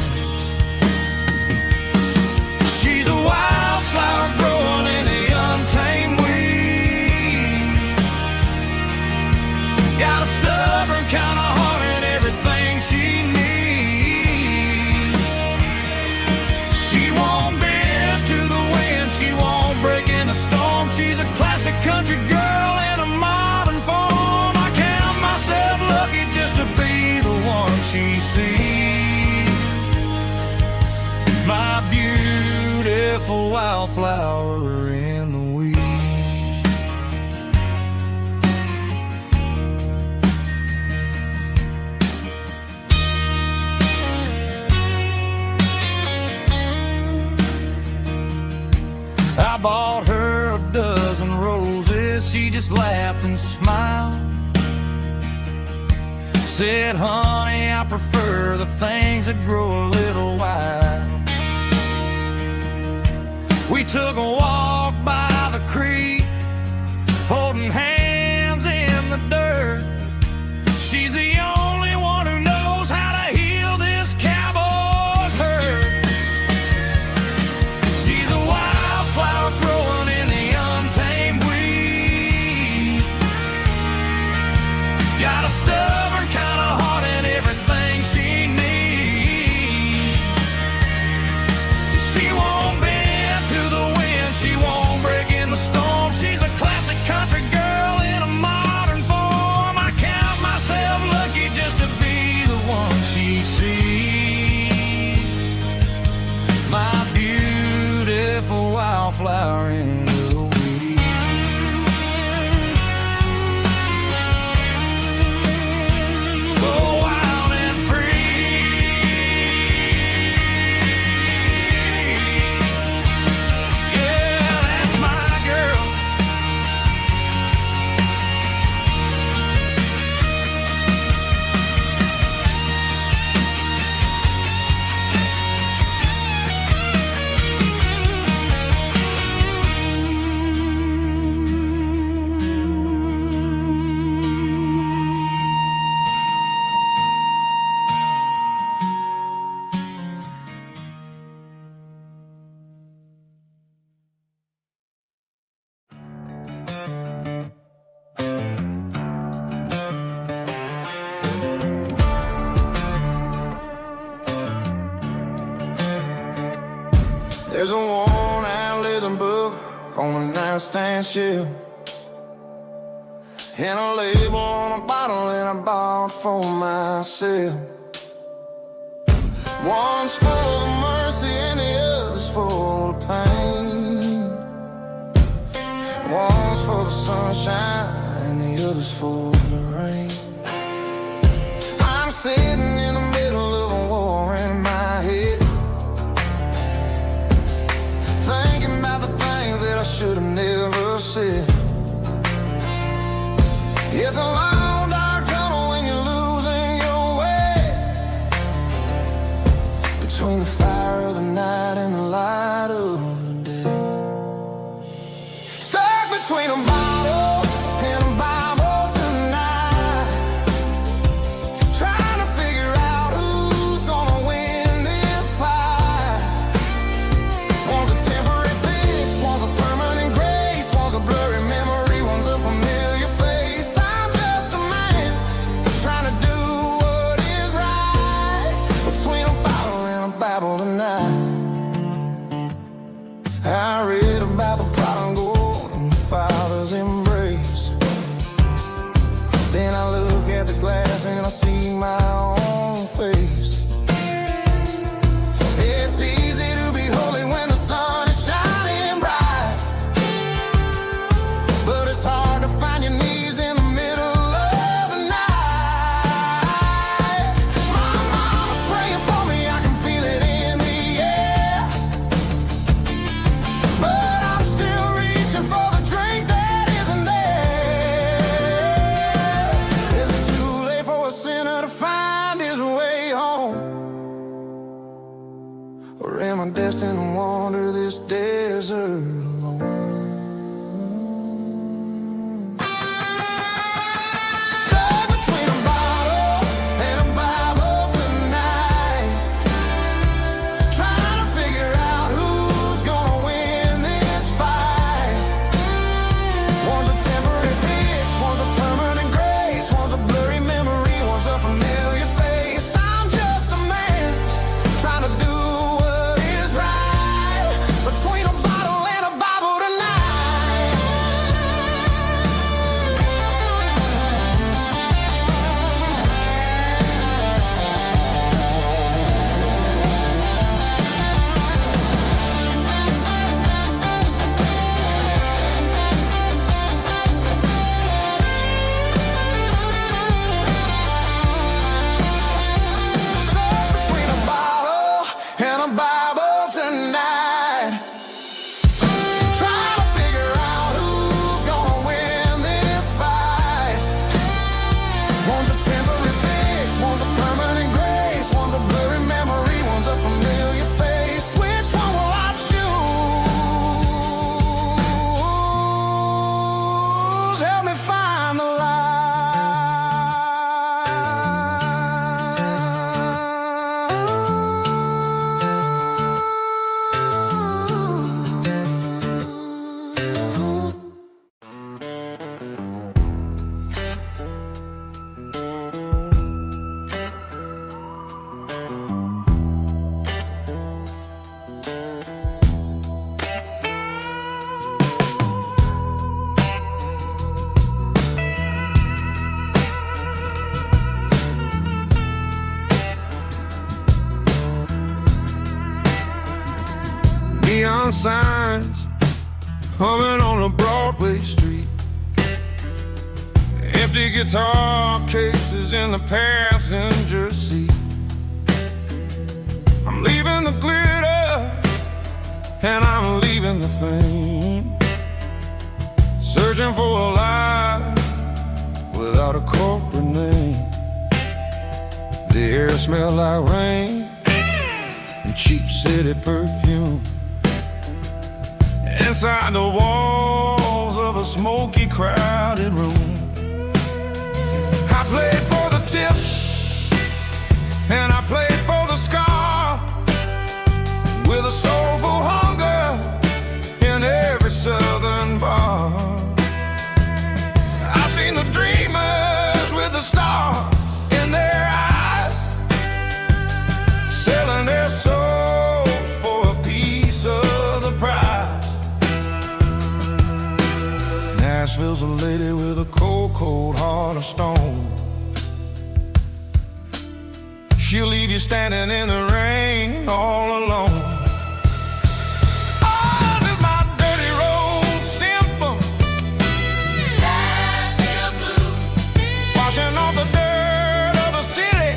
She's a wildflower growing in the untamed weeds. Got a stubborn kind of heart and everything she needs. She won't bend to the wind, she won't break in the storm. She's a classic country girl in a modern form. I count myself lucky just to be the one she sees. My beautiful wildflower in the weeds. I bought her a dozen roses, she just laughed and smiled. Said, honey, I prefer the things that grow a little wild. We took a walk by the creek, holding hands in the dirt. She's the only one who knows how to heal this cowboy's hurt. She's a wildflower growing in the untamed weed. Got a stubborn kind of heart and everything There's a worn-out leather book on a nightstand shelf, and a label on a bottle that I bought for myself. One's full of mercy and the other's full of pain. One's for the sunshine and the other's for the rain. I'm sitting in the middle of a war in my head, thinking about the things that I should have never said. It's a long dark tunnel when you're losing your way, between the fire of the night and the light of the day. Stuck between a bottle and a Bible tonight, trying to figure out who's gonna win this fight. One's a temporary fix, one's a permanent grace, one's a blurry memory, one's a familiar face. I'm just a man trying to do what is right, between a bottle and a Bible tonight. I read about the prodigal and the father's embrace. Then I look at the glass and I see my own face. It's easy to be holy when the sun is shining bright, but it's hard to find your knees in the middle of the night. My mom's praying for me, I can feel it in the air, but I'm still reaching for the drink that isn't there. Is it too late for a sinner to find his way home? Or am I destined to wander this desert alone? Stuck between a bottle and a Bible tonight, trying to figure out who's gonna win this fight. One's a temporary fix, one's a permanent grace, one's a blurry memory, one's a familiar face. I'm just a man trying to do what is right, between a bottle and a Bible tonight. Stuck between a bottle and a Bible tonight, trying to figure out who's gonna win this fight. One's a temporary fix, one's a permanent grace, one's a blurry memory, one's a familiar face. Which one will I choose? Help me find the light. Neon signs humming on a Broadway street, empty guitar cases in the passenger seat. I'm leaving the glitter and I'm leaving the fame, searching for a life without a corporate name. The air smelled like rain and cheap city perfume. Inside the walls of a smoky, crowded room, I played for the tips and I played for the scar, with a soulful hunger in every southern bar. I've seen the dreamers with the stars in their eyes, selling their souls for a piece of cold heart of stone. She'll leave you standing in the rain all alone. Oh, this is my dirty road symphony. Nashville blues. Washing off the dirt of the city.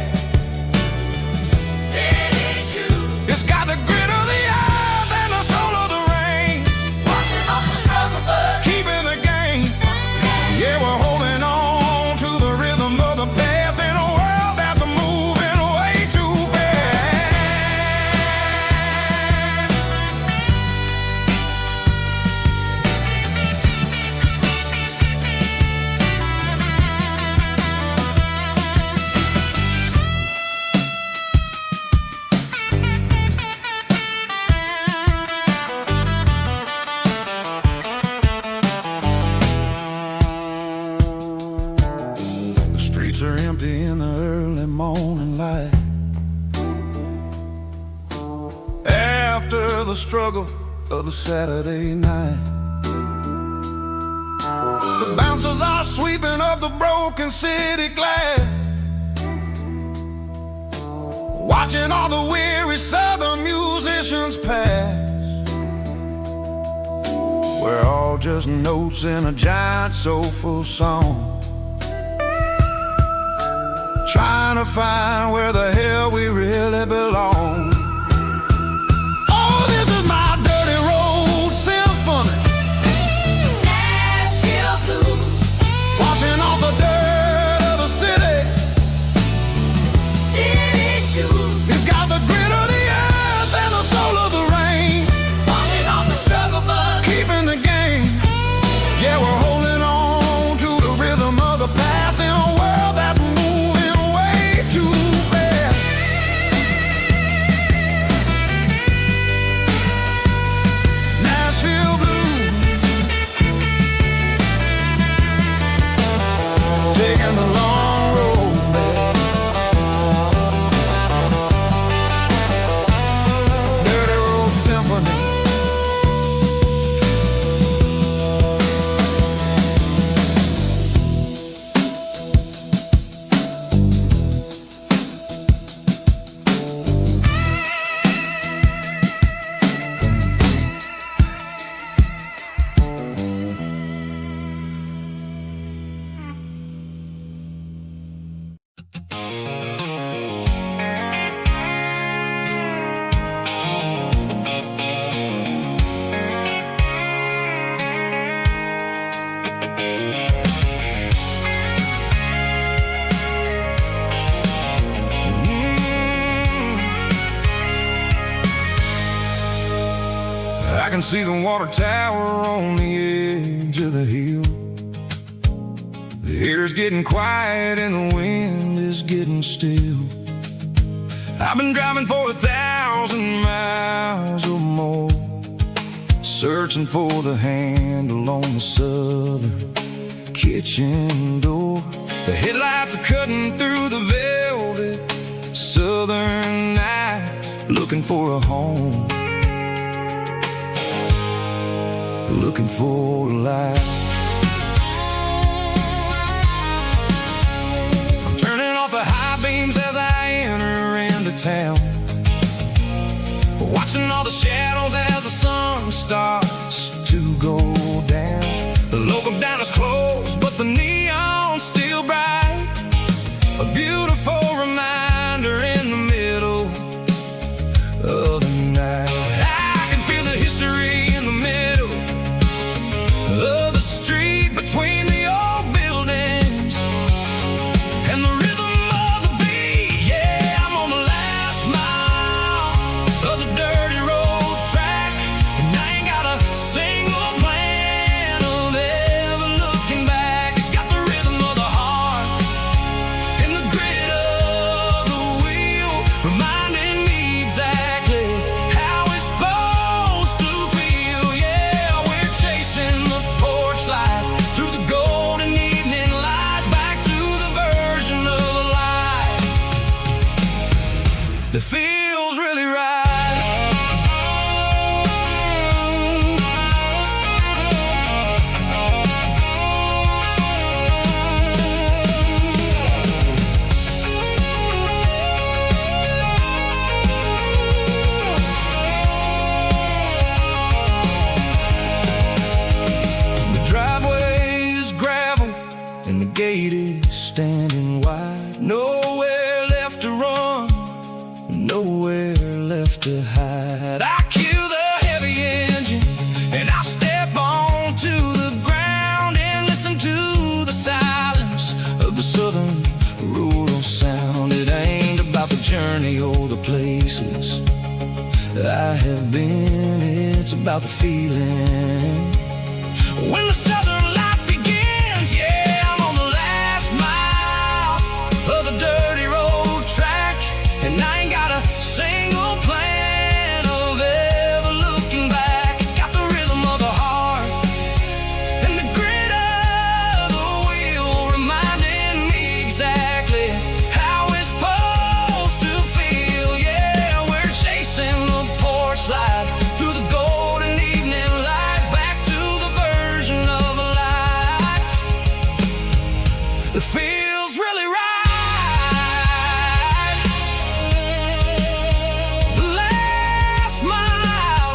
City shoes. It's got the grit of the earth and the soul of the rain. Washing off the struggle, but keeping the game. Yeah, we're holding on to the rhythm of the past in a world that's moving way too fast. The streets are empty in the early morning light. After the struggle of the Saturday night, the bouncers are sweeping up the broken city glass, watching all the weary southern musicians pass. We're all just notes in a giant soulful song, trying to find where the hell we really belong. Oh, this is my dirty road symphony. Nashville blues. Washing off the dirt of the city. City shoes. It's got the grit of the earth and the soul of the rain. Washing off the struggle, but keeping the game. Yeah, we're holding on to the rhythm of the past in a world that's moving way too fast. Nashville blues, taking the long road back. Dirty road symphony. I can see the water tower on the edge of the hill. The air's getting quiet and the wind is getting still. I've been driving for 1,000 miles or more, searching for the handle on the southern kitchen door. The headlights are cutting through the velvet southern night, looking for a home, looking for a life. I'm turning off the high beams as I enter into town, watching all the shadows as the sun starts to go down. The local diner's closed, but the neon's still bright, a beautiful reminder in the middle of the night. I can feel the history in the middle of the street between the old buildings and the rhythm of the beat. Yeah, I'm on the last mile of the dirty road track, to hide. I kill the heavy engine and I step onto the ground and listen to the silence of the southern rural sound. It ain't about the journey or the places I have been, it's about the feeling when the southern life begins. Yeah, I'm on the last mile of the dirty road track, and I ain't got a single plan of ever looking back. It's got the rhythm of the heart and the grit of the wheel, reminding me exactly how it's supposed to feel. Yeah, we're chasing the porch light through the golden evening light, back to the version of a life that feels really right. The last mile,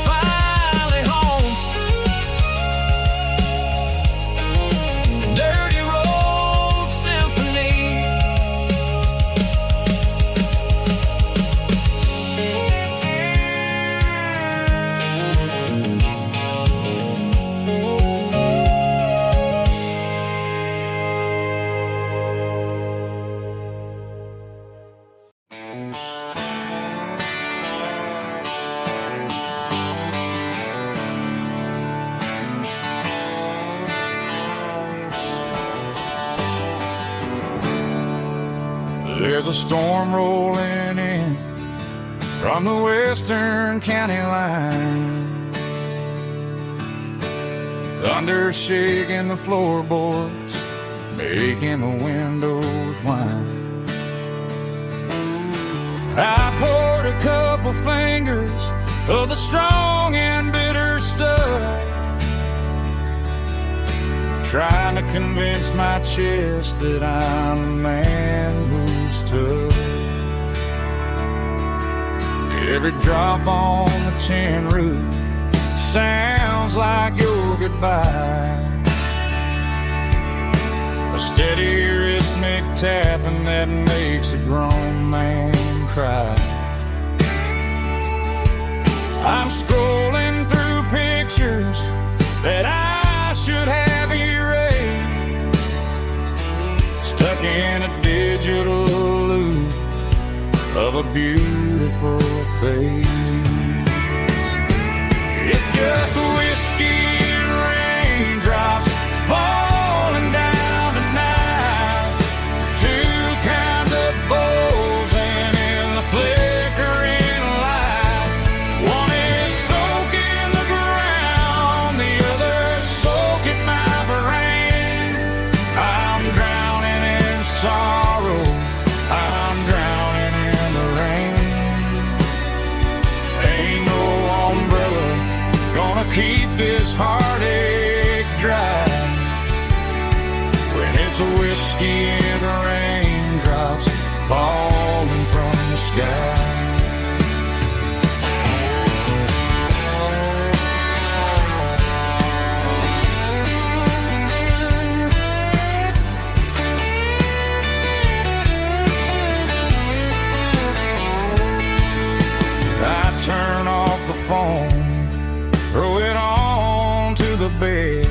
finally home. Dirty road symphony. There's a storm rolling in from the western county line. Thunder shaking the floorboards, making the windows whine. I poured a couple fingers of the strong and bitter stuff, trying to convince my chest that I'm a man who's tough. Every drop on the tin roof sounds like your goodbye, a steady rhythmic tapping that makes a grown man cry. I'm scrolling through pictures that I should have erased, stuck in a digital loop of a beautiful face. It's just whiskey and raindrops falling down tonight, two kinds of bowls and in the flickering light. One is soaking the ground, the other soaking my brain. I'm drowning in sorrow, I'm drowning in the rain. Ain't no umbrella gonna keep this heartache dry when it's a whiskey and the raindrops falling from the sky. I turn off the phone, throw it on to the bed,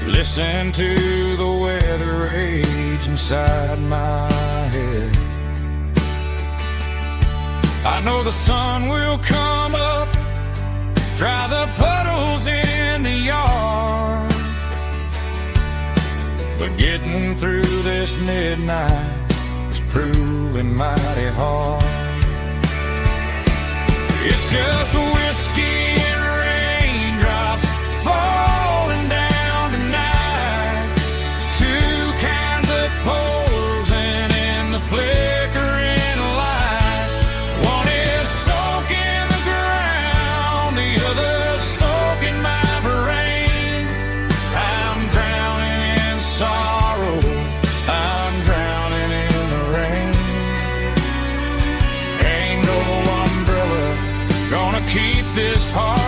listen to the weather rage inside my head. I know the sun will come up, dry the puddles in the yard, but getting through this midnight is proving mighty hard. It's just whiskey and raindrops falling down tonight, two kinds of poles and in the flickering light. One is soaking the ground, the other soaking my brain. I'm drowning in sorrow, I'm drowning in the rain. Ain't no umbrella gonna keep this heart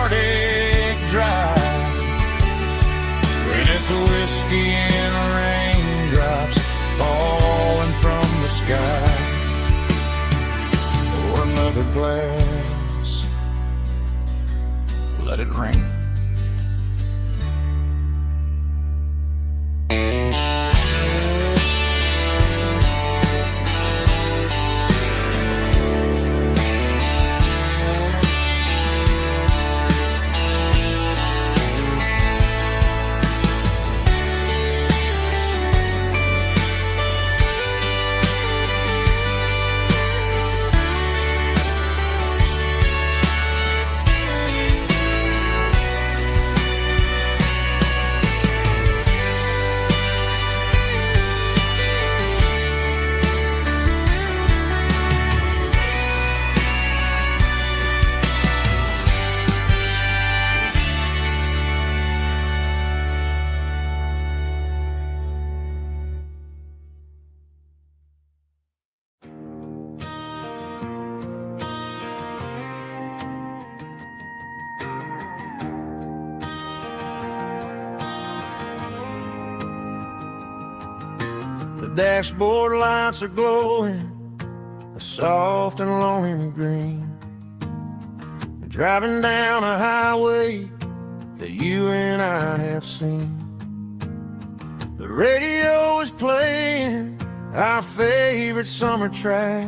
glass. Let it rain. The dashboard lights are glowing, a soft and lonely green. Driving down a highway that you and I have seen. The radio is playing our favorite summer track,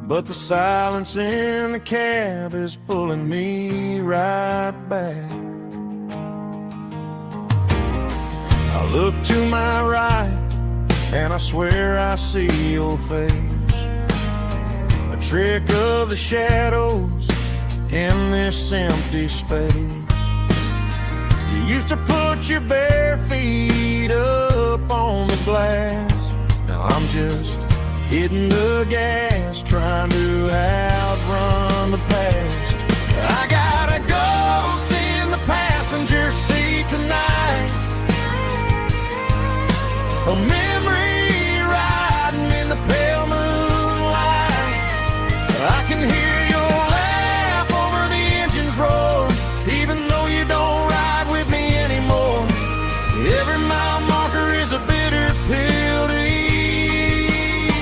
but the silence in the cab is pulling me right back. I look to my right and I swear I see your face, a trick of the shadows in this empty space. You used to put your bare feet up on the glass. Now I'm just hitting the gas, trying to outrun the past. I got a ghost in the passenger seat tonight, a memory riding in the pale moonlight. I can hear your laugh over the engine's roar, even though you don't ride with me anymore. Every mile marker is a bitter pill to eat,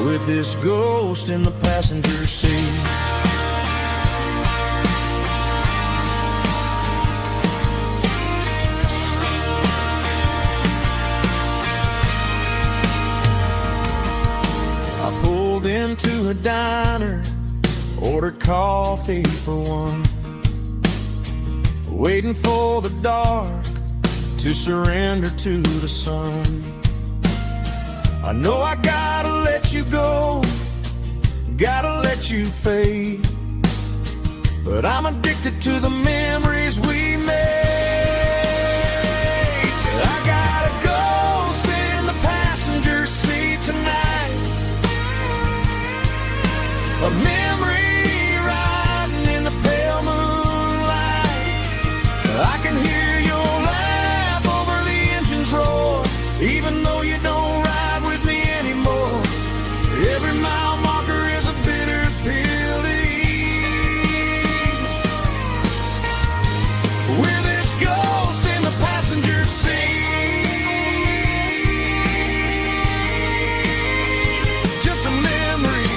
with this ghost in the passenger seat. Into a diner, ordered coffee for one, waiting for the dark to surrender to the sun. I know I gotta let you go, gotta let you fade, but I'm addicted to the memories we made. I got a ghost in the passenger seat tonight, a memory riding in the pale moonlight. I can hear your laugh over the engine's roar, even though you don't ride with me anymore. Every mile marker is a bitter pill to eat, with this ghost in the passenger seat. Just a memory,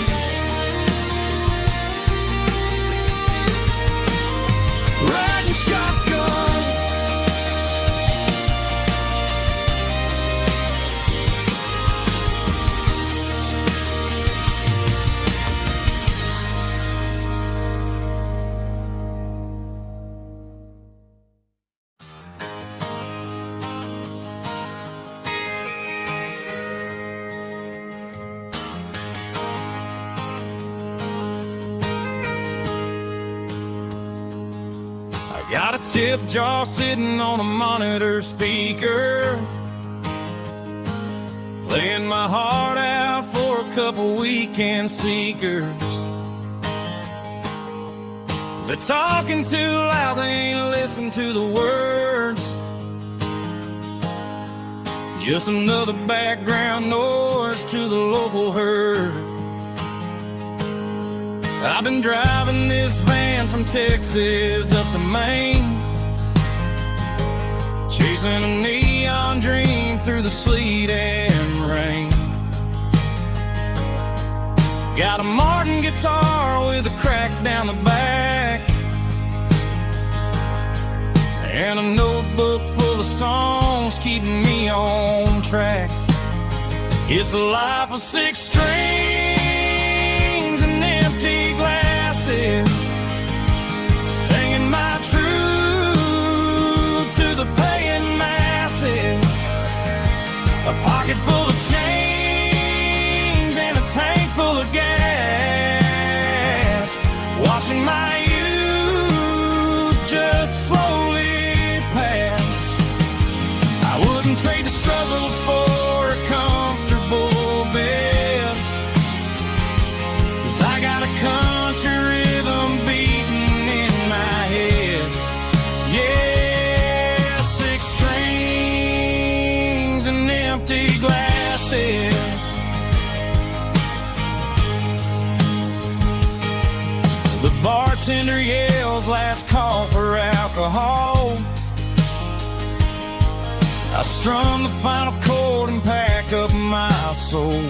riding shotgun. Got a tip jar sitting on a monitor speaker, playing my heart out for a couple weekend seekers. They're talking too loud, they ain't listen to the words. Just another background noise to the local herd. I've been driving this van from Texas up to Maine, chasing a neon dream through the sleet and rain. Got a Martin guitar with a crack down the back, and a notebook full of songs keeping me on track. It's a life of 6 strings and empty glasses, singing my truth to the paying masses. A pocket full of change and a tank full of gas, watching my youth just slowly pass. I wouldn't trade the struggle for a comfortable bed, 'cause I got a country rhythm beating in my head. Yeah, 6 strings and empty glasses. The bartender yells last call for alcohol. I strum the final chord and pack up my soul.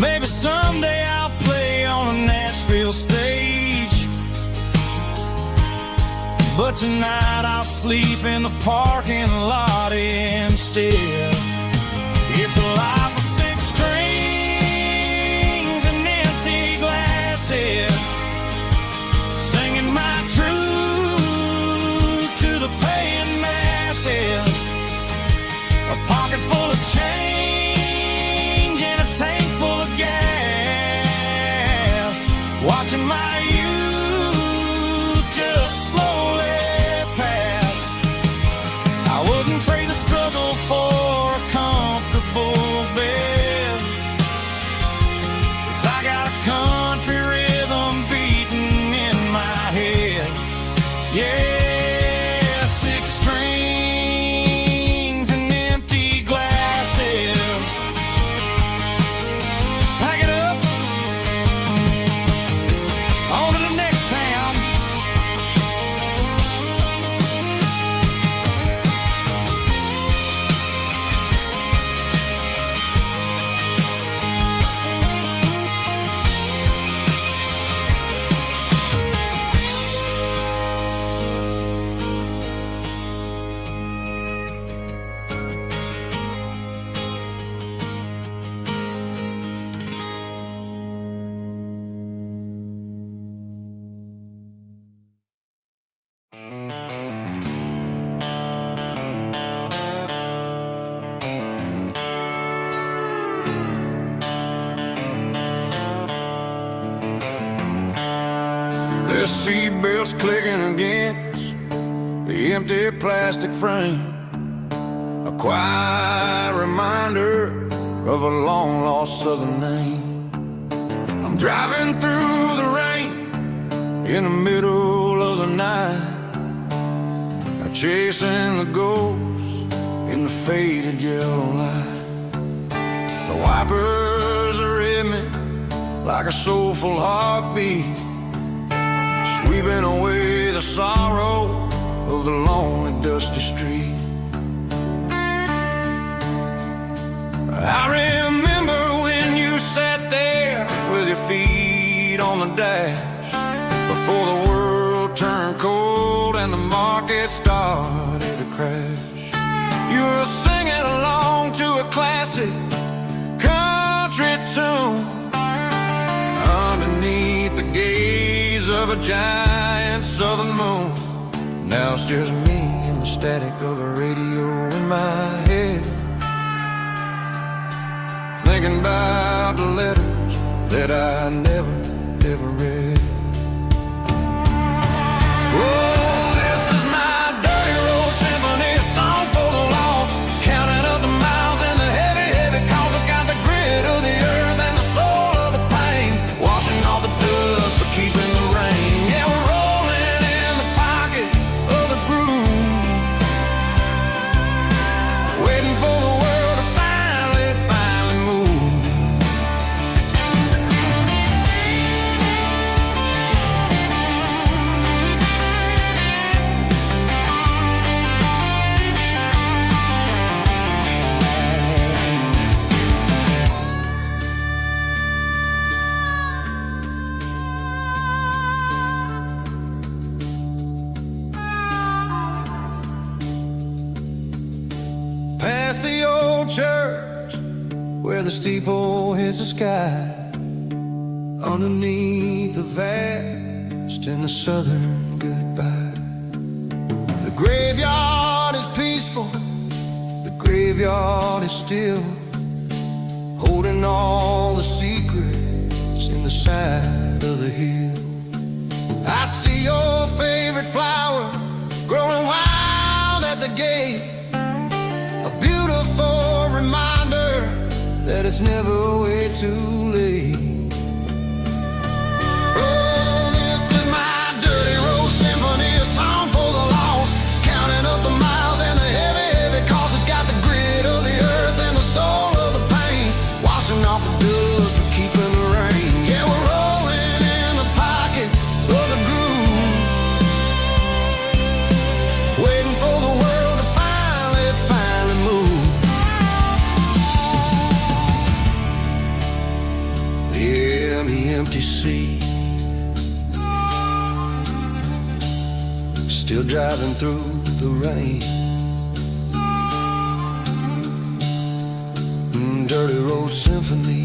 Maybe someday I'll play on a Nashville stage, but tonight I'll sleep in the parking lot instead. It's a life of 6 strings and empty glasses, singing my truth to the paying masses. A pocket full of change and a tank full of gas, watching my youth just slowly pass. I wouldn't trade the struggle for a comfortable bed, 'cause I got a country rhythm beating in my head. Yeah, 6 strings and empty glasses. Pack it up, on to the next town. The seatbelts clicking against the empty plastic frame, a quiet reminder of a long-lost southern name. I'm driving through the rain in the middle of the night, chasing the ghosts in the faded yellow light. The wipers are in me like a soulful heartbeat, sweeping away the sorrow of the lonely, dusty street. I remember when you sat there with your feet on the dash, before the world turned cold and the market started to crash. You were singing along to a classic country tune underneath the gaze of a giant southern moon. Now it's just me and the static of the radio in my head, thinking about the letters that I never, ever read. Oh, this is my dirty road symphony, song for the lost, counting up the miles and the heavy, heavy calls. It's got the grit of the earth and the soul of the pain, washing off the dust but keeping the rain. Yeah, we're rolling in the pocket of the groove, waiting for the world to finally move. where the steeple hits the sky, underneath the vast and the southern goodbye. The graveyard is peaceful, the graveyard is still, holding all the secrets in the side of the hill. I see your favorite flower growing wild at the gate, a beautiful reminder that it's never way too late. Oh, this is my dirty road symphony, a song for the lost, counting up the miles and the heavy, heavy cost. It's got the grit of the earth and the soul of the pain, washing off the dust but keeping the rain. Yeah, we're rolling in the pocket of the groove, waiting for the world to finally move. Yeah, the empty sea, still driving through the rain. Dirty road symphony.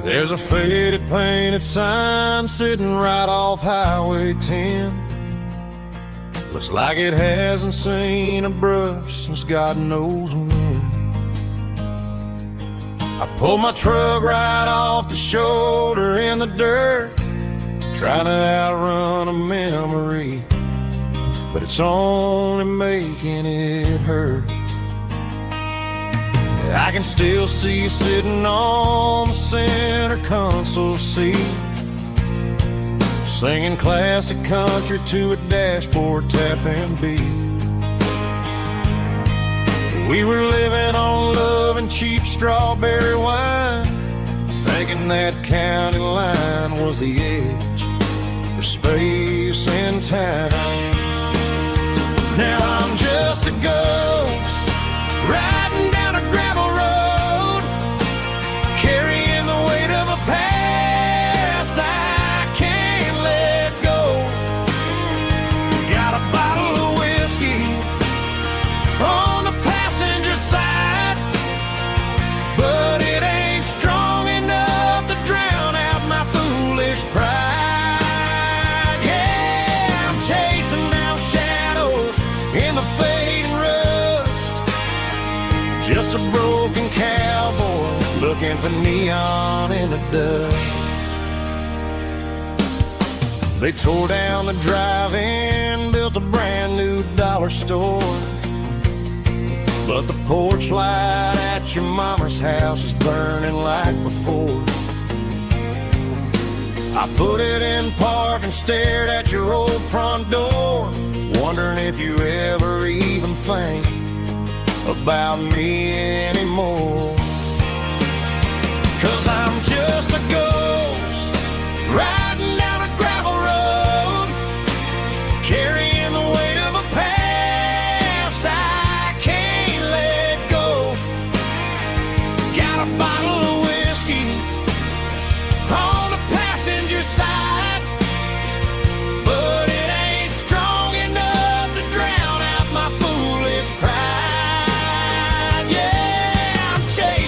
There's a faded painted sign sitting right off Highway 10. Looks like it hasn't seen a brush since God knows when. I pulled my truck right off the shoulder in the dirt, trying to outrun a memory, but it's only making it hurt. I can still see you sitting on the center console seat, singing classic country to a dashboard tapping beat. We were living on love and cheap strawberry wine, thinking that county line was the edge for space and time. Now I'm just a ghost riding down a gravel road, carrying the weight of a past I can't let go. Got a bottle of whiskey on the passenger side, but it ain't strong enough to drown out my foolish pride. Yeah, I'm chasing down shadows in the fading rust, just a broken cowboy looking for neon in the dust. They tore down the drive-in, built a brand new dollar store, but the porch light at your mama's house is burning like before. I put it in park and stared at your old front door, wondering if you ever even think about me anymore. 'Cause I'm just a ghost riding down a gravel road, carrying the weight of a past I can't let go. Got a bottle of whiskey on the passenger side, but it ain't strong enough to drown out my foolish pride. Yeah, I'm chasing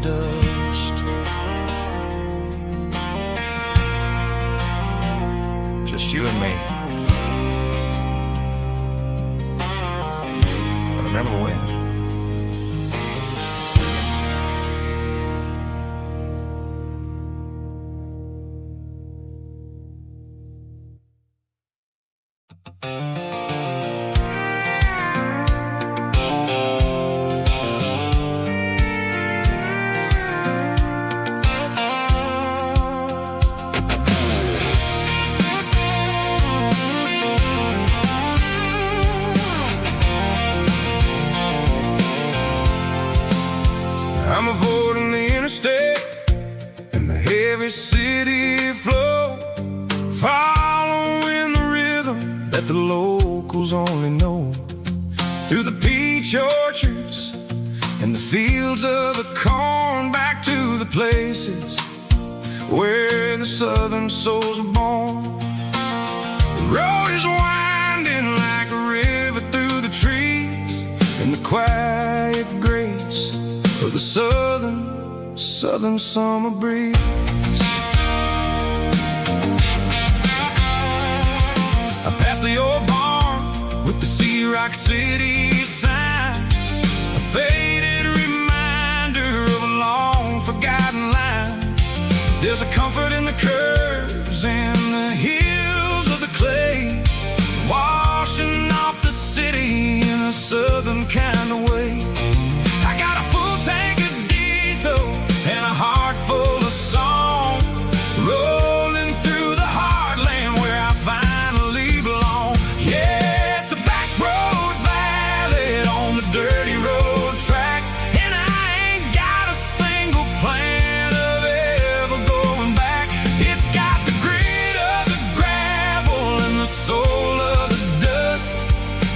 dust. Just you and me. I remember when. I'm avoiding the interstate and the heavy city flow, following the rhythm that the locals only know. Through the peach orchards and the fields of the corn, back to the places where the southern souls are born. The road is winding like a river through the trees, and the quiet grace of the southern summer breeze. I passed the old barn with the Sea Rock City sign, a faded reminder of a long forgotten line. There's a comfort in the curves and the hills of the clay, washing off the city in a southern kind of way. I got a full tank of diesel and a heart full of song, rolling through the heartland where I finally belong. Yeah, it's a back road ballad on the dirty road track, and I ain't got a single plan of ever going back. It's got the grit of the gravel and the soul of the dust,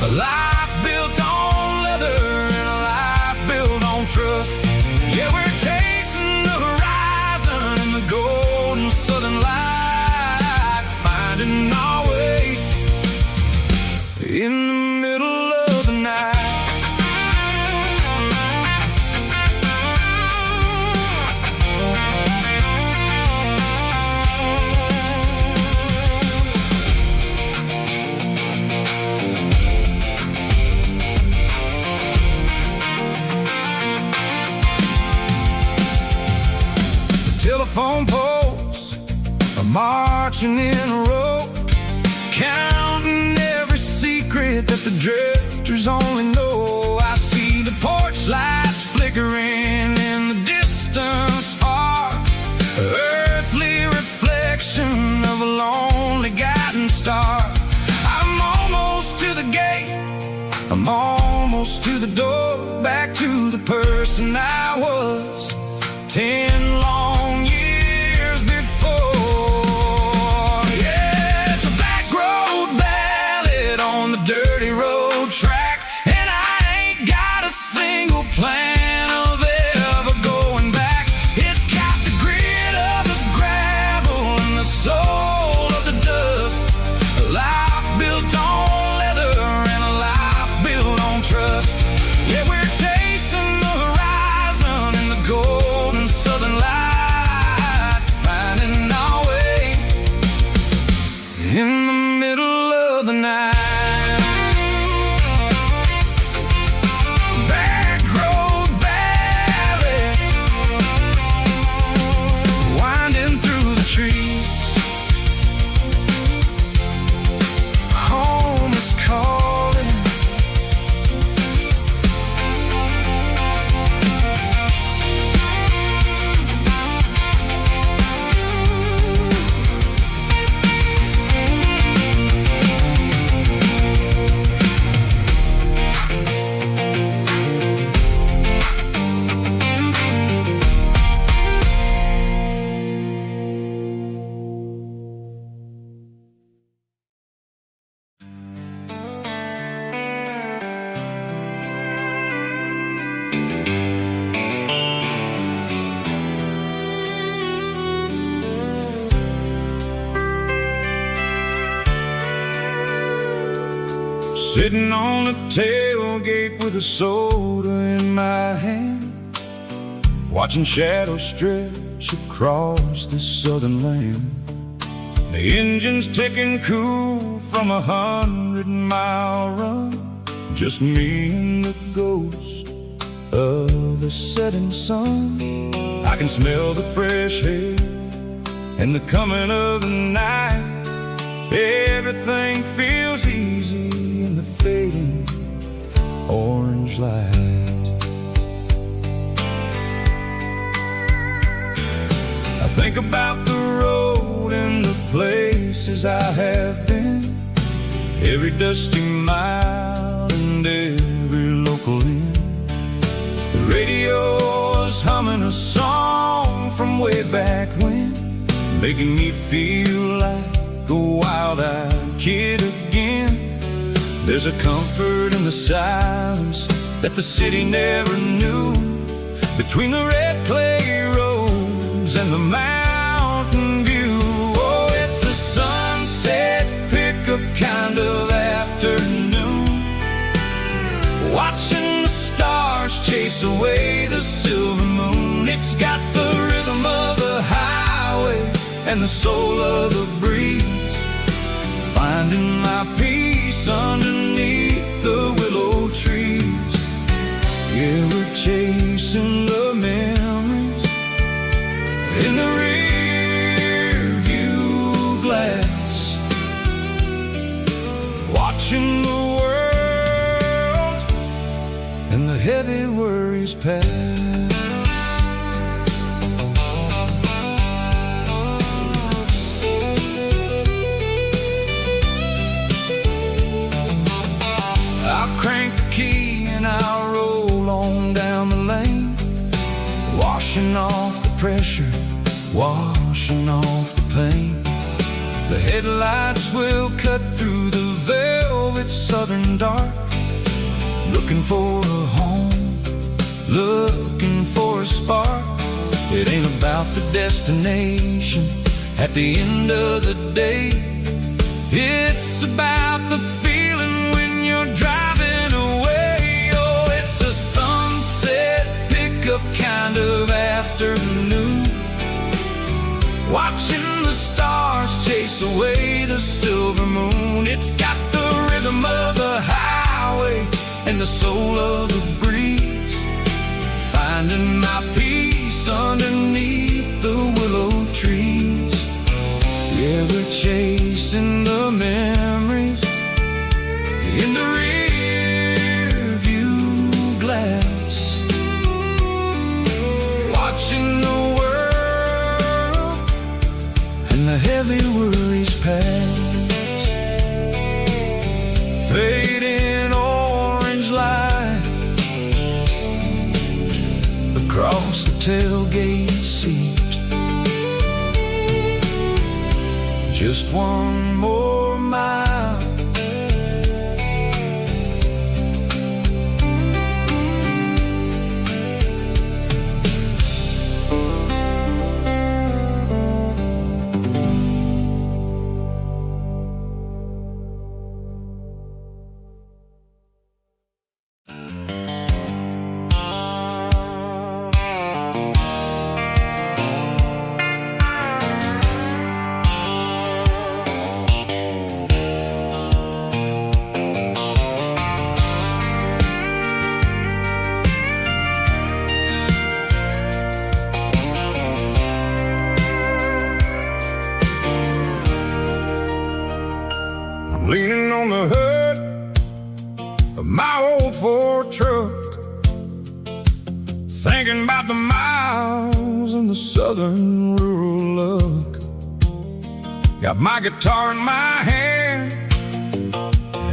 a life built on leather and a life built on trust. Yeah, we're chasing the horizon in the golden southern light, finding our way in the middle of the night. Telephone poles are marching in a row, counting every secret that the drifters only know. I see the porch lights flickering in the distance far, earthly reflection of a lonely guiding star. I'm almost to the gate, I'm almost to the door, back to the person I was 10 long years before. Yeah, it's a back road ballad on the dirty road track, and I ain't got a single plan of ever going back. It's got the grit of the gravel and the soul of the dust, a life built on leather and a life built on trust. Yeah, we're chasing the horizon in the golden southern light, finding our way in the middle of the night. Back road ballad, winding through the trees. Home is calling. Sitting on the tailgate with a soda in my hand, watching shadows stretch across this southern land. The engine's ticking cool from 100-mile run. Just me and the ghost of the setting sun. I can smell the fresh air and the coming of the night. Everything feels easy in the fading orange light. I think about the road and the places I have been, every dusty mile and every local inn. The radio is humming a song from way back when, making me feel like a wild-eyed kid again. There's a comfort in the silence that the city never knew, between the red clay roads and the mountain view. Oh, it's a sunset pickup kind of afternoon, watching the stars chase away the silver moon. It's got the rhythm of the highway and the soul of the breeze, finding my peace underneath the willow trees. Yeah, we're chasing the memories in the rear view glass, watching the world and the heavy worries pass. I'll crank the key and I'll roll on down the lane, washing off the pressure, washing off the pain. The headlights will cut through the velvet southern dark, looking for a home, looking for a spark. It ain't about the destination at the end of the day, it's about the feeling when you're driving away. Oh, it's a sunset pickup kind of afternoon, watching the stars chase away the silver moon. It's got the rhythm of the highway and the soul of the breeze, finding my peace underneath the willow trees. Yeah, we're chasing the memories in the rear view glass, watching the world and the heavy worries pass. Fading orange light across the tailgate seat, just one more mile. Leaning on the hood of my old Ford truck, thinking about the miles and the southern rural look. Got my guitar in my hand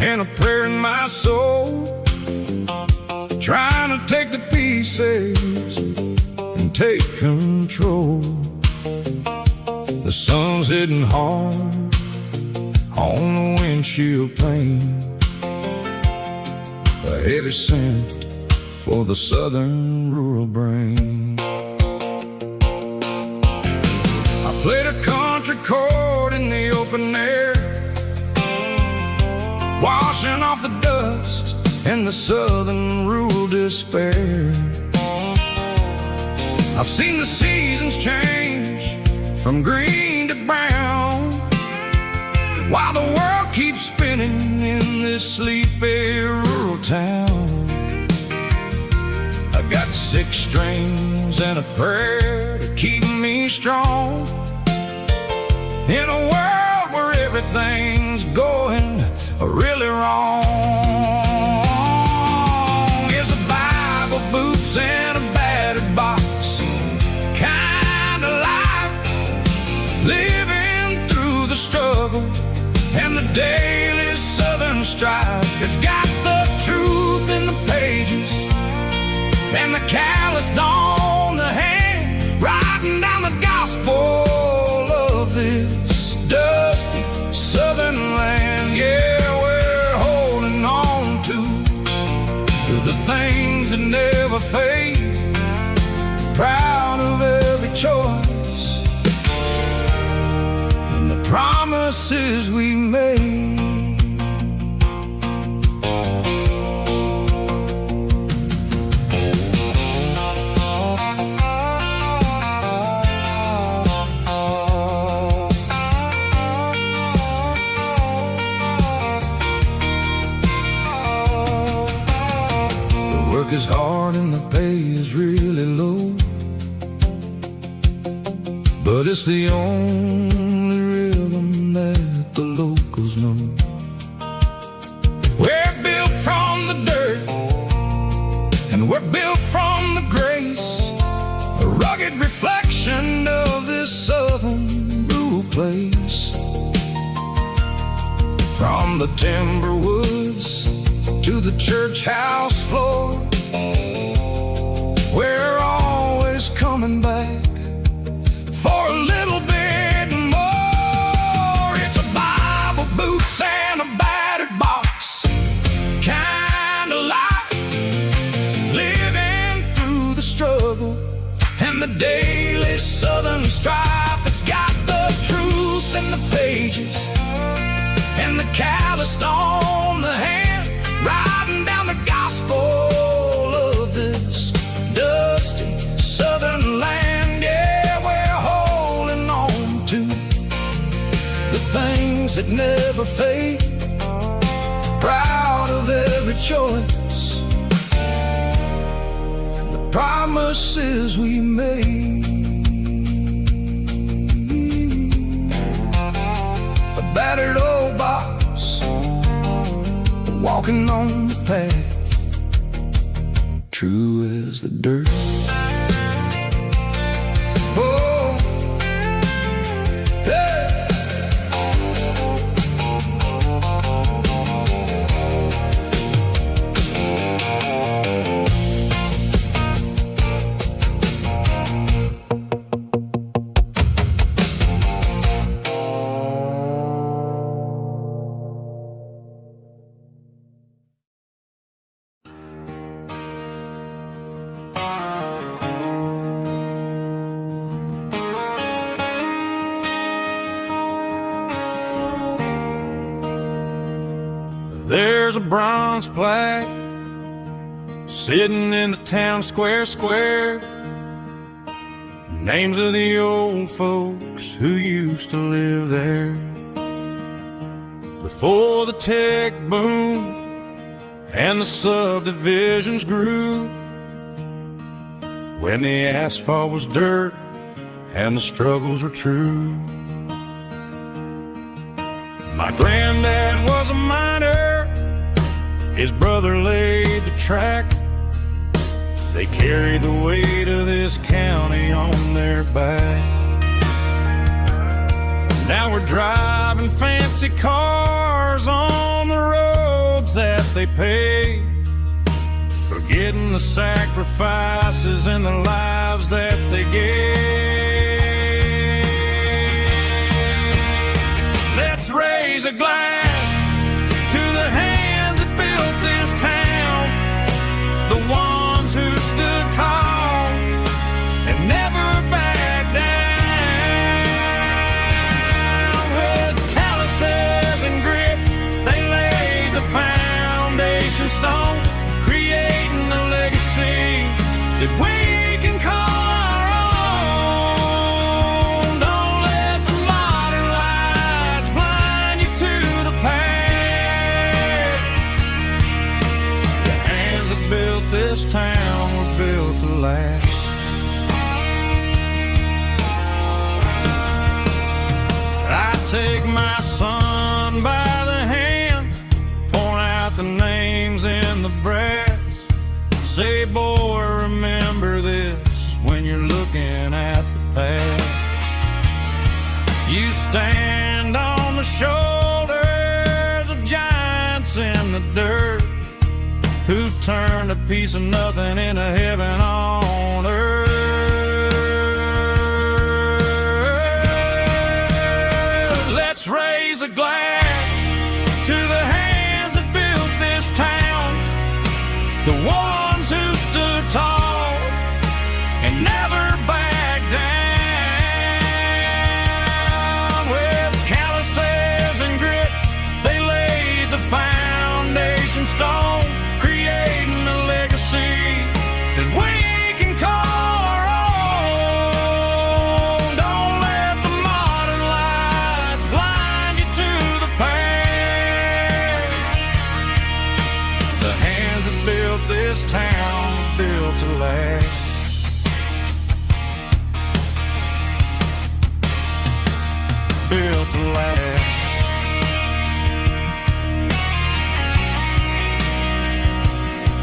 and a prayer in my soul, trying to take the pieces and take control. The sun's hitting hard on the windshield pane, a heavy scent for the southern rural brain. I played a country chord in the open air, washing off the dust and the southern rural despair. I've seen the seasons change from green to brown, while the world keeps spinning in this sleepy rural town. I got 6 strings and a prayer to keep me strong in a world where everything's going really wrong. It's a Bible, boots, and a battered box kind of life, living through the struggle and the daily southern strife. It's got the truth in the pages and the calloused on the hand, writing down the gospel of this dusty southern land. Yeah, we're holding on to the things that never fade, proud of every choice and the promises we made. Is hard and the pay is really low, but it's the only rhythm that the locals know. We're built from the dirt and we're built from the grace, a rugged reflection of this southern rural place. From the timber woods to the church house floor, we're always coming back for a little bit more. It's a Bible, boots, and a battered box kind of life, living through the struggle and the daily southern strife. It's got the truth in the pages and the calloused on the hand, writing down the gospel of this dusty southern land. Yeah, we're holding on to the things that never fade, proud of every choice and the promises we made. A battered old box, walking on the path, true as the dirt. Oh, hey. There's a bronze plaque sitting in the town square. Names of the old folks who used to live there before the tech boom and the subdivisions grew, when the asphalt was dirt and the struggles were true. My granddad was a miner, his brother laid the track. They carried the weight of this county on their back. Now we're driving fancy cars on the roads that they paved, forgetting the sacrifices and the lives that they gave. Let's raise a glass to the hands that built this town, the ones who stood tall and never backed down. With calluses and grit, they laid the foundation stone, creating a legacy that we can call our take my son by the hand, point out the names in the brass, say, boy, remember this when you're looking at the past. You stand on the shoulders of giants in the dirt, who turned a piece of nothing into heaven on earth. Let's raise a glass to the hands that built this town, the ones who stood tall and never backed down. With calluses and grit, they laid the foundation stone, creating a legacy that we can call our own. Don't let the modern lights blind you to the past. The hands that built this town were built to last. Built to last.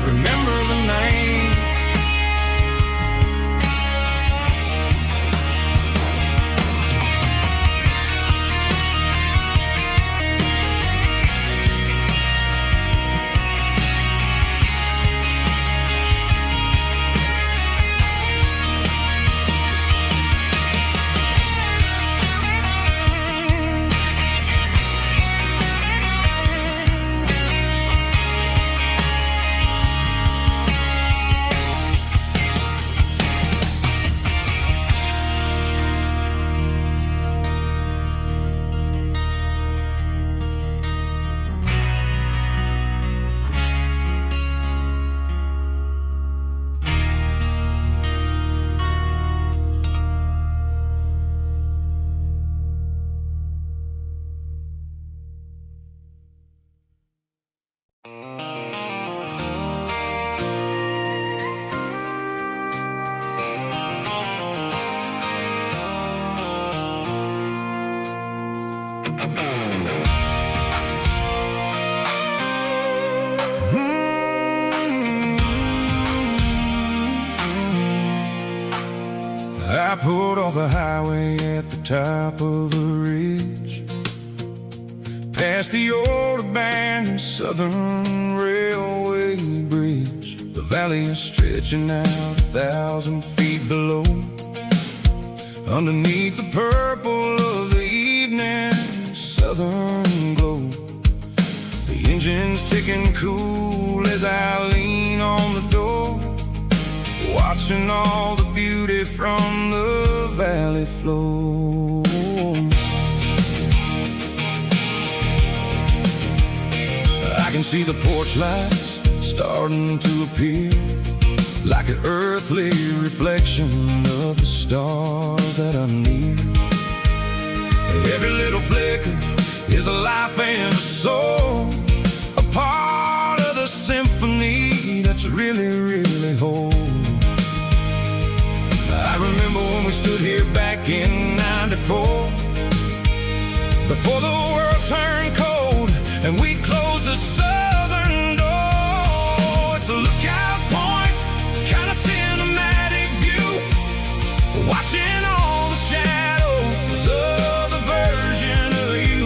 Remember the names. I pulled off the highway at the top of a ridge, past the old abandoned Southern Railway bridge. The valley is stretching out 1,000 feet below, underneath the purple of the evening southern glow. The engine's ticking cool as I lean on the door, watching all the beauty from the valley flow. I can see the porch lights starting to appear, like an earthly reflection of the stars that are near. Every little flicker is a life and a soul, a part of the symphony that's really, really whole. I remember when we stood here back in '94, before the world turned cold and we closed the southern door. It's a lookout point, kind of cinematic view, watching all the shadows of the version of you.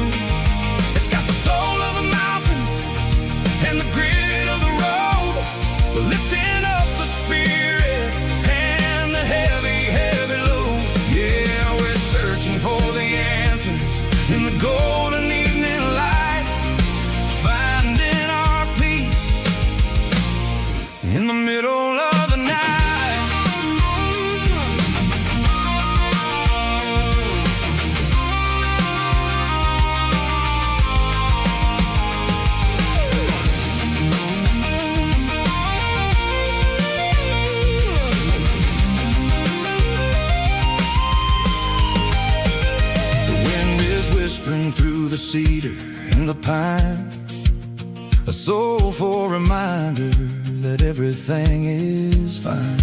It's got the soul of the mountains and the grit of the road, lifting up the spirit and the heavy, heavy load. Yeah, we're searching for the answers in the golden evening light, finding our peace in the middle of the night. Whispering through the cedar and the pine, a soulful reminder that everything is fine.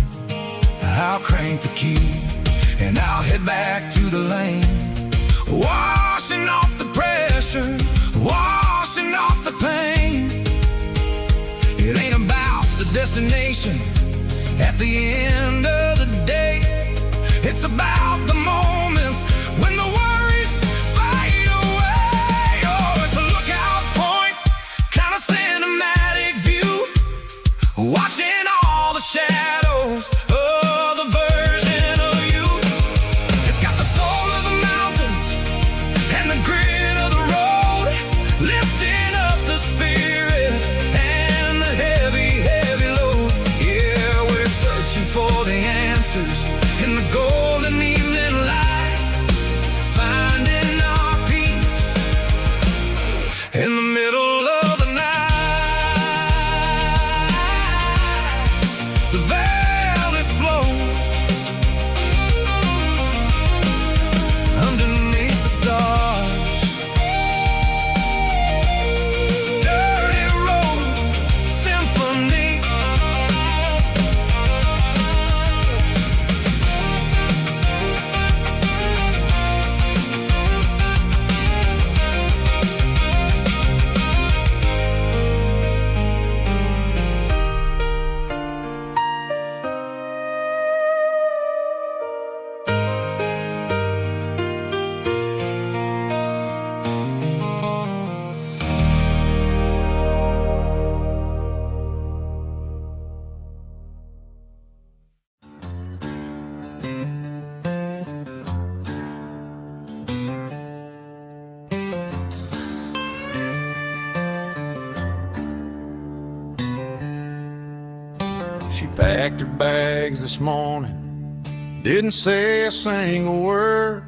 I'll crank the key and I'll head back to the lane, washing off destination. At the end of the day, it's about the moments when the worries fade away. Oh, it's a lookout point, kind of cinematic view, watching all the shadows of the version of you. It's got the soul of the mountains and the grit of the road, lifting up the spirit and the heavy, heavy load. Yeah, we're searching for the answers in the golden evening light, finding our peace in the middle of the night. The velvet flow underneath the stars. Dirty road symphony. She packed her bags this morning, didn't say a single word,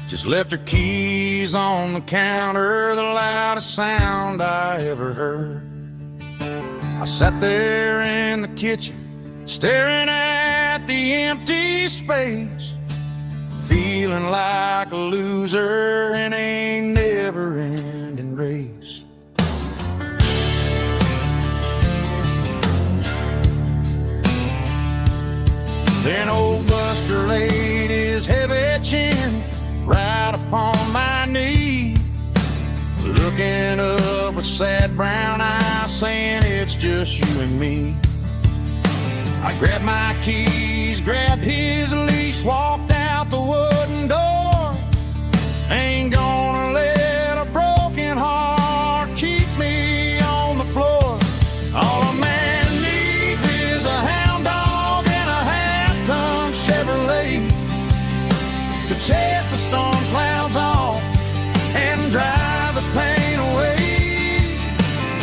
just left her keys on the counter, the loudest sound I ever heard. I sat there in the kitchen, staring at the empty space, feeling like a loser in a never-ending race. Then old Buster laid his heavy chin right upon my knee, looking up with sad brown eyes, saying it's just you and me. I grabbed my keys, grabbed his leash, walked out the wooden door. Ain't gonna let a broken heart keep me on the floor. All a man needs is a hound dog and a half-ton Chevrolet to chase the storm clouds off and drive the pain away.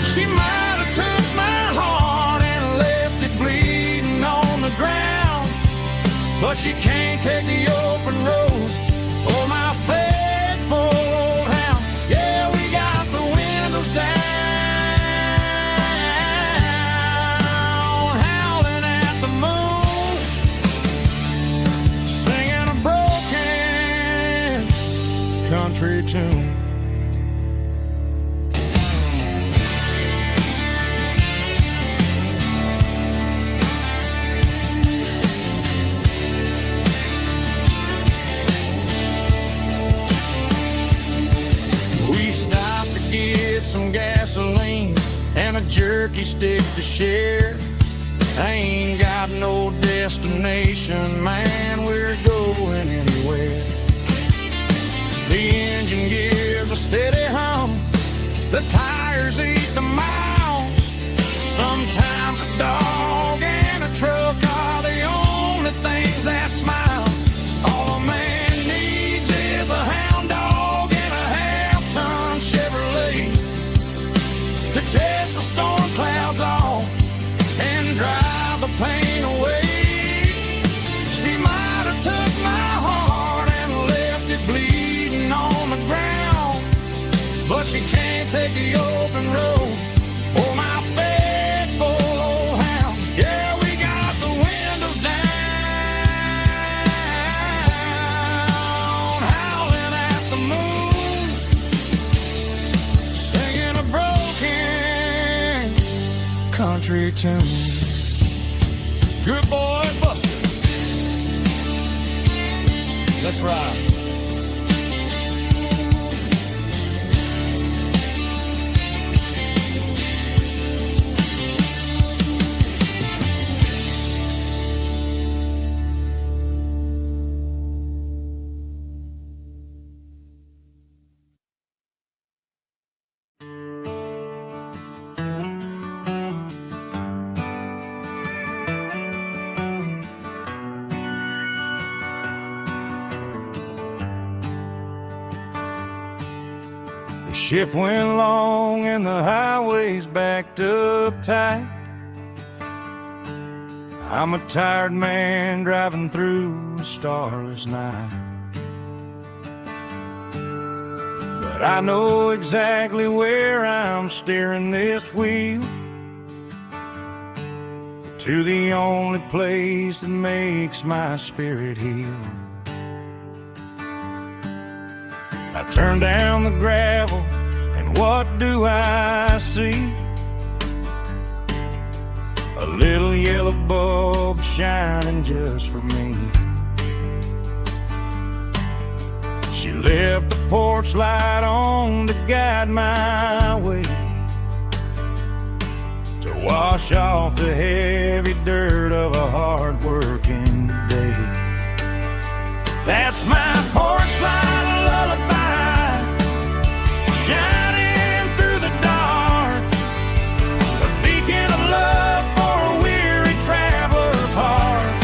She might have took my heart and left it bleeding on the ground, but she can't take the open road or my faithful old hound. Yeah, we got the windows down, howling at the moon, singing a broken country tune. We stopped to get some gasoline and a jerky stick to share. I ain't got no destination, man, we're going anywhere. The engine gives a steady hum, the tires eat the miles. Sometimes a dog and a truck are the only things that smile. All a man needs is a hound dog and a half-ton Chevrolet to chase the storm clouds off and drive the pain away. She might have took my heart and left it bleeding on the ground, but she can't take the open road or my faithful old hound. Yeah, we got the windows down, howling at the moon, singing a broken country tune. Good boy, Buster. Let's ride. The shift went long and the highway's backed up tight. I'm a tired man driving through a starless night. But I know exactly where I'm steering this wheel, to the only place that makes my spirit heal. I turn down the gravel, and what do I see? A little yellow bulb shining just for me. She left the porch light on to guide my way, to wash off the heavy dirt of a hard-working day. That's my porch light lullaby, shining through the dark, a beacon of love for a weary traveler's heart.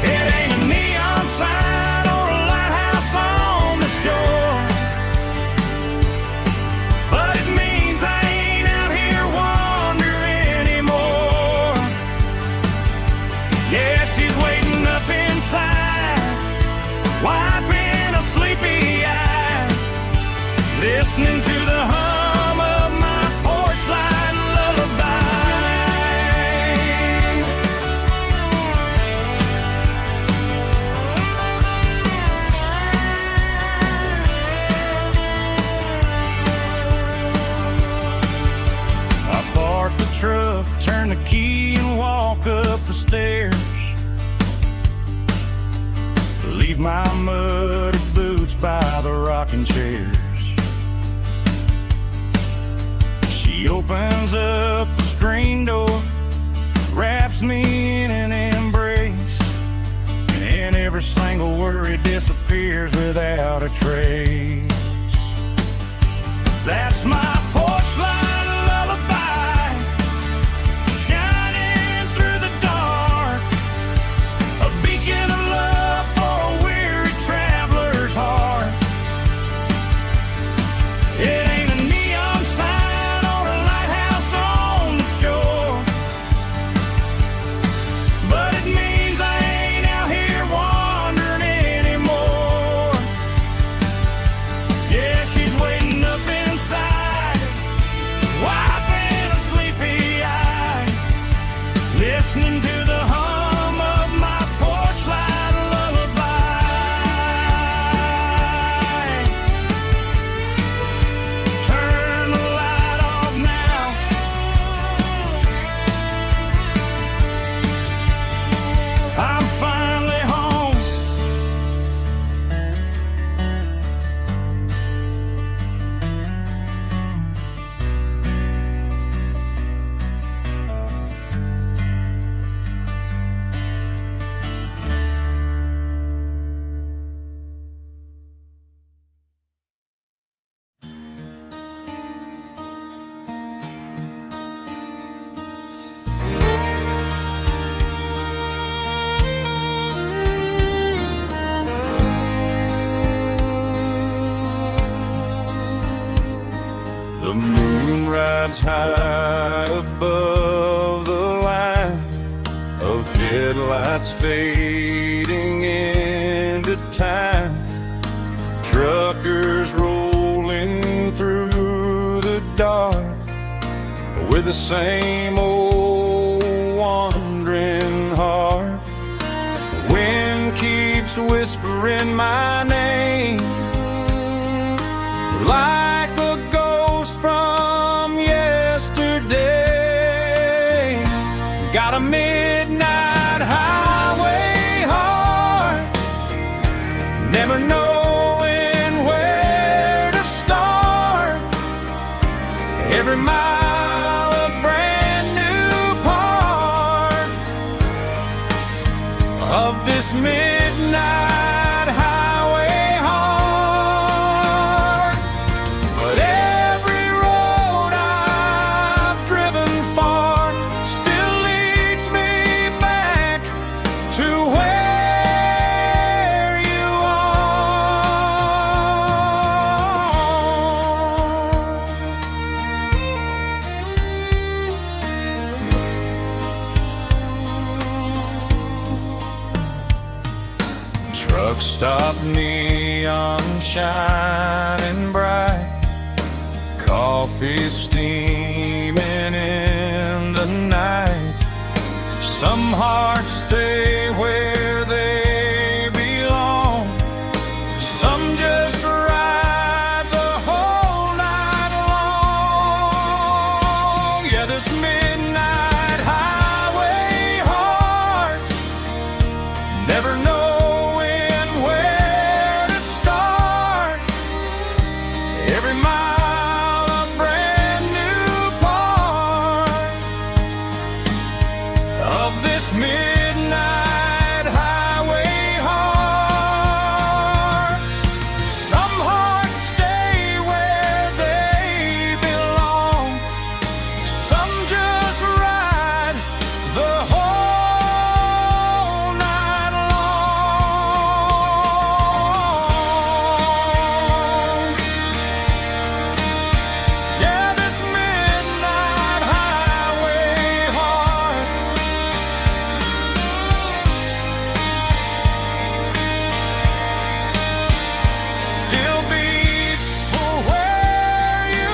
It ain't a neon sign or a lighthouse on the shore, but it means I ain't out here wandering anymore. Yeah, she's waiting up inside, wiping a sleepy eye, listening to the hum of my porch light lullaby. I park the truck, turn the key and walk up the stairs, leave my muddy boots by the rocking chairs. She opens up the screen door, wraps me in an embrace, and every single worry disappears without a trace. That's my porch light lullaby, shining through the dark, a beacon of love for a weary traveler's heart. It ain't a neon sign or a lighthouse on the shore, but it means I ain't out here wandering anymore. Yeah, she's waiting up inside, wiping a sleepy eye, listening to the hum of my porch light lullaby. Turn the light off now, I'm finally home. The moon rides high above the line of headlights fading into time. Truckers rolling through the dark with the same old wandering heart. The wind keeps whispering my name like a ghost from yesterday. Got a midnight highway heart, never knowing where to start. Every mile a brand new part of this midnight highway heart. But every road I've driven far still leads me back to where you are. Stop neon shining bright, coffee steaming in the night. Some hearts stay where they belong, some just ride the whole night long. Yeah, this midnight highway heart never knowing where to start. Every mile a brand new part of this midnight highway heart. Some hearts stay where they belong, some just ride the whole night long. Yeah, this midnight highway heart still beats for where you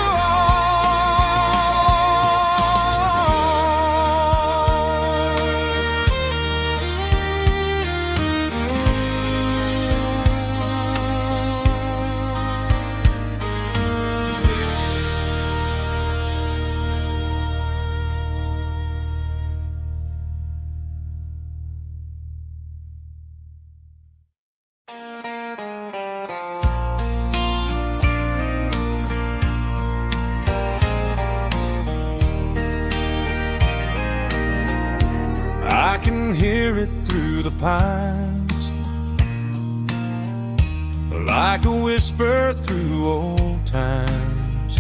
I can hear it through the pines, like a whisper through old times,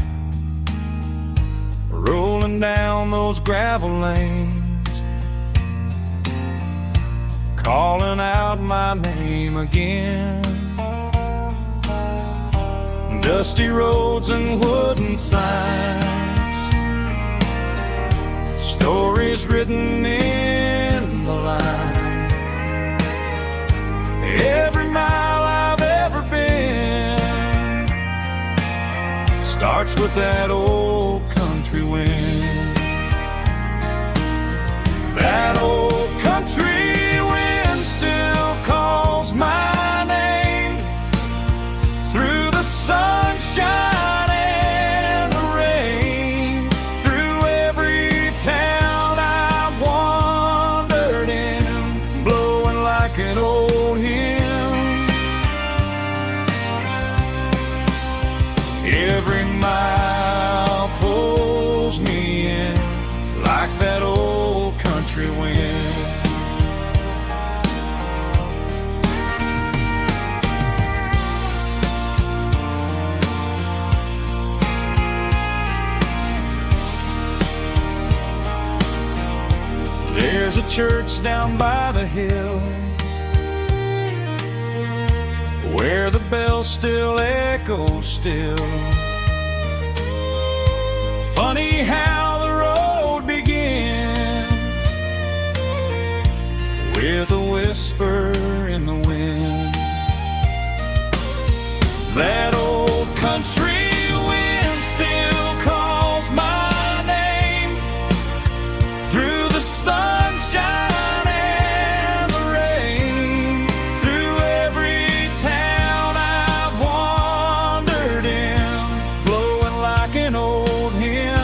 rolling down those gravel lanes, calling out my name again. Dusty roads and wooden signs, stories written in the lines. Every mile I've ever been starts with that old country wind. That old country wind still calls my name through the sunshine and the rain, through every town I've wandered in, blowing like an old hymn. Every mile pulls me in like that old country wind. There's a church down by the hill where the bells still echo still. Funny how the road begins with a whisper in the wind. That old country wind still calls my name through the sunshine and the rain, through every town I've wandered in, blowing like an old hymn.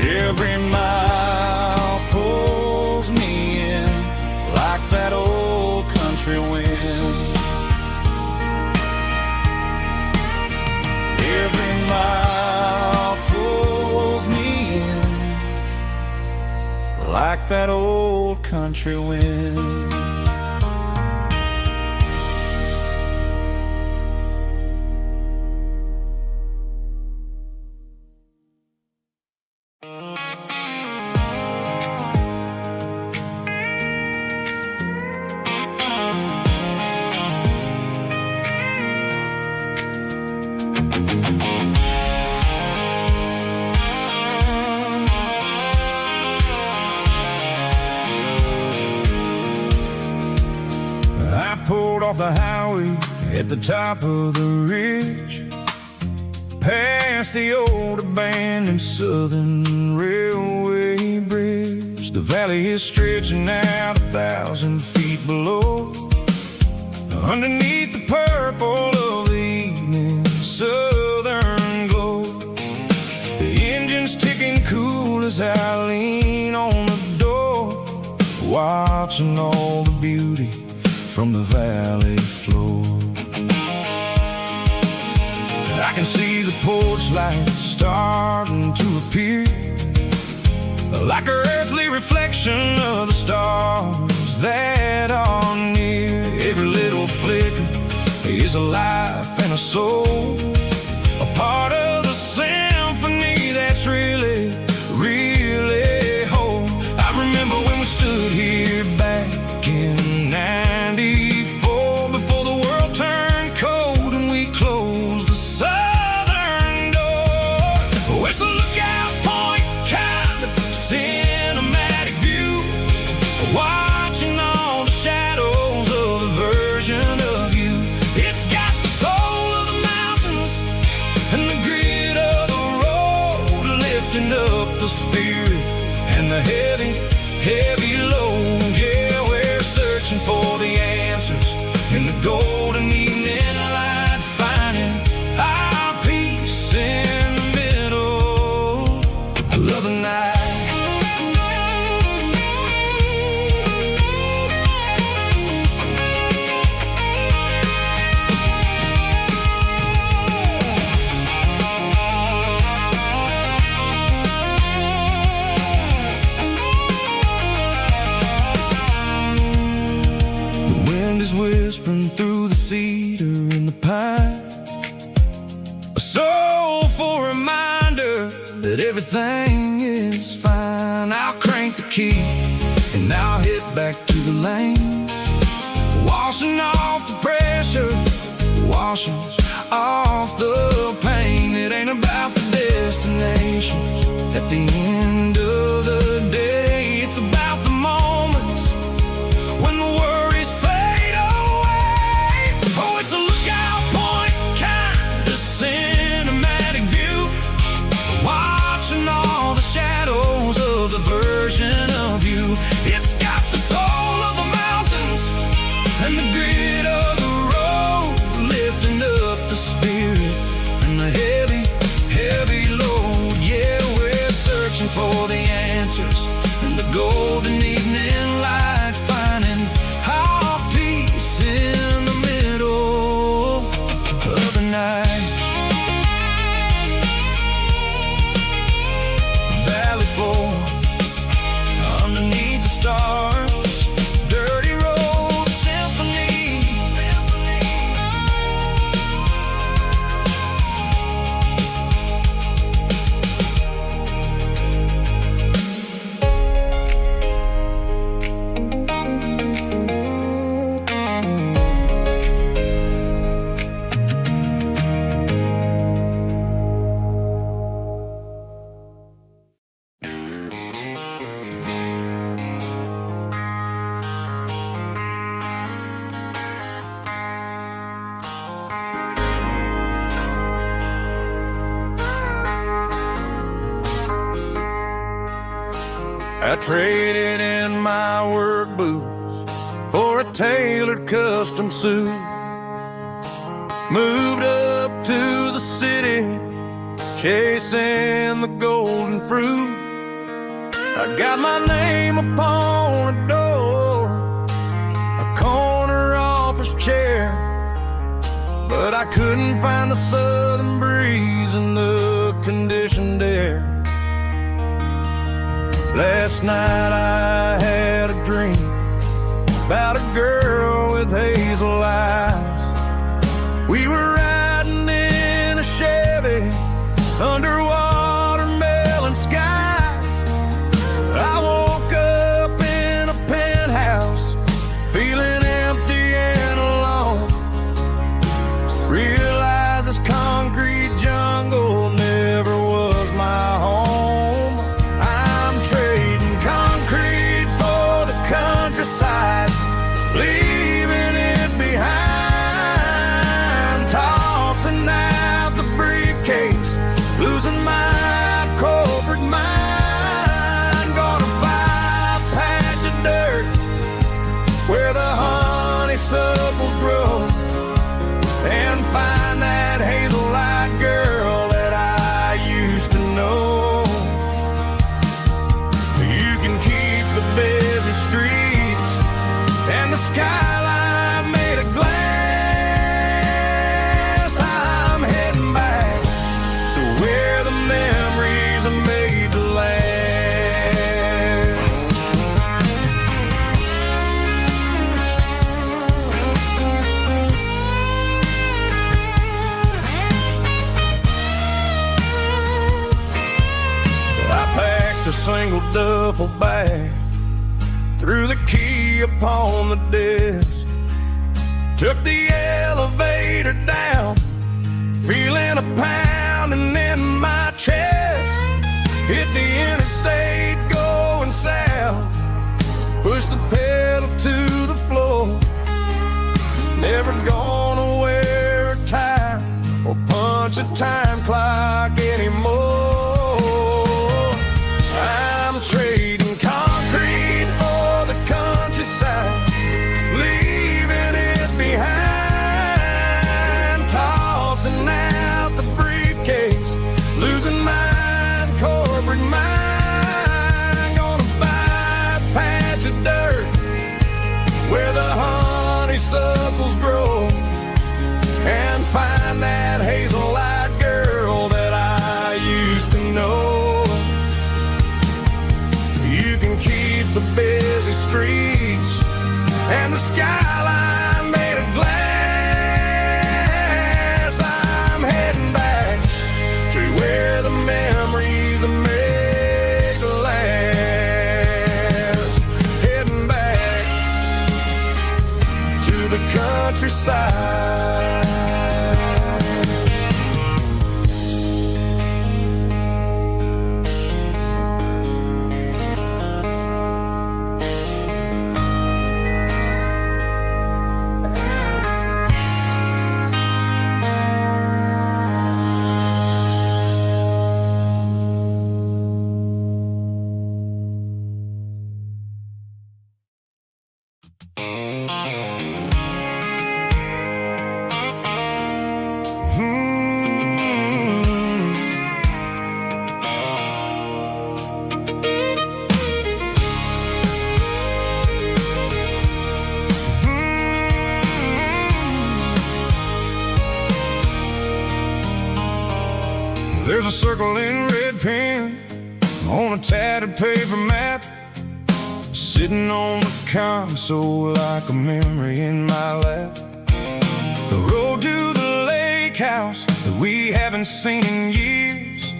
Every mile pulls me in like that old country wind. Every mile pulls me in like that old country wind. off the highway at the top of the ridge, past the old abandoned Southern Railway bridge. The valley is stretching out 1,000 feet below, underneath the purple of the evening southern glow. The engine's ticking cool as I lean on the door, watching all the beauty from the valley floor. I can see the porch lights starting to appear, like an earthly reflection of the stars that are near. Every little flicker is a life and a soul, a part of the symphony that's really, really whole. I remember when we stood here back in '94, before the world turned cold and we closed the southern door. Oh, it's a lookout point, kind of cinematic view, watching all the shadows of the version of you. It's got the soul of the mountains and the grit of the road, lifting up the spirit and the heavy, heavy load. Yeah, we're searching for the answers in the golden evening light, finding our peace in the middle of the night. The wind is whispering through the cedar and the pine, a soulful reminder that everything is fine. I'll crank the key and I'll hit back to the lane, washing off the pressure, washing off the pain. It ain't about the destinations at the end of the day, it's about the moments when the worries fade away. Oh, it's a lookout point, kind of cinematic view, watching all the shadows of the version of you. It's got the soul of the mountains and the grit of the road, lifting up the spirit and the heavy, heavy load. Yeah, we're searching for the answers in the golden evening light, finding our peace in the middle of the night. Valley floor, underneath the stars, dirty road symphony. I traded in my work boots for a tailored custom suit, moved up to the city, chasing the golden fruit. I got my name upon a door, a corner office chair, but I couldn't find the southern breeze in the conditioned air. Last night I had a dream about a girl with hazel eyes. We were riding in a Chevy under watermelon skies. I woke up in a penthouse feeling empty and alone. Realized this concrete jungle never was my home. Countryside, leaving it behind. where the honeysuckles grow, and find that hazel-eyed girl that I used to know. You can keep the busy streets and the skyline made of glass. I'm heading back to where the memories are made to last. A single duffel bag, threw the key upon the desk, took the elevator down, feeling a pounding in my chest. Hit the interstate going south, pushed the pedal to the floor. Never gonna wear a tie or punch a time clock anymore. I'm trading concrete for the countryside, leaving it behind, tossing out the briefcase, losing my corporate mind. Gonna buy a patch of dirt where the honeysuckles grow, and find that hazel-eyed girl that I used to know. The busy streets and the skyline made of glass. I'm heading back to where the memories are made to last. Heading back to the countryside. There's a circle in red pen on a tattered paper map, sitting on the console like a memory in my lap. The road to the lake house that we haven't seen in years,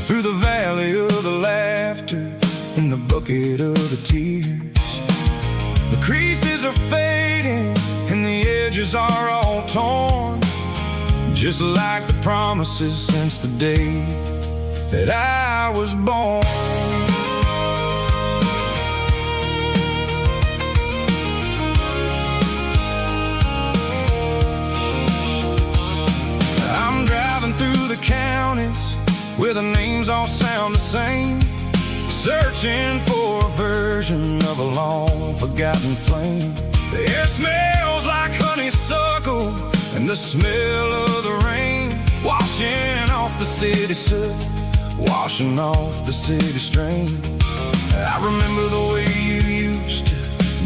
through the valley of the laughter and the bucket of the tears. The creases are fading and the edges are all torn, just like the promises since the day that I was born. I'm driving through the counties where the names all sound the same, searching for a version of a long forgotten flame. The air smells like honeysuckle and the smell of the rain, washing off the city soot, washing off the city strain. I remember the way you used to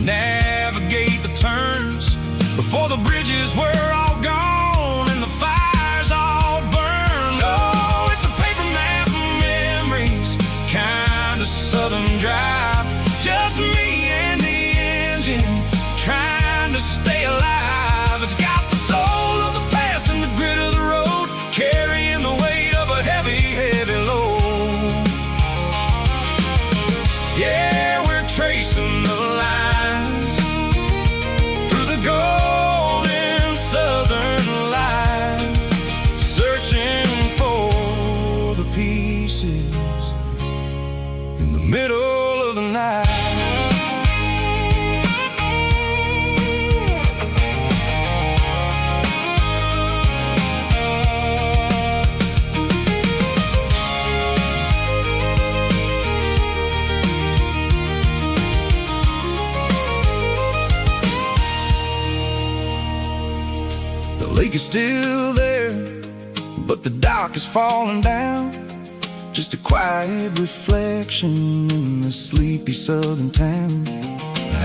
navigate the turns before the bridges were all gone and the fires all burned. Oh, it's a paper map of memories, kind of southern drive, just me and the engine trying to stay alive. It's got the soul of the past and the grit of the road, carrying the weight of a heavy, heavy load. Yeah, we're tracing the lines through the golden sun. lake is still there, but the dock is falling down. Just a quiet reflection in the sleepy southern town.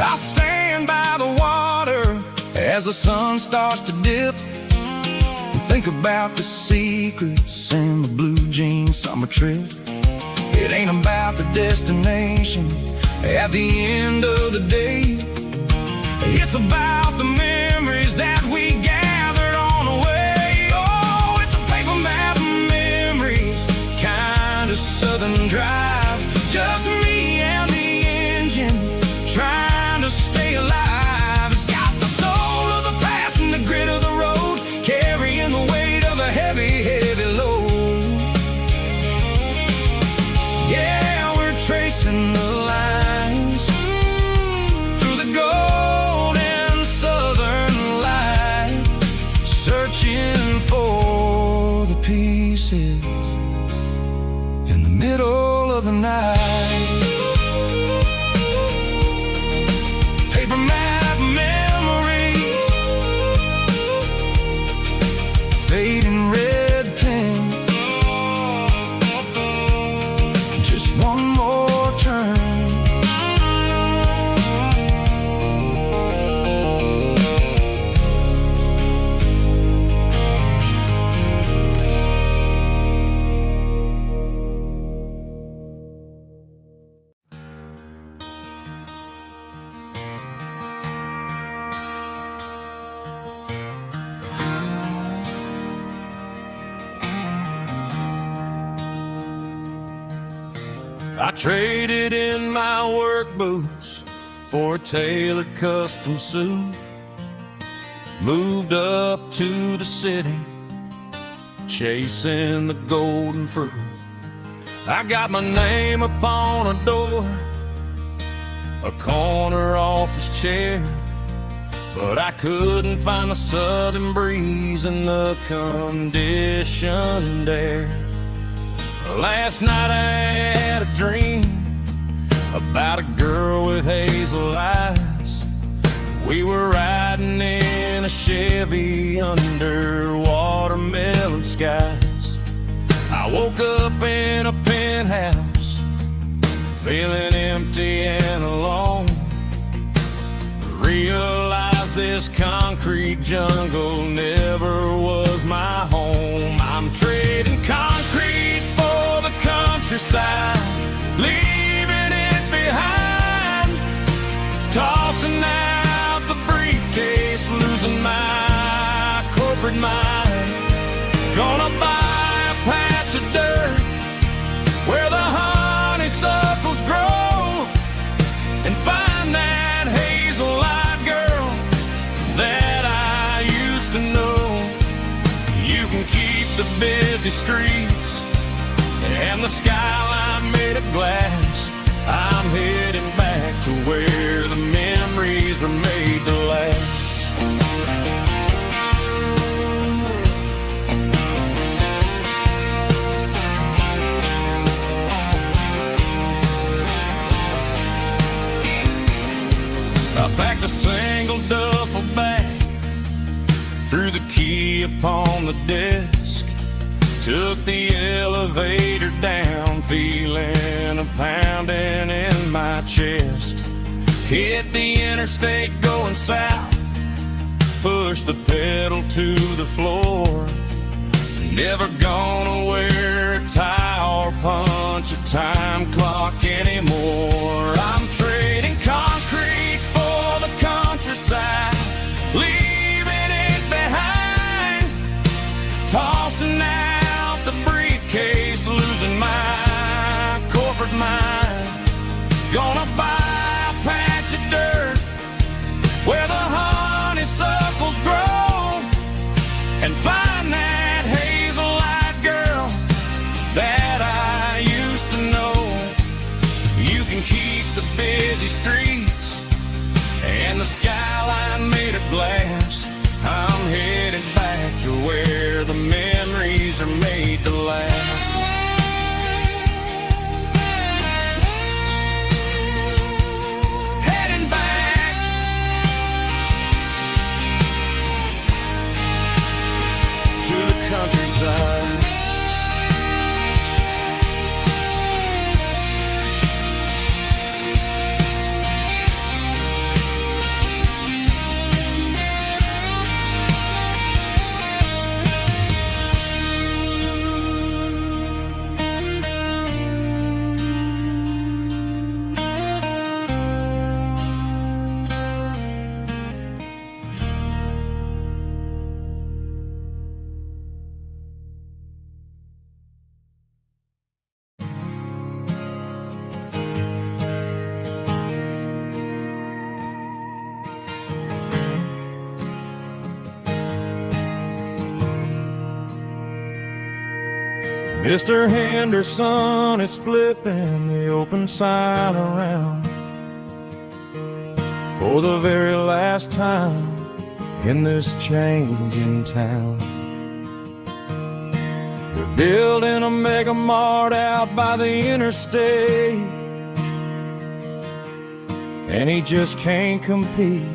I stand by the water as the sun starts to dip, and think about the secrets and the blue jean summer trip. It ain't about the destination at the end of the day. It's about the memories that we gathered on the way. Oh, it's a paper map of memories, kind of southern drive. Just me and the engine, trying to stay alive. It's got the soul of the past and the grit of the road, carrying the weight of a heavy, heavy load. Yeah, we're tracing the lines through the golden southern light, searching for the pieces in the middle of the night. Paper map memories, fading red pen, just one more turn. I traded in my work boots for a tailored custom suit. Moved up to the city, chasing the golden fruit. I got my name upon a door, a corner office chair, but I couldn't find the southern breeze in the conditioned air. Last night I had a dream about a girl with hazel eyes. We were riding in a Chevy under watermelon skies. I woke up in a penthouse, feeling empty and alone. Realized this concrete jungle never was my home. I'm trading concrete for the countryside, leaving it behind, tossing out the briefcase, losing my corporate mind. Gonna buy a patch of dirt where the honeysuckles grow, and find that hazel-eyed girl that I used to know. You can keep the busy streets and the skyline made of glass. I'm heading back to where the memories are made to last. I packed a single duffel bag, threw the key upon the desk, took the elevator down, feeling a pounding in my chest. Hit the interstate going south, pushed the pedal to the floor. Never gonna wear a tie or punch a time clock anymore. I'm trading concrete for the countryside, leaving it behind, tossing out the briefcase, losing my corporate mind. Gonna buy a patch of dirt where the honeysuckles grow, and find that hazel-eyed girl that I used to know. You can keep the busy streets and the skyline eyes. Mr. Henderson is flipping the open sign around for the very last time in this changing town. They're building a mega mart out by the interstate, and he just can't compete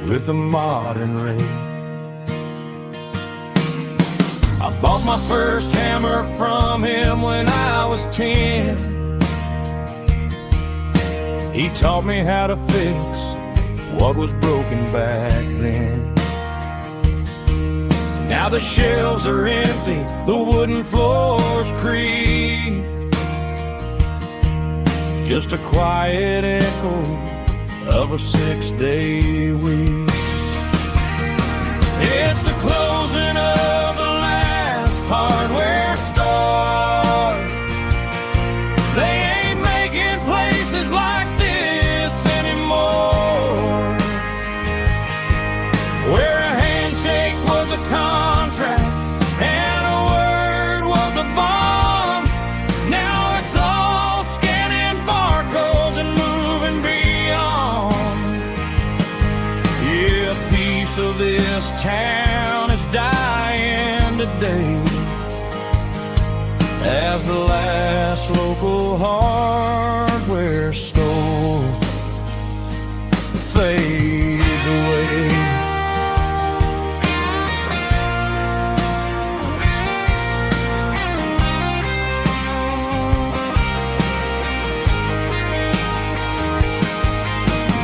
with the modern rate. I bought my first hammer from him when I was 10. He taught me how to fix what was broken back then. Now the shelves are empty, the wooden floors creak, just a quiet echo of a 6-day week. It's the closing of the hardware store. They ain't making places like this anymore, where a handshake was a contract and a word was a bond. Now it's all scanning barcodes and moving beyond. Yeah, a piece of this town is dying today as the last local hardware store fades away.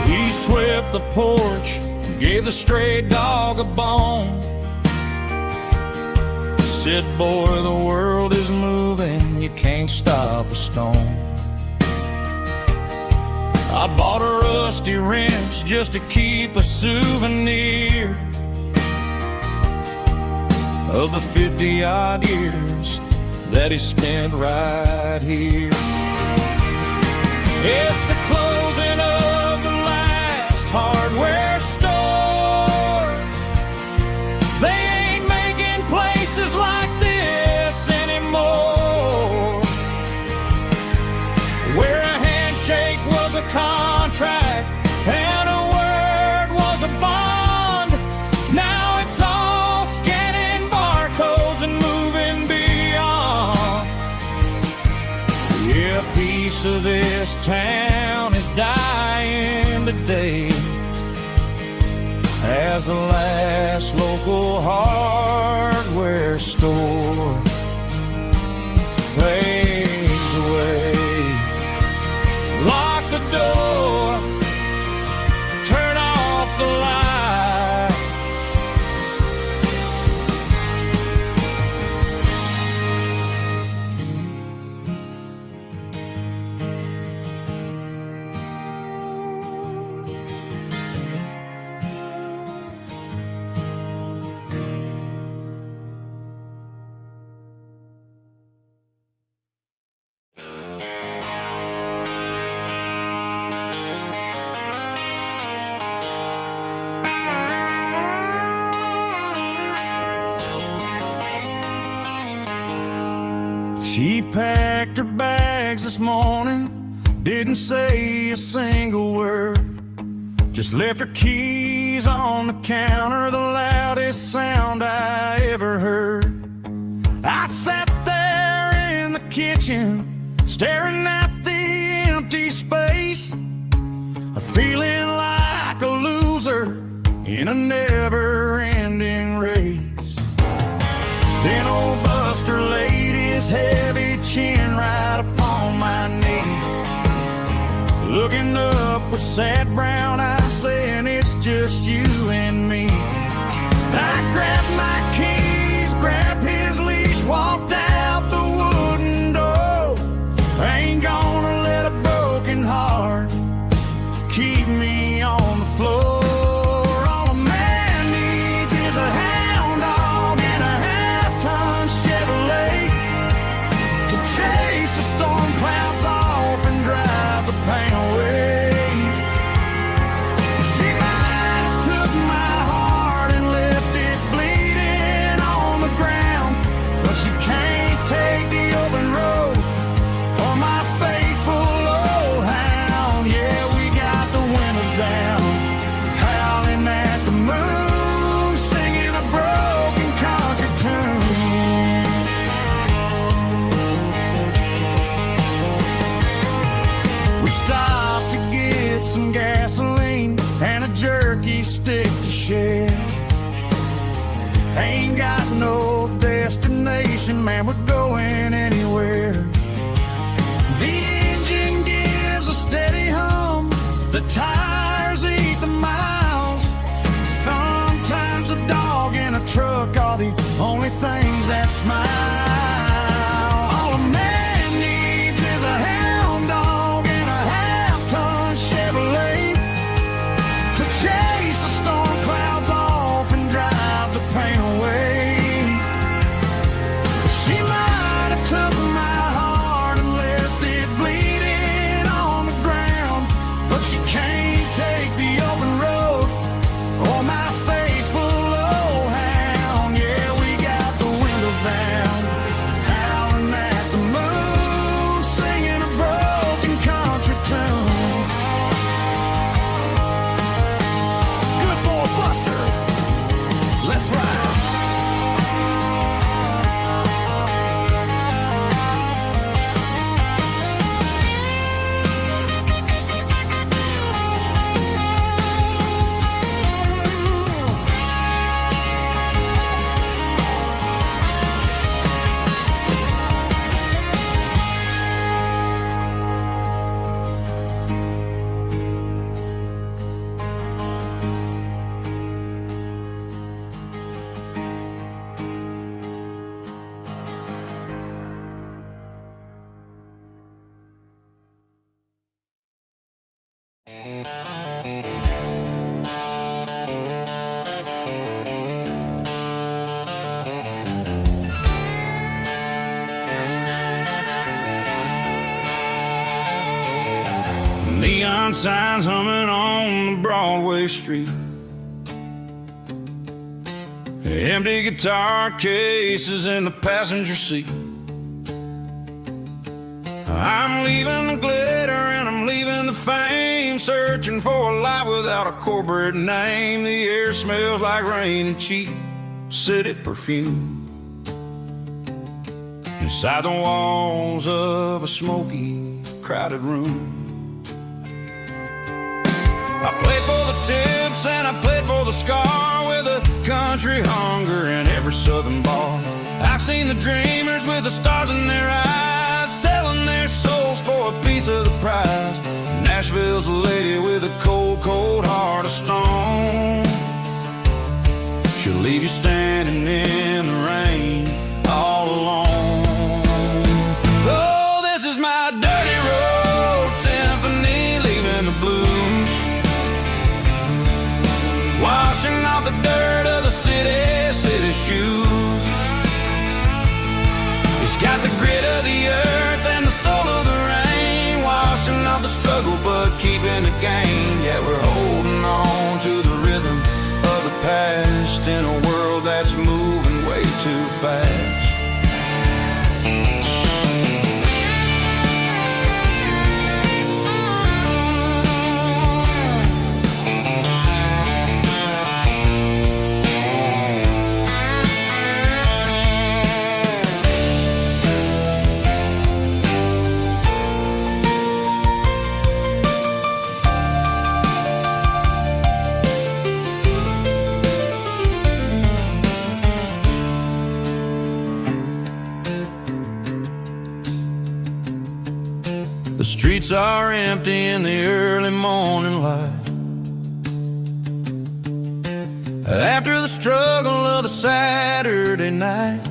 He swept the porch, gave the stray dog a bone, said, boy, the world is moving, you can't stop a stone. I bought a rusty wrench just to keep a souvenir of the 50-odd years that he spent right here. It's the closing of the last hardware store. They ain't making places like this anymore, where a handshake was a contract and a word was a bond. Now it's all scanning barcodes and moving beyond. Yeah, a piece of this town is dying today as the last local hardware store fades away. Lock the door, turn off the light. She packed her bags this morning, didn't say a single word, just left her keys on the counter, the loudest sound I ever heard. I sat there in the kitchen, staring at the empty space, feeling like a loser in a never-ending race. Then old chin right upon my knee, looking up with sad brown eyes, saying it's just you and me. I grabbed my keys, grabbed his leash, walked out the wooden door. I ain't gonna let a broken heart keep me on the floor. All a man needs is a hound dog and a half-ton Chevrolet to chase the storm clouds off and drive the pain away. She might have took my heart and left it bleeding on the ground, but she can't take the open road for my faithful old hound. Yeah, we got the windows down, howling at the moon, singing a broken country tune. We stopped to get some gasoline and a jerky stick to share. Ain't got no destination, man, we're going anywhere. The engine gives a steady hum, the tires eat the miles. Sometimes a dog and a truck are the only things that smile. All a man needs is a hound dog and a half-ton Chevrolet to chase the storm clouds off and drive the pain away. She might have took my heart and left it bleeding on the ground, but she can't take the open road or my faithful old hound. Yeah, we got the windows down, howling at the moon, singing a broken country tune. Good boy Buster, let's ride. Neon signs humming on the Broadway street, empty guitar cases in the passenger seat. I'm leaving the glitter and I'm leaving the fame, searching for a life without a corporate name. The air smells like rain and cheap city perfume inside the walls of a smoky, crowded room. I played for the tips and I played for the scar, with a country hunger in every southern bar. I've seen the dreamers with the stars in their eyes, selling their souls for a piece of the prize. Nashville's a lady with a cold, cold heart of stone. She'll leave you standing in the rain all alone. Oh, this is my dirty road symphony, leaving the blues, washing off the dirt of the city shoes. It's got the grit of the earth and the soul of the rain, washing off the struggle but keeping the gain. Yeah, we're holding on to the rhythm of the past in a world that's moving way too fast. streets are empty in the early morning light. After the struggle of the Saturday night,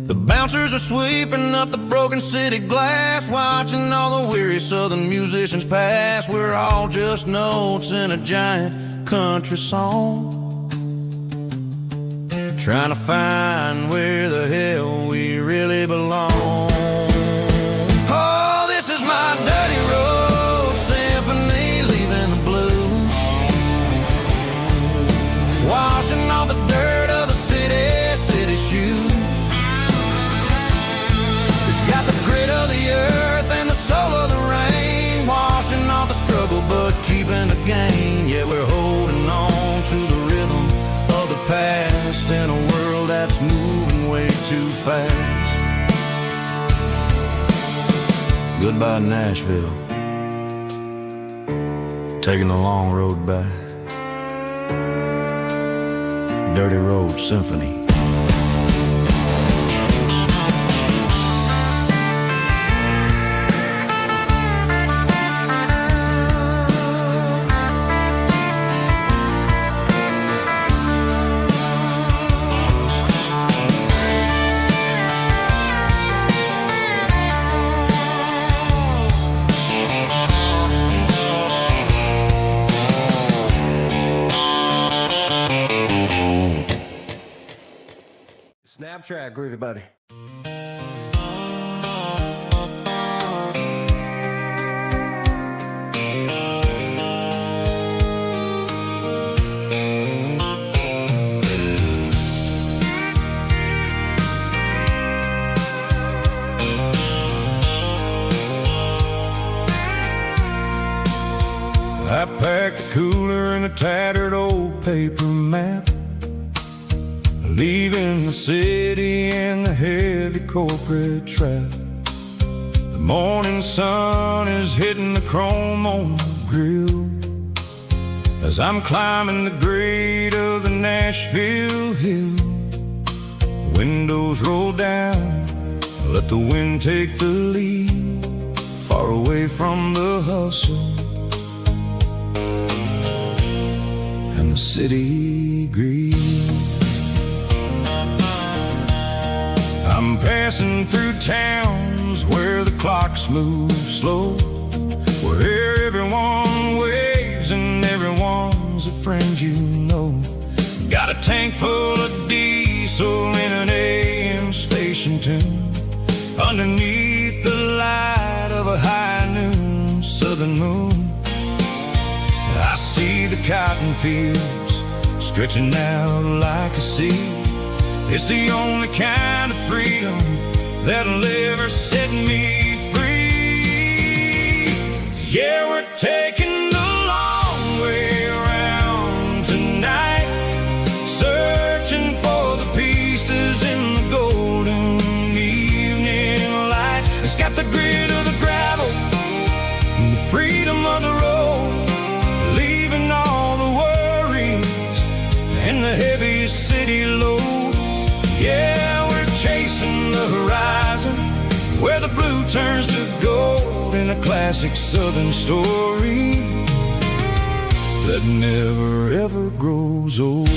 the bouncers are sweeping up the broken city glass, watching all the weary southern musicians pass. We're all just notes in a giant country song, trying to find where the hell we really belong. Oh, this is my dirty road symphony, leaving the blues, washing off the dirt of the city shoes. It's got the grit of the earth and the soul of the rain, washing off the struggle but keeping the gain. Yeah, we're holding on to the rhythm of the past in a world that's moving way too fast. Goodbye Nashville, taking the long road back. Dirty Road Symphony. Snap track, groovy buddy. I packed a cooler and a tattered old paper map, leaving the city and the heavy corporate trap. The morning sun is hitting the chrome on the grill as I'm climbing the grade of the Nashville hill. Windows roll down, let the wind take the lead, far away from the hustle and the city greed. I'm passing through towns where the clocks move slow, where everyone waves and everyone's a friend you know. Got a tank full of diesel in an AM station tune, underneath the light of a high noon southern moon. I see the cotton fields stretching out like a sea. It's the only kind of freedom that'll ever set me free. Yeah, we're taking the long way around tonight, searching for the pieces in the golden evening light. It's got the grit of the gravel and the freedom of the road, leaving all the worries and the heavy city load. Yeah, we're chasing the horizon, where the blue turns to gold, in a classic southern story that never ever grows old.